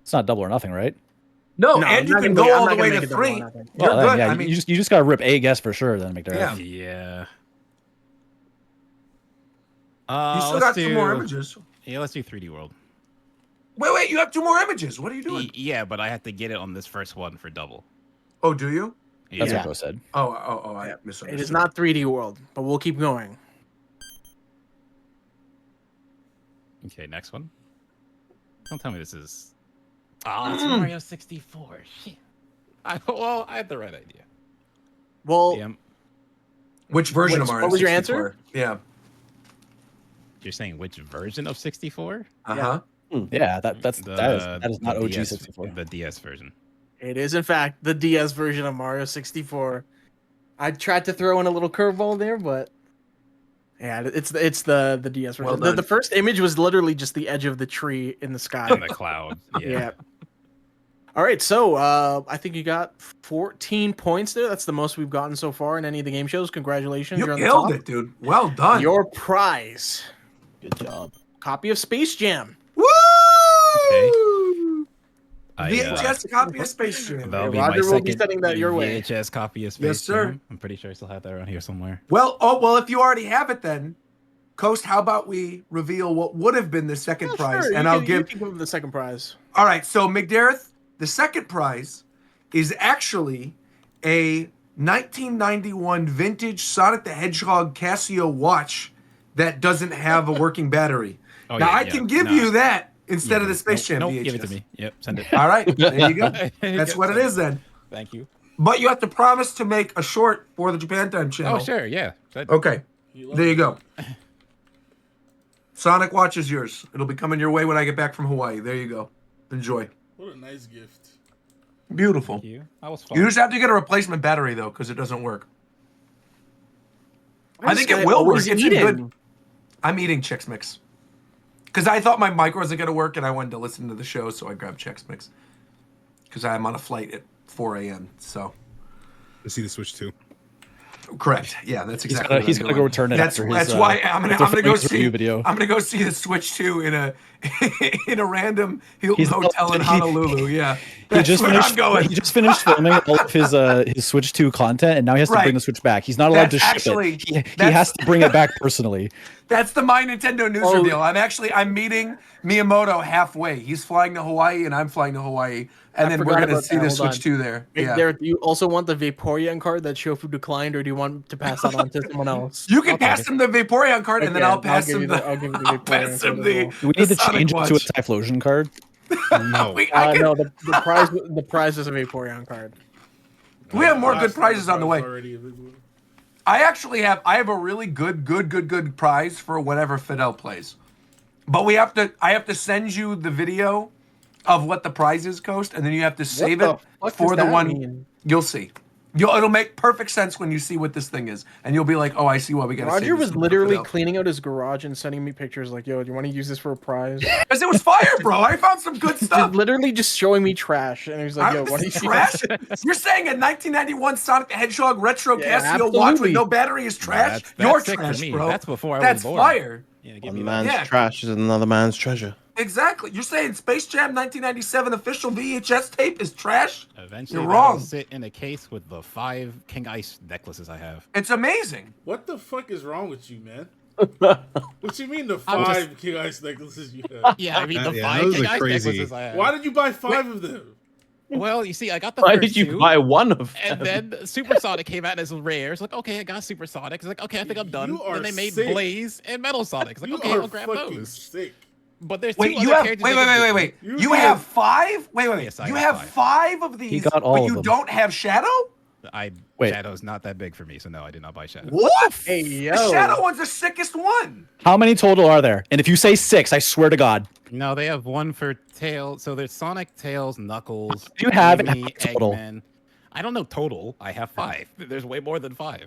It's not double or nothing, right? No, I'm and you not can gonna go I'm all not the gonna way make to it double or 3. nothing. You're Well, then, good. yeah, I mean, you just gotta rip a guess for sure, then McDareth. Yeah. Yeah. You still got two more images. Yeah, let's do 3D World. Wait, you have two more images. What are you doing? Yeah, but I have to get it on this first one for double. Oh, do you? That's Yeah. what Go said. Oh, I misunderstood. It is not 3D World, but we'll keep going. Okay, next one. Don't tell me this is... Oh, it's Mario 64. Shit. I had the right idea. Well, Yeah, Which version Wait, of so Mario what was your 64? Yeah. you're saying which version of 64? Uh-huh. Yeah, that is not the OG DS 64. The DS version. it is in fact the DS version of Mario 64. I tried to throw in a little curveball there, but yeah, it's the DS version. Well the done. first image was literally just the edge of the tree in the sky. In the cloud. Yeah. Yeah. All right, so I think you got 14 points there. That's the most we've gotten so far in any of the game shows. Congratulations, You you're on the killed top. it, dude. Well done. Your prize, Good job. copy of Space Jam. Woo! Okay. I, VHS copy of Space Jam. That'll be Roger my will be second sending that your way. VHS copy of Space Yes, sir. Jam. I'm pretty sure I still have that around here somewhere. Well, if you already have it, then Coast, how about we reveal what would have been the second Yeah, prize, sure, and you I'll can give. give him the second prize. All right, so McDareth, the second prize is actually a 1991 vintage Sonic the Hedgehog Casio watch that doesn't have a working battery. Oh, now yeah, I yeah. can give Nah. you that instead of the Space Jam Nope, VHS. give it to me. Yep, send it. All right, there you go. That's Yep, what it send is then. Thank you. But you have to promise to make a short for the Japan Time channel. Oh, sure, yeah. Okay, there you go. Sonic Watch is yours. It'll be coming your way when I get back from Hawaii. There you go. Enjoy. What a nice gift. Beautiful. Thank you. That was fun. You just have to get a replacement battery though, because it doesn't work. I think it This guy will work. always It's in eating. good. I'm eating Chex Mix. Because I thought my mic wasn't going to work and I wanted to listen to the show, so I grabbed Chex Mix. Because I'm on a flight at 4 a.m., so. I see the Switch 2. Correct. Yeah, that's exactly. He's gonna go return it That's after his. that's why I'm gonna go see review video. I'm gonna go see the Switch 2 in a in a random Hilton He's- hotel in he- Honolulu. Yeah, He that's just where finished. I'm going. He just finished filming all of his Switch 2 content, and now he has to Right. bring the Switch back. He's not allowed That's to ship actually- it. He that's- has to bring it back personally. That's the My Nintendo News Oh. reveal. I'm meeting Miyamoto halfway. He's flying to Hawaii and I'm flying to Hawaii, and I then we're forgot gonna about see that. the Hold Switch on. 2 there. Hey, Yeah. Derek, do you also want the Vaporeon card that Shofu declined, or do you want to pass that on to someone else? You can pass him the Vaporeon card, and then Okay, I'll pass give him you the. I'll give you the I'll Vaporeon pass him card the. as well. Do we need the to Sonic change it to a Watch. Typhlosion card? No. I can, No, the prize is a Vaporeon card. we have more Last good prizes on the way. already available. I have a really good prize for whenever Fidel plays. But I have to send you the video of what the prizes cost, and then you have to save the it fuck for does the that one. mean? You'll see. It'll make perfect sense when you see what this thing is, and you'll be like, "Oh, I see why we got." Roger was literally cleaning out his garage and sending me pictures like, "Yo, do you want to use this for a prize?" because it was fire, bro. I found some good stuff. Literally just showing me trash, and he was like, "Yo, I'm what do you trash? You're saying a 1991 Sonic the Hedgehog retro Yeah, Casio watch with absolutely. no battery is trash? That's You're sick for trash, me. bro. That's before I That's was born. fire. Yeah, give One me that. man's Yeah. trash is another man's treasure. Exactly. You're saying Space Jam 1997 official VHS tape is trash? Eventually, You're that'll wrong. sit in a case with the 5 King Ice necklaces I have. It's amazing. What the fuck is wrong with you, man? What you mean the I'm 5 King Ice necklaces you have? Yeah, I mean the Yeah, 5 those King are Ice crazy. necklaces I have. Why did you buy 5 of them? Well, you see, I got the Why first did you 2, buy one of and them? then Supersonic came out as rare. It's like, okay, I got Supersonic. It's like, okay, I think I'm done. You are Then they made sick. Blaze and Metal Sonic. It's like, You okay, are I'll grab fucking those. sick. But there's Wait, two you other have characters. wait, they can wait, pick. wait. You You need have a- 5? Wait. Yes, I You got have 5. 5 of these, got all but of you them. don't have Shadow? Wait. Shadow's not that big for me, so no, I did not buy Shadow. What? Hey, The yo. Shadow one's the sickest one. How many total are there? And if you say 6, I swear to God. No, they have one for Tails. So there's Sonic, Tails, Knuckles. Do you have Amy, total? Eggman. I don't know total. I have 5. There's way more than 5.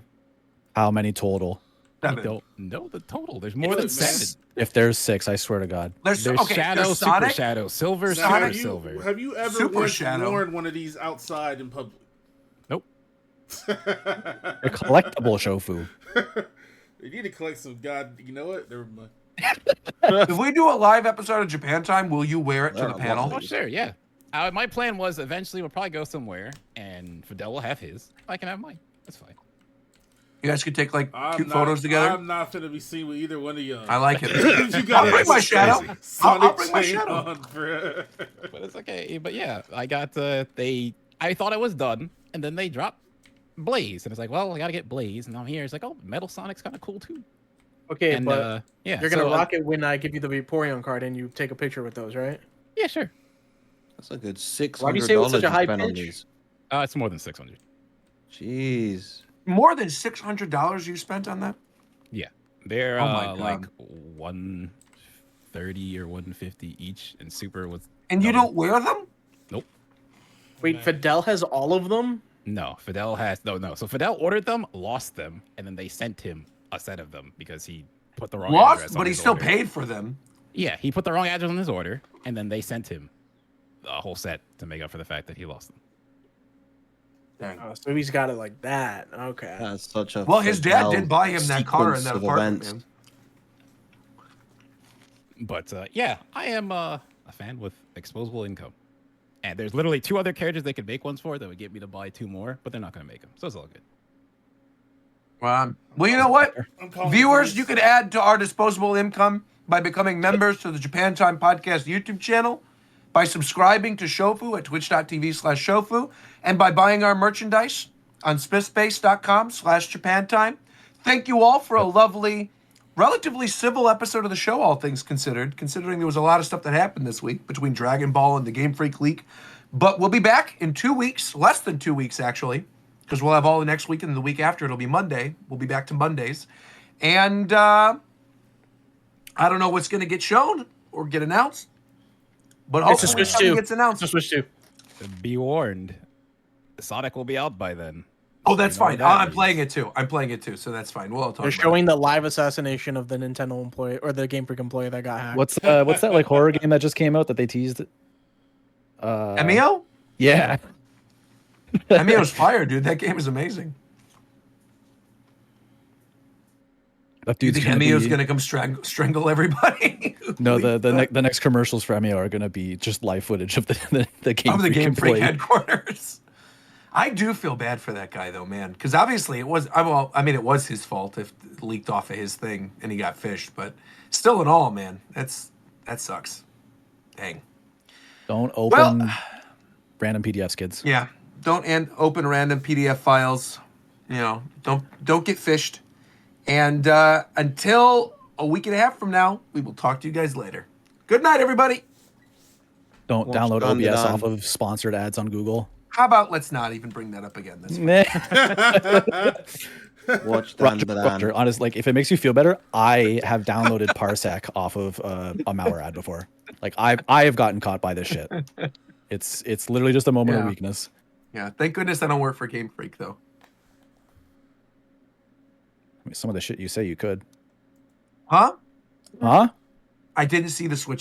How many total? I 7. don't know the total. There's more than It's 7. If there's 6, I swear to God. There's There's okay, Shadow, there's Super Sonic. Shadow, Silver, Sonic, Super Silver. Have you ever Super once Shadow. worn one of these outside in public? Nope. They're collectible shofu. You need to collect some you know what? Never mind. If we do a live episode of Japan Time, will you wear it to the panel? Oh, sure, yeah. My plan was eventually we'll probably go somewhere, and Fidel will have his. I can have mine. That's fine. You guys could take like I'm cute not- photos together. I'm not finna be seen with either one of y'all. I like it. You got I'll bring my Shadow. I'll bring my chain Shadow. on, bruh. But it's okay. But yeah, I got I thought I was done, and then they dropped Blaze, and it's like, well, I gotta get Blaze, and I'm here. It's like, oh, Metal Sonic's kind of cool too. Okay, And but yeah, you're gonna so, rock it when I give you the Vaporeon card and you take a picture with those, right? Yeah, sure. That's a good Why do you $600 say it with such a high spent on pitch? these. It's more than 600. Jeez. More than $600 you spent on that? Yeah, they're Oh my God. like 130 or 150 each, and Super was. And you double. don't wear them? Nope. Wait, Fidel has all of them? No, Fidel has no. So Fidel ordered them, lost them, and then they sent him a set of them because he put the wrong address Lost, on but he his still order. paid for them. Yeah, he put the wrong address on his order, and then they sent him a whole set to make up for the fact that he lost them. Dang. Oh, so he's got it like that. Okay. That's such a. Well, his dad Fidel did buy him that car in sequence that of apartment, events. man. But yeah, I am a fan with disposable income. And there's literally 2 other characters they could make ones for that would get me to buy 2 more, but they're not going to make them. So it's all good. Well, you know what? I'm calling Viewers, the you police. could add to our disposable income by becoming members to the Japan Time Podcast YouTube channel, by subscribing to Shofu at twitch.tv/Shofu, and by buying our merchandise on spithspace.com/JapanTime. Thank you all for a lovely, relatively civil episode of the show, all things considered, considering there was a lot of stuff that happened this week between Dragon Ball and the Game Freak leak. But we'll be back in 2 weeks, less than 2 weeks actually, because we'll have all the next week and the week after it'll be Monday. We'll be back to Mondays. And I don't know what's going to get shown or get announced, but It's a hopefully Switch something 2. gets announced. It's a Switch 2. Be warned, Sonic will be out by then. Oh, that's You know what fine. that I'm means. playing it too. I'm playing it too, so that's fine. We'll all talk They're about showing the live assassination of the Nintendo employee or the Game Freak employee that got hacked. What's that like horror game that just came out that they teased? Emio? Yeah. Emio's fire, dude. That game is amazing. That Do you dude's think Emio's be... gonna come strangle everybody? No, the next commercials for Emio are gonna be just live footage of the Game of the Freak Game Freak employee. headquarters. I do feel bad for that guy though, man, because obviously it was. Well, I mean, it was his fault if it leaked off of his thing and he got fished. But still, in all, man, that sucks. Dang. Don't open random PDFs, kids. Yeah, don't open random PDF files. You know, don't get fished. And until a week and a half from now, we will talk to you guys later. Good night, everybody. Don't Watch download done, OBS done. off of sponsored ads on Google. How about let's not even bring that up again? That's fine. Watch Roger, honest, like if it makes you feel better, I have downloaded Parsec off of a malware ad before. Like I have gotten caught by this shit. It's literally just a moment of weakness. Yeah, thank goodness I don't work for Game Freak though. I mean, some of the shit you say you could. Huh? Huh? I didn't see the Switch